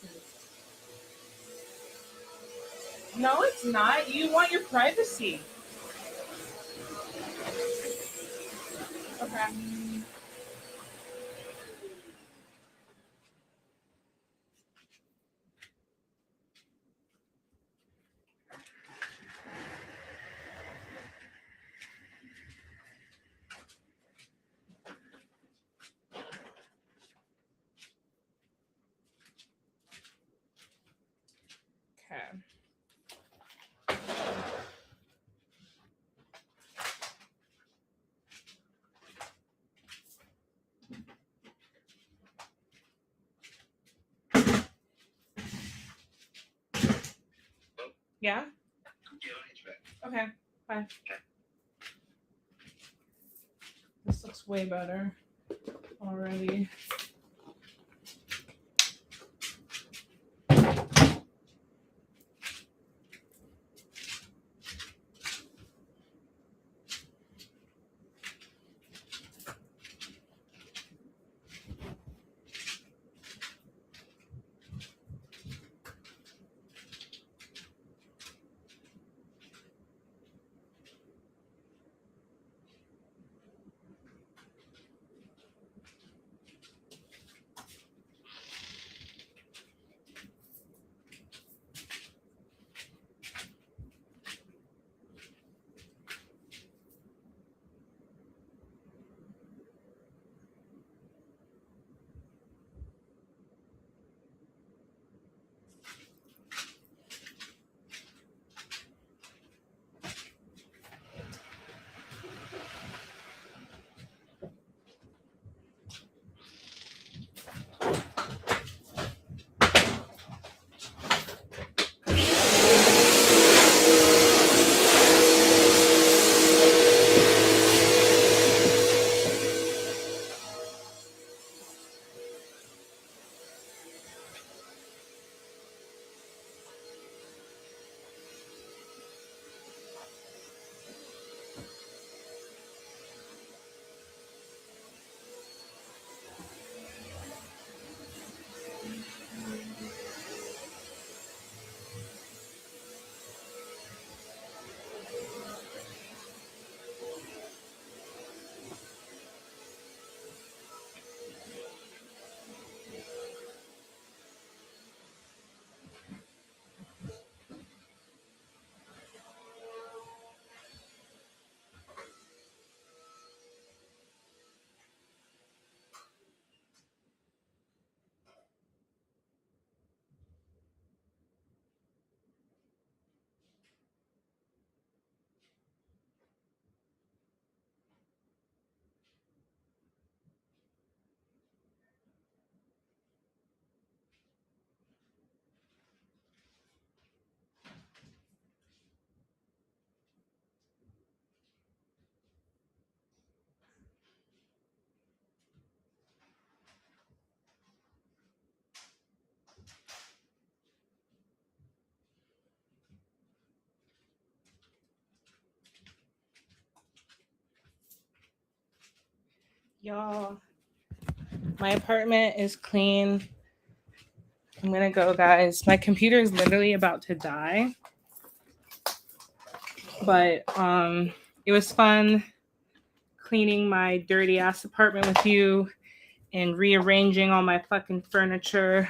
Speaker 1: No, it's not. You want your privacy. Okay. Okay. Yeah? Okay, bye. This looks way better already. Y'all, my apartment is clean. I'm gonna go, guys. My computer is literally about to die. But it was fun cleaning my dirty ass apartment with you and rearranging all my fucking furniture.